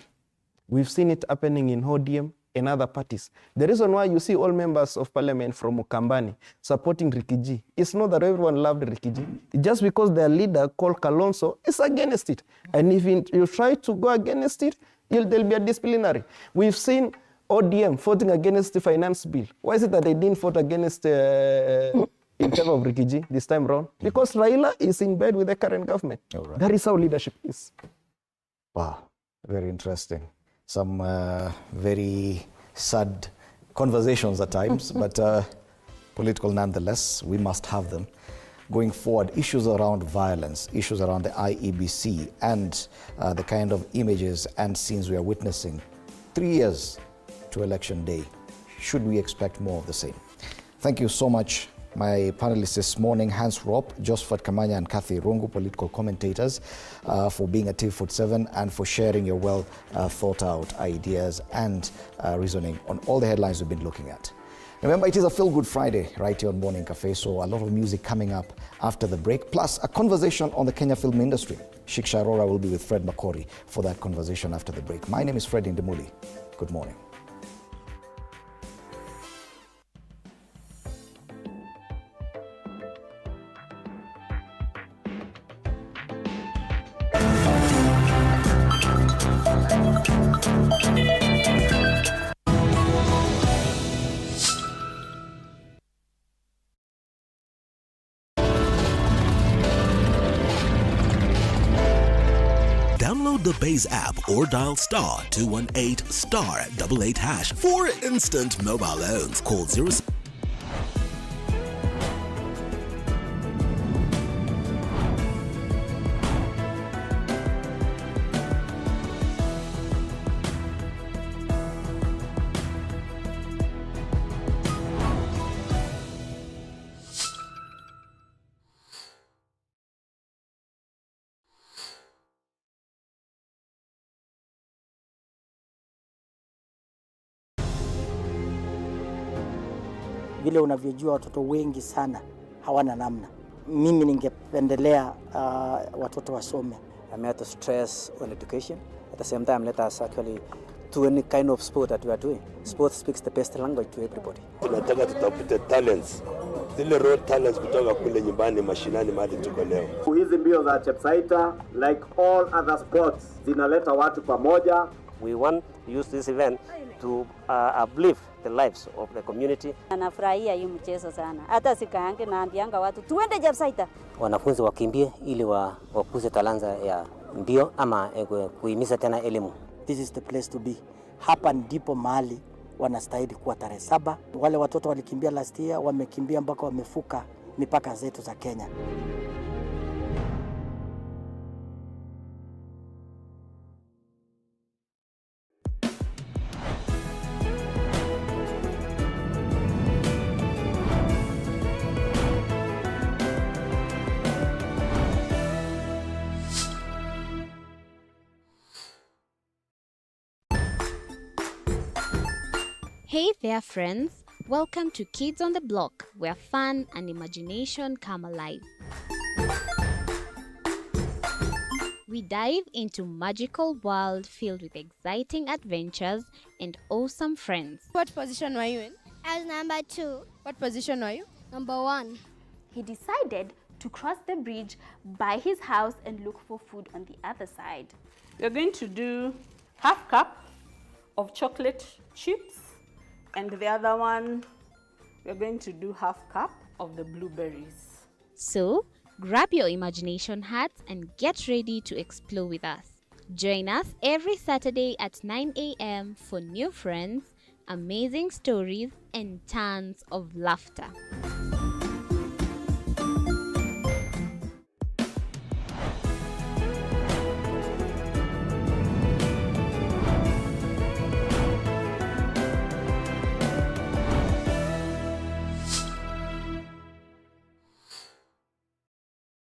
We've seen it happening in ODM and other parties. The reason why you see all members of parliament from Ukambani supporting Rikiji, it's not that everyone loved Rikiji. Just because their leader called Kalonzo is against it. And if you try to go against it, there'll be a disciplinary. We've seen ODM voting against the finance bill. Why is it that they didn't vote against in favor of Rikiji this time round because Raila is in bed with the current government. Right. That is how leadership is. Wow, very interesting. Some very sad conversations at times, but political nonetheless. We must have them. Going forward, issues around violence, issues around the IEBC, and the kind of images and scenes we are witnessing 3 years to election day. Should we expect more of the same? Thank you so much, my panelists this morning, Hans Ropp, Josephat Kamanya and Kathy Rungu, political commentators, for being at TV47 and for sharing your well thought out ideas and reasoning on all the headlines we've been looking at. Remember, it is a Feel Good Friday right here on Morning Cafe, so a lot of music coming up after the break, plus a conversation on the Kenya film industry. Shiksha Arora will be with Fred Makori for that conversation after the break. My name is Fred Indimuli. Good morning. Download the Base app or dial star 218 star 88 hash for instant mobile loans. Call 0. Vile unavyojua watoto wengi sana hawana namna. Mimi ningependelea watoto wasome. I'm here to stress on education. At the same time, let us actually do any kind of sport that we are doing. Sport speaks the best language to everybody. Tunataka tutafute talents, zile raw talents kutoka kule nyumbani mashinani mahali tuko leo. Hizi mbio za Chepsaita, like all other sports, zinaleta watu pamoja. We want to use this event to uplift the lives of the community. Anafurahia hii mchezo sana. Hata sikaange naambianga watu tuende Chepsaita. Wanafunzi wakimbie ili wakuze talanta ya mbio ama kuhimiza tena elimu. This is the place to be. Hapa ndipo mahali wanastahili kuwa tarehe 7. Wale watoto walikimbia last year, wamekimbia mpaka wamefuka mipaka zetu za Kenya. Hey there, friends. Welcome to Kids on the Block, where fun and imagination come alive. We dive into magical world filled with exciting adventures and awesome friends. What position were you in? I was number 2. What position were you? Number 1. He decided to cross the bridge by his house and look for food on the other side. We're going to do half cup of chocolate chips, and the other one, we're going to do half cup of the blueberries. So, grab your imagination hats and get ready to explore with us. Join us every Saturday at 9 a.m. for new friends, amazing stories, and tons of laughter.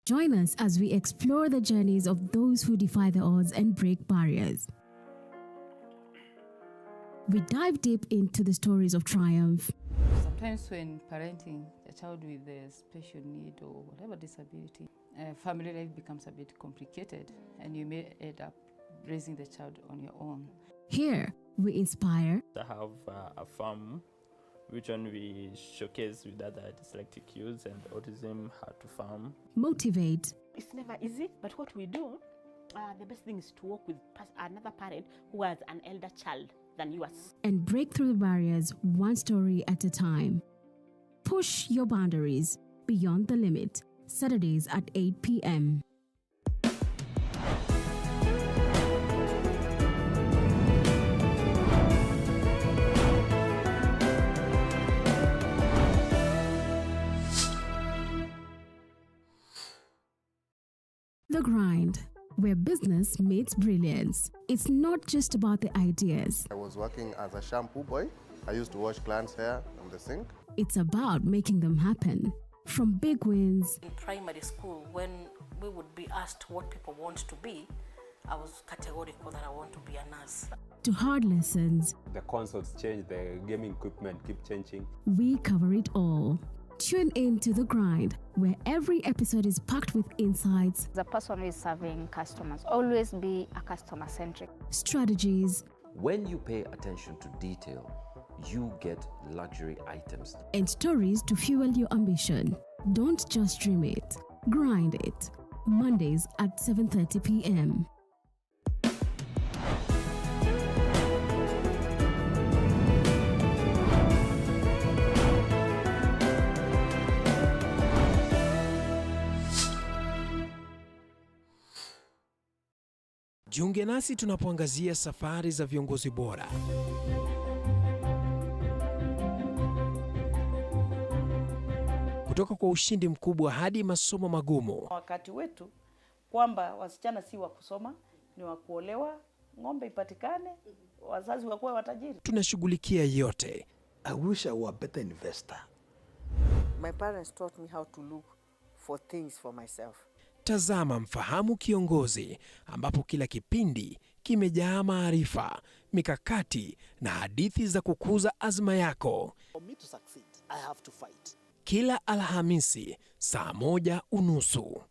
Join us as we explore the journeys of those who defy the odds and break barriers. We dive deep into the stories of triumph. Sometimes when parenting a child with a special need or whatever disability, family life becomes a bit complicated and you may end up raising the child on your own. Here, we inspire. I have a farm which one we showcase with other dyslexic youths and autism how to farm. Motivate. It's never easy, but what we do, the best thing is to work with another parent who has an elder child than yours. And break through the barriers one story at a time. Push your boundaries. Beyond the Limit, Saturdays at 8 p.m. The Grind, where business meets brilliance. It's not just about the ideas. I was working as a shampoo boy. I used to wash clients' hair on the sink. It's about making them happen. From big wins. In primary school, when we would be asked what people want to be, I was categorical that I want to be a nurse. To hard lessons. The consoles change, the gaming equipment keep changing. We cover it all. Tune in to The Grind, where every episode is packed with insights. The person who is serving customers, always be a customer-centric. Strategies. When you pay attention to detail, you get luxury items. And stories to fuel your ambition. Don't just dream it, grind it. Mondays at 7:30 p.m. Jiunge nasi tunapoangazia safari za viongozi bora. Kutoka kwa ushindi mkubwa hadi masomo magumu. Wakati wetu kwamba wasichana si wa kusoma, ni wa kuolewa, ng'ombe ipatikane, wazazi wakuwe watajiri. Tunashughulikia yote. I wish I were a better investor. My parents taught me how to look for things for myself. Tazama Mfahamu Kiongozi, ambapo kila kipindi kimejaa maarifa, mikakati na hadithi za kukuza azma yako. For me to succeed, I have to fight. Kila Alhamisi saa 1:30.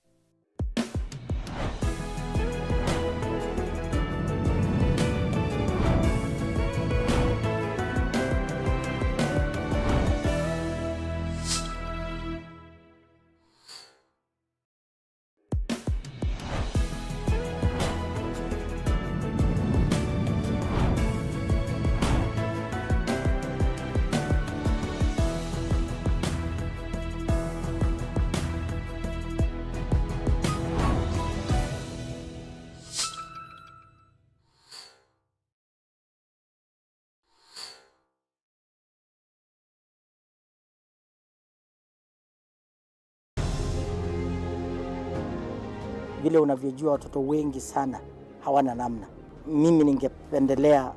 Vile unavyojua watoto wengi sana hawana namna. Mimi ningependelea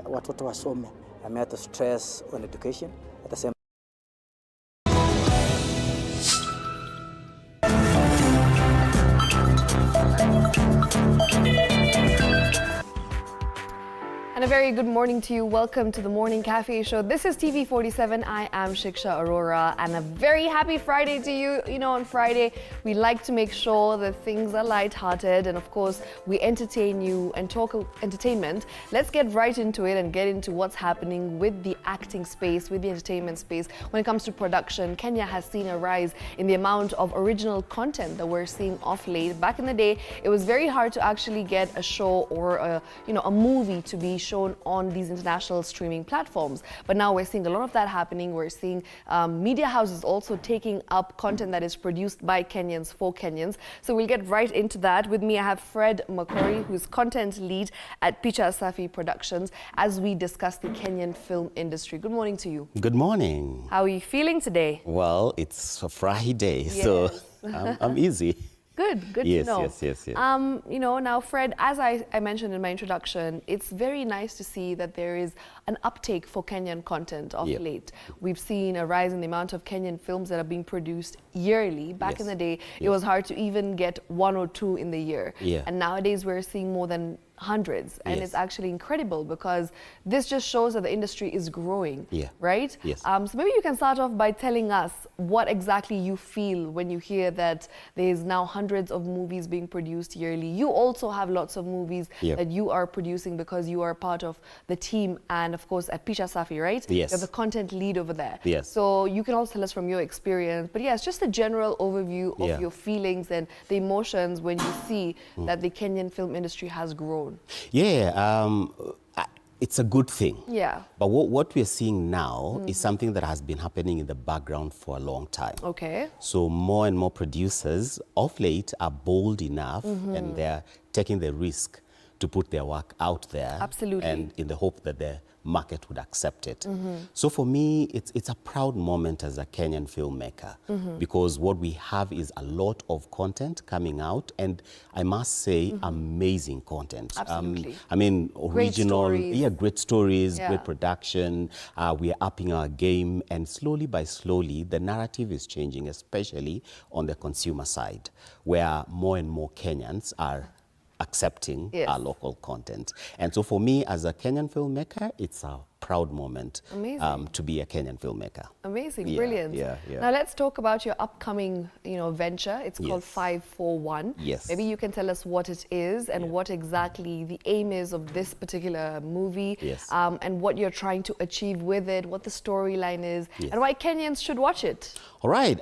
watoto wasome. I'm here to stress on education at the same And a very good morning to you. Welcome to the Morning Cafe Show. This is TV47. I am Shiksha Aurora, and a very happy Friday to you. You know, on Friday, we like to make sure that things are lighthearted, and of course, we entertain you and talk entertainment. Let's get right into it and get into what's happening with the acting space, with the entertainment space. When it comes to production, Kenya has seen a rise in the amount of original content that we're seeing off late. Back in the day, it was very hard to actually get a show or a movie to be shown on these international streaming platforms. But now we're seeing a lot of that happening. We're seeing media houses also taking up content that is produced by Kenyans for Kenyans. So we'll get right into that. With me, I have Fred Makori, who's content lead at Picha Safi Productions, as we discuss the Kenyan film industry. Good morning to you. Good morning. How are you feeling today? Well, it's a Friday, yes. So I'm easy. Good yes, to know. Yes. Now, Fred, as I mentioned in my introduction, it's very nice to see that there is an uptake for Kenyan content of late. We've seen a rise in the amount of Kenyan films that are being produced yearly. Back in the day, it was hard to even get one or two in the year. And nowadays, we're seeing more than hundreds, and it's actually incredible because this just shows that the industry is growing, right? Yes. So maybe you can start off by telling us what exactly you feel when you hear that there's now hundreds of movies being produced yearly. You also have lots of movies that you are producing because you are part of the team, and of course at Picha Safi, right? Yes. You're the content lead over there. Yes. So you can also tell us from your experience, but yes, just a general overview of your feelings and the emotions when you see that the Kenyan film industry has grown. Yeah, it's a good thing. Yeah. But what we're seeing now is something that has been happening in the background for a long time. Okay. So more and more producers of late are bold enough and they're taking the risk to put their work out there. Absolutely. And in the hope that the market would accept it. So for me, it's a proud moment as a Kenyan filmmaker because what we have is a lot of content coming out, and I must say, amazing content. Absolutely. I mean, original, great stories, Yeah. great production. We are upping our game, and slowly by slowly, the narrative is changing, especially on the consumer side, where more and more Kenyans are accepting our local content. And so for me, as a Kenyan filmmaker, it's a proud moment to be a Kenyan filmmaker. Amazing, Yeah, brilliant. yeah, yeah. Now let's talk about your upcoming, venture. It's called Yes. 541. Yes. Maybe you can tell us what it is and what exactly the aim is of this particular movie, Yes. and what you're trying to achieve with it, what the storyline is, Yes. and why Kenyans should watch it. All right.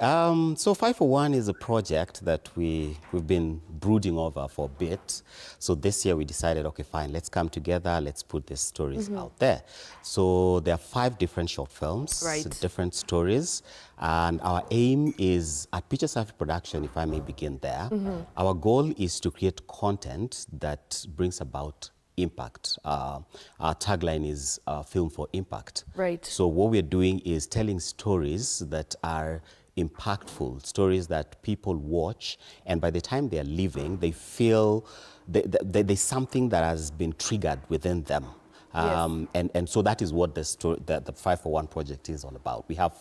So 541 is a project that we've been brooding over for a bit. So this year we decided, okay, fine, let's come together, let's put these stories out there. So there are 5 different short films, different stories, and our aim is at Picture Safi Production, if I may begin there. Our goal is to create content that brings about impact. Our tagline is Film for Impact. Right. So what we're doing is telling stories that are impactful, stories that people watch, and by the time they're leaving, they feel there's something that has been triggered within them. And so that is what the 541 project is all about. We have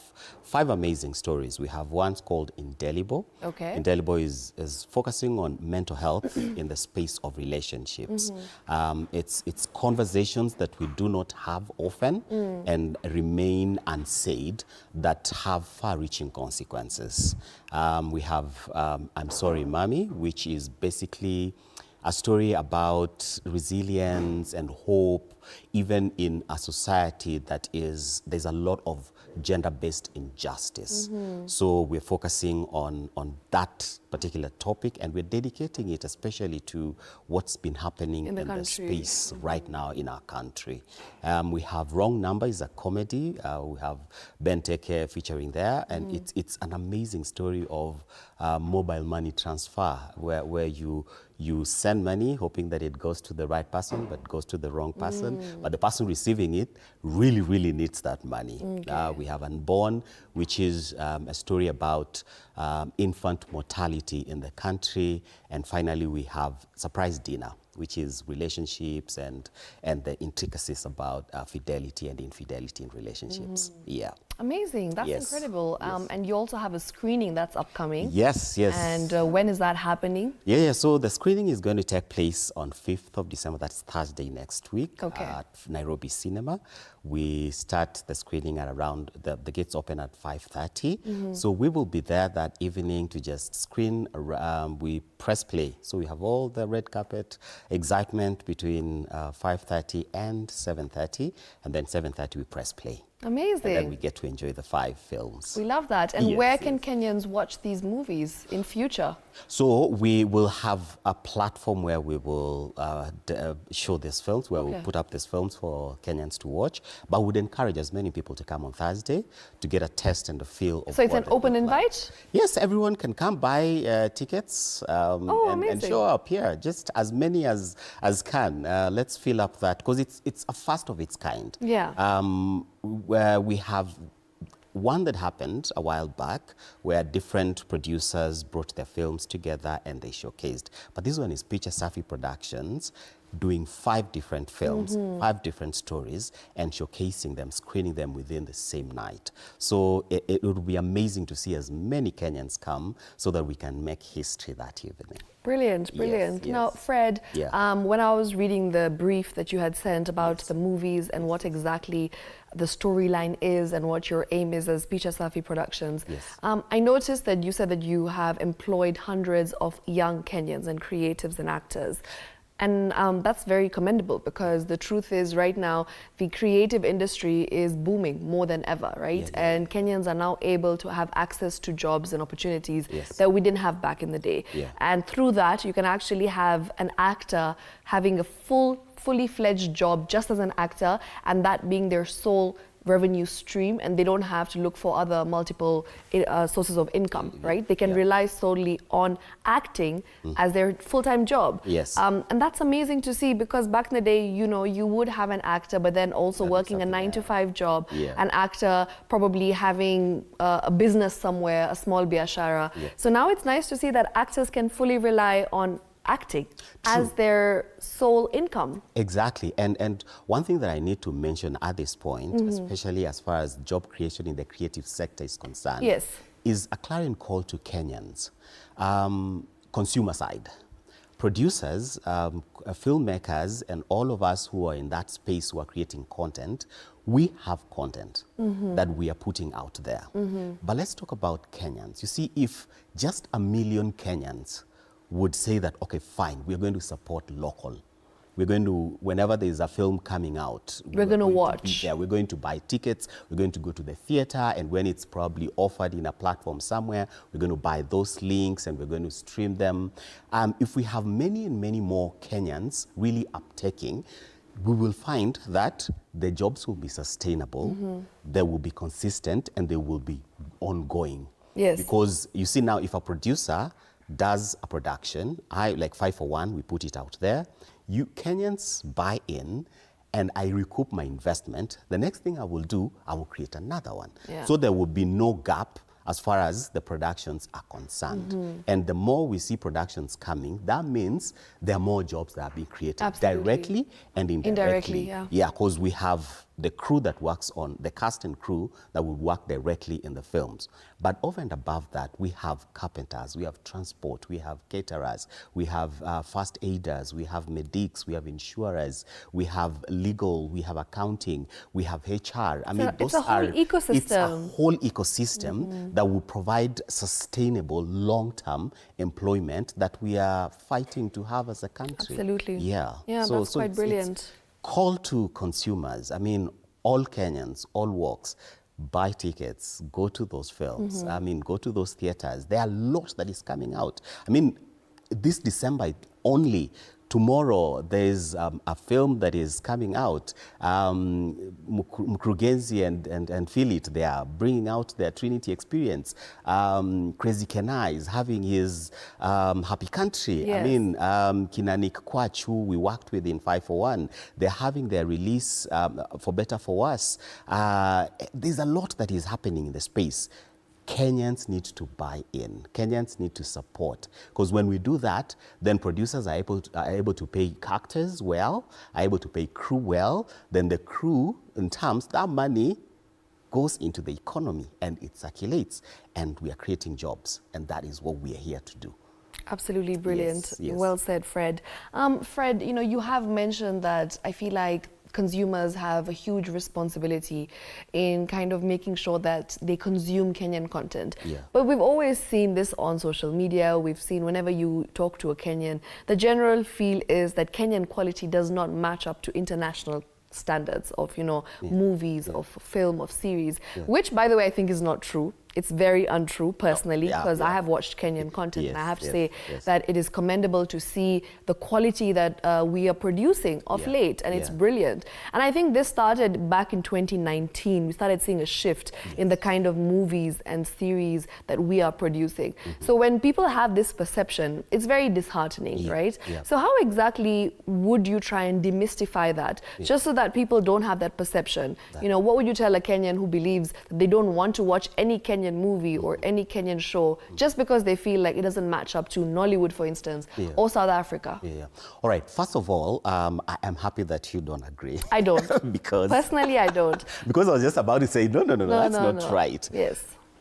5 amazing stories. We have one called Indelible. Okay. Indelible is focusing on mental health in the space of relationships. It's conversations that we do not have often and remain unsaid that have far-reaching consequences. We have I'm Sorry, Mommy, which is basically a story about resilience and hope, even in a society that there's a lot of gender-based injustice. So we're focusing on that particular topic, and we're dedicating it especially to what's been happening in the space right now in our country. We have Wrong Number is a comedy. We have Ben Teke featuring there, and it's an amazing story of mobile money transfer, where you send money hoping that it goes to the right person, but goes to the wrong person. But the person receiving it really, really needs that money. We have Unborn, which is a story about infant mortality in the country. And finally, we have Surprise Dinner, which is relationships and the intricacies about fidelity and infidelity in relationships. Yeah. Amazing. That's incredible. And you also have a screening that's upcoming. Yes. And when is that happening? Yeah. So the screening is going to take place on 5th of December. That's Thursday next week at Nairobi Cinema. We start the screening at around, the gates open at 5:30. So we will be there that evening to just screen. We press play. So we have all the red carpet excitement between 5:30 and 7:30. And then 7:30 we press play. Amazing. And then we get to enjoy the 5 films. We love that. And where can Kenyans watch these movies in future? So we will have a platform where we will show these films, where we'll put up these films for Kenyans to watch. But would encourage as many people to come on Thursday to get a taste and a feel of. So it's an open invite? Yes, everyone can come buy tickets and show up here. Just as many as can. Let's fill up that, because it's a first of its kind. Yeah. Where we have one that happened a while back, where different producers brought their films together and they showcased. But this one is Picture Safi Productions doing 5 different films, 5 different stories, and showcasing them, screening them within the same night. So it would be amazing to see as many Kenyans come so that we can make history that evening. Brilliant. Yes. Now, Fred, when I was reading the brief that you had sent about the movies and what exactly the storyline is and what your aim is as Picture Safi Productions, I noticed that you said that you have employed hundreds of young Kenyans and creatives and actors. And that's very commendable, because the truth is right now the creative industry is booming more than ever, right? And Kenyans are now able to have access to jobs and opportunities that we didn't have back in the day. And through that, you can actually have an actor having a fully fledged job just as an actor, and that being their sole revenue stream, and they don't have to look for other multiple sources of income, right? They can rely solely on acting as their full-time job. And that's amazing to see, because back in the day, you know, you would have an actor, but then also working a 9-to-5 job, an actor probably having a business somewhere, a small biashara. So now it's nice to see that actors can fully rely on acting as their sole income. Exactly. And one thing that I need to mention at this point, especially as far as job creation in the creative sector is concerned, is a clarion call to Kenyans. Consumer side. Producers, filmmakers, and all of us who are in that space who are creating content, we have content that we are putting out there. But let's talk about Kenyans. You see, if just 1 million Kenyans would say that, okay, fine, we're going to support local. We're going to, whenever there is a film coming out, we're going to watch. We're going to buy tickets, we're going to go to the theater, and when it's probably offered in a platform somewhere, we're going to buy those links and we're going to stream them. If we have many and many more Kenyans really uptaking, we will find that the jobs will be sustainable, they will be consistent, and they will be ongoing. Because you see now, if a producer does a production, like 5 for 1, we put it out there, you Kenyans buy in, and I recoup my investment. The next thing I will do, I will create another one. So there will be no gap as far as the productions are concerned. And the more we see productions coming, that means there are more jobs that are being created directly and indirectly. Because we have the crew that works on, the cast and crew that will work directly in the films. But over and above that, we have carpenters, we have transport, we have caterers, we have first aiders, we have medics, we have insurers, we have legal, we have accounting, we have HR. I mean, it's a whole ecosystem. It's a whole ecosystem that will provide sustainable, long-term employment that we are fighting to have as a country. Absolutely. Yeah, that's quite brilliant. It's call to consumers. I mean, all Kenyans, all walks, buy tickets, go to those films. I mean, go to those theaters. There are lots that is coming out. I mean, this December only, tomorrow there's a film that is coming out. Mkurugenzi and Philip, they are bringing out their Trinity experience. Crazy Kenai is having his Happy Country. I mean, Kinanik Kwach, who we worked with in 5 for 1, they're having their release for Better for Us. There's a lot that is happening in the space. Kenyans need to buy in. Kenyans need to support. Because when we do that, then producers are able to pay actors well, are able to pay crew well. Then the crew, in terms, that money goes into the economy and it circulates. And we are creating jobs. And that is what we are here to do. Absolutely brilliant. Well said, Fred. Fred, you know, you have mentioned that I feel like consumers have a huge responsibility in kind of making sure that they consume Kenyan content. But we've always seen this on social media. We've seen whenever you talk to a Kenyan, the general feel is that Kenyan quality does not match up to international standards of, you know, movies, of film, of series, which, by the way, I think is not true. It's very untrue, personally, because I have watched Kenyan content, and I have to say that it is commendable to see the quality that we are producing of late, and it's brilliant. And I think this started back in 2019. We started seeing a shift in the kind of movies and series that we are producing. So when people have this perception, it's very disheartening, right? So how exactly would you try and demystify that, just so that people don't have that perception? You know, what would you tell a Kenyan who believes that they don't want to watch any Kenyan movie or any Kenyan show just because they feel like it doesn't match up to Nollywood, for instance, or South Africa? All right. First of all, I am happy that you don't agree. I don't. Because personally, I don't. Because I was just about to say, no, that's not right.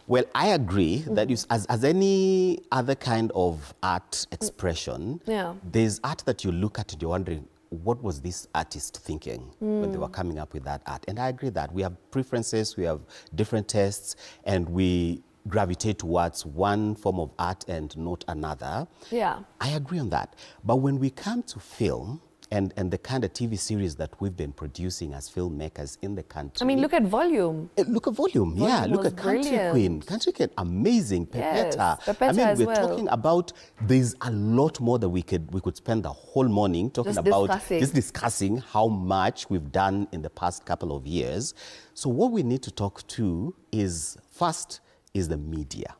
Well, I agree that as any other kind of art expression, there's art that you look at and you're wondering, what was this artist thinking when they were coming up with that art? And I agree that we have preferences, we have different tastes, and we gravitate towards one form of art and not another. Yeah. I agree on that. But when we come to film, and the kind of TV series that we've been producing as filmmakers in the country. I mean, look at Volume. Look at Volume, yeah. Look at Country Queen. Country Queen, amazing. Yes, Pepeta. Pepeta I mean, as we're well. talking about, there's a lot more that we could spend the whole morning talking Just about. discussing. Just discussing how much we've done in the past couple of years. So what we need to talk to is, first, is the media.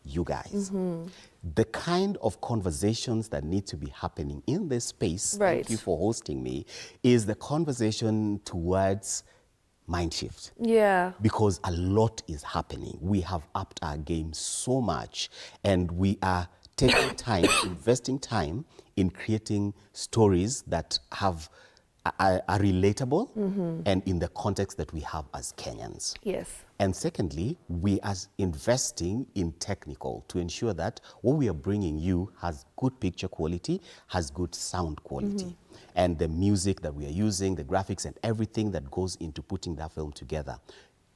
You guys. The kind of conversations that need to be happening in this space, thank you for hosting me, is the conversation towards mind shift. Yeah. Because a lot is happening. We have upped our game so much, and we are taking time, investing time in creating stories that have are relatable and in the context that we have as Kenyans. Yes. And secondly, we are investing in technical to ensure that what we are bringing you has good picture quality, has good sound quality. And the music that we are using, the graphics and everything that goes into putting that film together.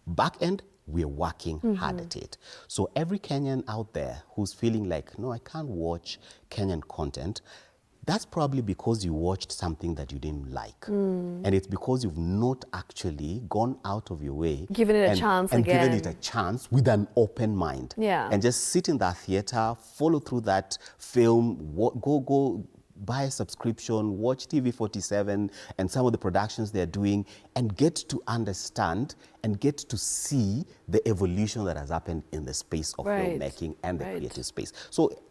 Back end, we are working hard at it. So every Kenyan out there who's feeling like, no, I can't watch Kenyan content, that's probably because you watched something that you didn't like. And it's because you've not actually gone out of your way. Given it a chance and again. given it a chance with an open mind. Yeah. And just sit in that theater, follow through that film, go buy a subscription, watch TV47 and some of the productions they're doing, and get to understand and get to see the evolution that has happened in the space of filmmaking and the creative space. So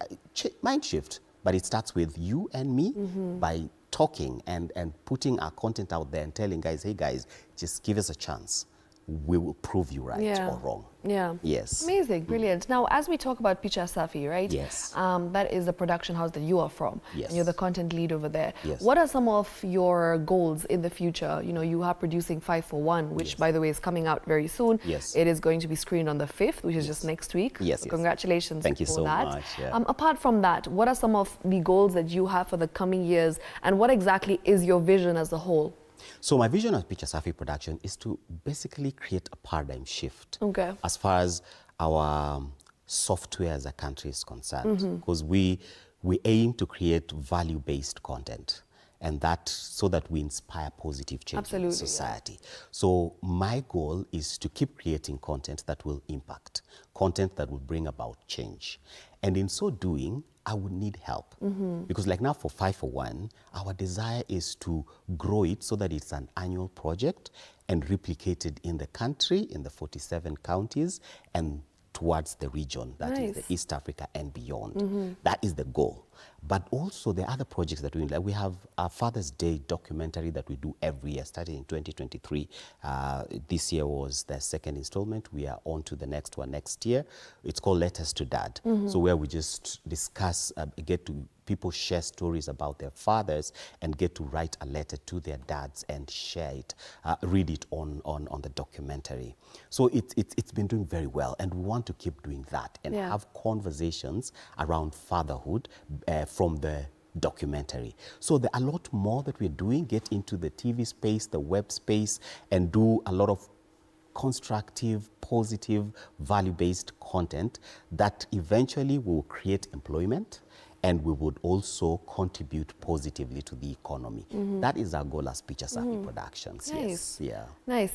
mind shift. But it starts with you and me by talking and putting our content out there and telling guys, hey guys, just give us a chance. We will prove you right or wrong. Yeah. Yes. Amazing, brilliant. Now, as we talk about Picha Safi, right? Yes. That is the production house that you are from. Yes. And you're the content lead over there. Yes. What are some of your goals in the future? You know, you are producing 5 for 1, which by the way is coming out very soon. Yes. It is going to be screened on the 5th, which is just next week. Yes. So congratulations Thank you for so that. much. Yeah. Apart from that, what are some of the goals that you have for the coming years, and what exactly is your vision as a whole? So my vision of Picha Safi production is to basically create a paradigm shift as far as our software as a country is concerned, because we aim to create value-based content, and that so that we inspire positive change in society. So my goal is to keep creating content that will impact, content that will bring about change. And in so doing, I would need help. Because like now for 5 for 1, our desire is to grow it so that it's an annual project and replicated in the country, in the 47 counties, and towards the region, that is the East Africa and beyond. That is the goal. But also the other projects that we like, we have our Father's Day documentary that we do every year, starting in 2023. This year was the second installment. We are on to the next one next year. It's called Letters to Dad. So where we just discuss, get to people share stories about their fathers and get to write a letter to their dads and share it, read it on the documentary. So it's been doing very well, and we want to keep doing that and have conversations around fatherhood from the documentary. So there are a lot more that we're doing, get into the TV space, the web space, and do a lot of constructive, positive, value-based content that eventually will create employment, and we would also contribute positively to the economy. That is our goal as Picha Safi Productions. Nice. Yes. Yeah. Nice.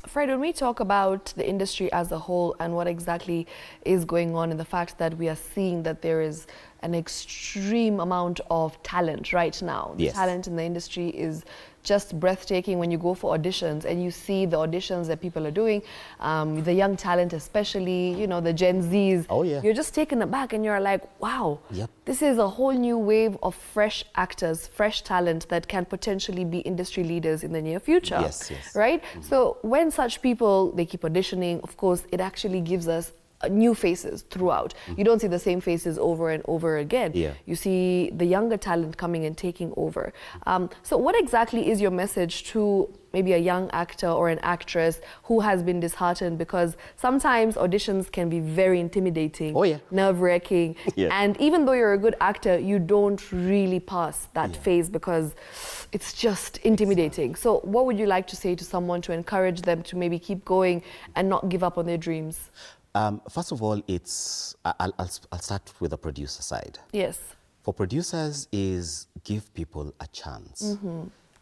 Fred, when we talk about the industry as a whole and what exactly is going on, and the fact that we are seeing that there is an extreme amount of talent right now. The talent in the industry is just breathtaking when you go for auditions and you see the auditions that people are doing, the young talent especially, you know, the Gen Zs. Oh, yeah. You're just taken aback and you're like, wow, this is a whole new wave of fresh actors, fresh talent that can potentially be industry leaders in the near future. Yes, yes. Right? So when such people, they keep auditioning, of course, it actually gives us new faces throughout. You don't see the same faces over and over again. You see the younger talent coming and taking over. So what exactly is your message to maybe a young actor or an actress who has been disheartened? Because sometimes auditions can be very intimidating, nerve-wracking, and even though you're a good actor, you don't really pass that phase because it's just intimidating. So what would you like to say to someone to encourage them to maybe keep going and not give up on their dreams? First of all, I'll start with the producer side. Yes. For producers is give people a chance.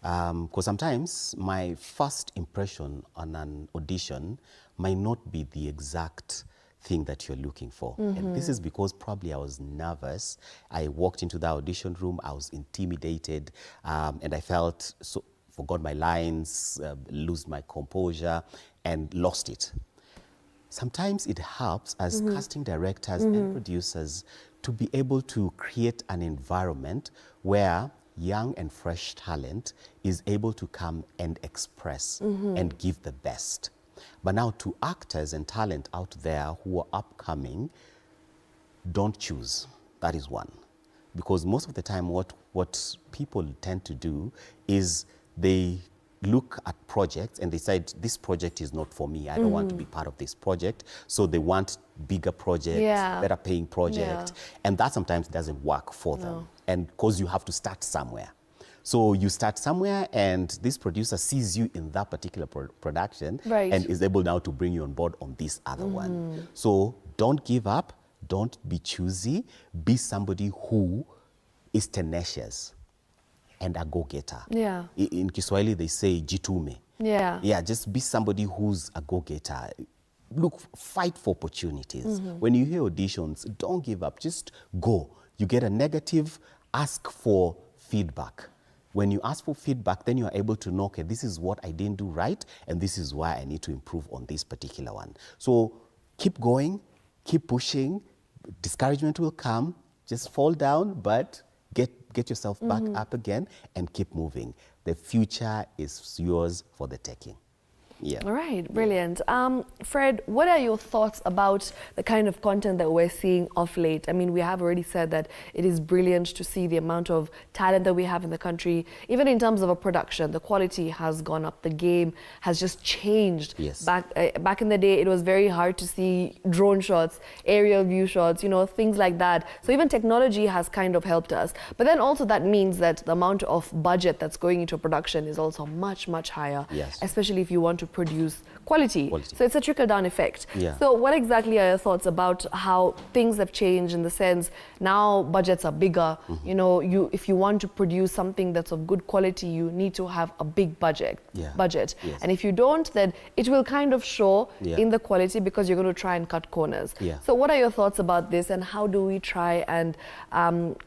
Because sometimes my first impression on an audition might not be the exact thing that you're looking for. And this is because probably I was nervous. I walked into the audition room, I was intimidated, and I felt forgot my lines, lose my composure, and lost it. Sometimes it helps as casting directors and producers to be able to create an environment where young and fresh talent is able to come and express and give the best. But now to actors and talent out there who are upcoming, don't choose. That is one. Because most of the time what people tend to do is they look at projects and decide this project is not for me. I don't want to be part of this project. So they want bigger project, better paying project. And that sometimes doesn't work for them. And because you have to start somewhere. So you start somewhere and this producer sees you in that particular production and is able now to bring you on board on this other one. So don't give up, don't be choosy, be somebody who is tenacious and a go-getter. Yeah. In Kiswahili they say jitume. Yeah. Yeah, just be somebody who's a go-getter. Look, fight for opportunities. When you hear auditions, don't give up, just go. You get a negative, ask for feedback. When you ask for feedback, then you are able to know, okay, this is what I didn't do right, and this is why I need to improve on this particular one. So keep going, keep pushing. Discouragement will come, just fall down, but get yourself back up again and keep moving. The future is yours for the taking. Yeah. All right, brilliant. Fred, what are your thoughts about the kind of content that we're seeing of late? I mean, we have already said that it is brilliant to see the amount of talent that we have in the country. Even in terms of a production, the quality has gone up. The game has just changed. Yes. Back in the day, it was very hard to see drone shots, aerial view shots, you know, things like that. So even technology has kind of helped us. But then also that means that the amount of budget that's going into production is also much, much higher. Yes. Especially if you want to produce quality. So it's a trickle-down effect. Yeah. So what exactly are your thoughts about how things have changed in the sense now budgets are bigger? You know, if you want to produce something that's of good quality, you need to have a big budget. Yes. And if you don't, then it will kind of show in the quality because you're going to try and cut corners. So what are your thoughts about this, and how do we try and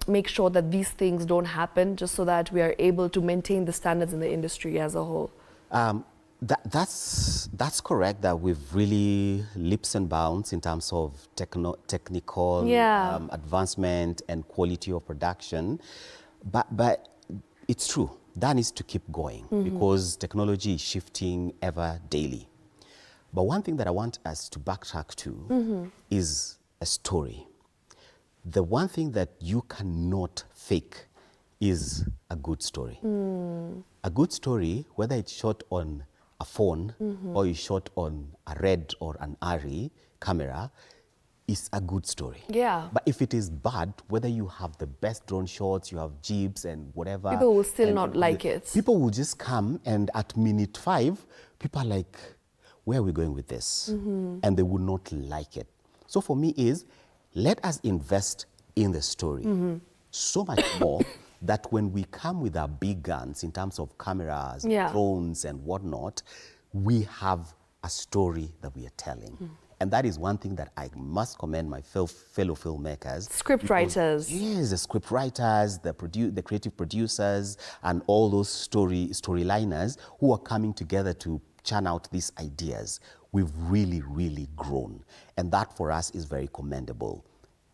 make sure that these things don't happen, just so that we are able to maintain the standards in the industry as a whole? That's correct, that we've really leaps and bounds in terms of technical advancement and quality of production. But it's true, that needs to keep going because technology is shifting ever daily. But one thing that I want us to backtrack to is a story. The one thing that you cannot fake is a good story. A good story, whether it's shot on a phone or it's shot on a Red or an ARRI camera, is a good story. Yeah. But if it is bad, whether you have the best drone shots, you have jeeps and whatever, people will still not like it. People will just come, and at minute 5, people are like, where are we going with this? And they will not like it. So for me is, let us invest in the story so much more that when we come with our big guns in terms of cameras, drones and whatnot, we have a story that we are telling. And that is one thing that I must commend my fellow filmmakers. Script writers. Yes, the script writers, the creative producers, and all those storyliners who are coming together to churn out these ideas. We've really, really grown. And that for us is very commendable.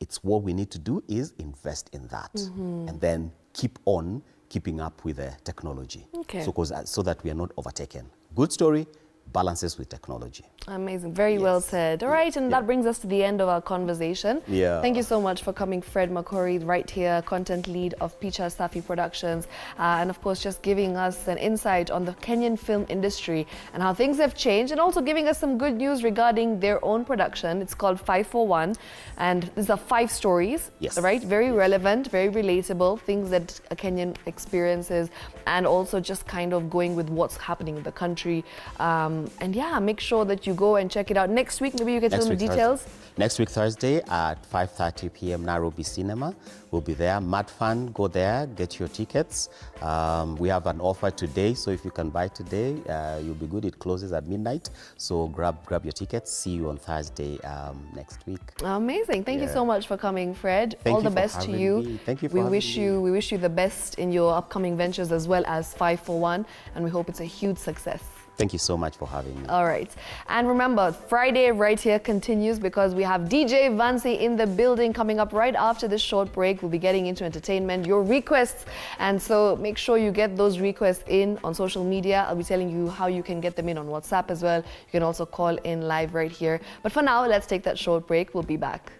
It's what we need to do is invest in that and then keep on keeping up with the technology. So that we are not overtaken. Good story balances with technology. Amazing. Very well said. All right, and that brings us to the end of our conversation. Thank you so much for coming, Fred Makori, right here, content lead of Picha Safi Productions, and of course just giving us an insight on the Kenyan film industry and how things have changed, and also giving us some good news regarding their own production. It's called 541, and these are 5 stories, right? Very relevant, very relatable, things that a Kenyan experiences, and also just kind of going with what's happening in the country. And yeah, make sure that you to go and check it out. Next week, maybe you can tell them the details. Next week, Thursday at 5:30 p.m. Nairobi Cinema. We'll be there. Mad fun. Go there. Get your tickets. We have an offer today, so if you can buy today, you'll be good. It closes at midnight, so grab your tickets. See you on Thursday next week. Amazing. Thank you so much for coming, Fred. Thank All you the for best to having you. me. Thank you for we having wish me. you we wish you the best in your upcoming ventures as well as 5 for 1, and we hope it's a huge success. Thank you so much for having me. All right. And remember, Friday right here continues because we have DJ Vansi in the building coming up right after this short break. We'll be getting into entertainment, your requests. And so make sure you get those requests in on social media. I'll be telling you how you can get them in on WhatsApp as well. You can also call in live right here. But for now, let's take that short break. We'll be back.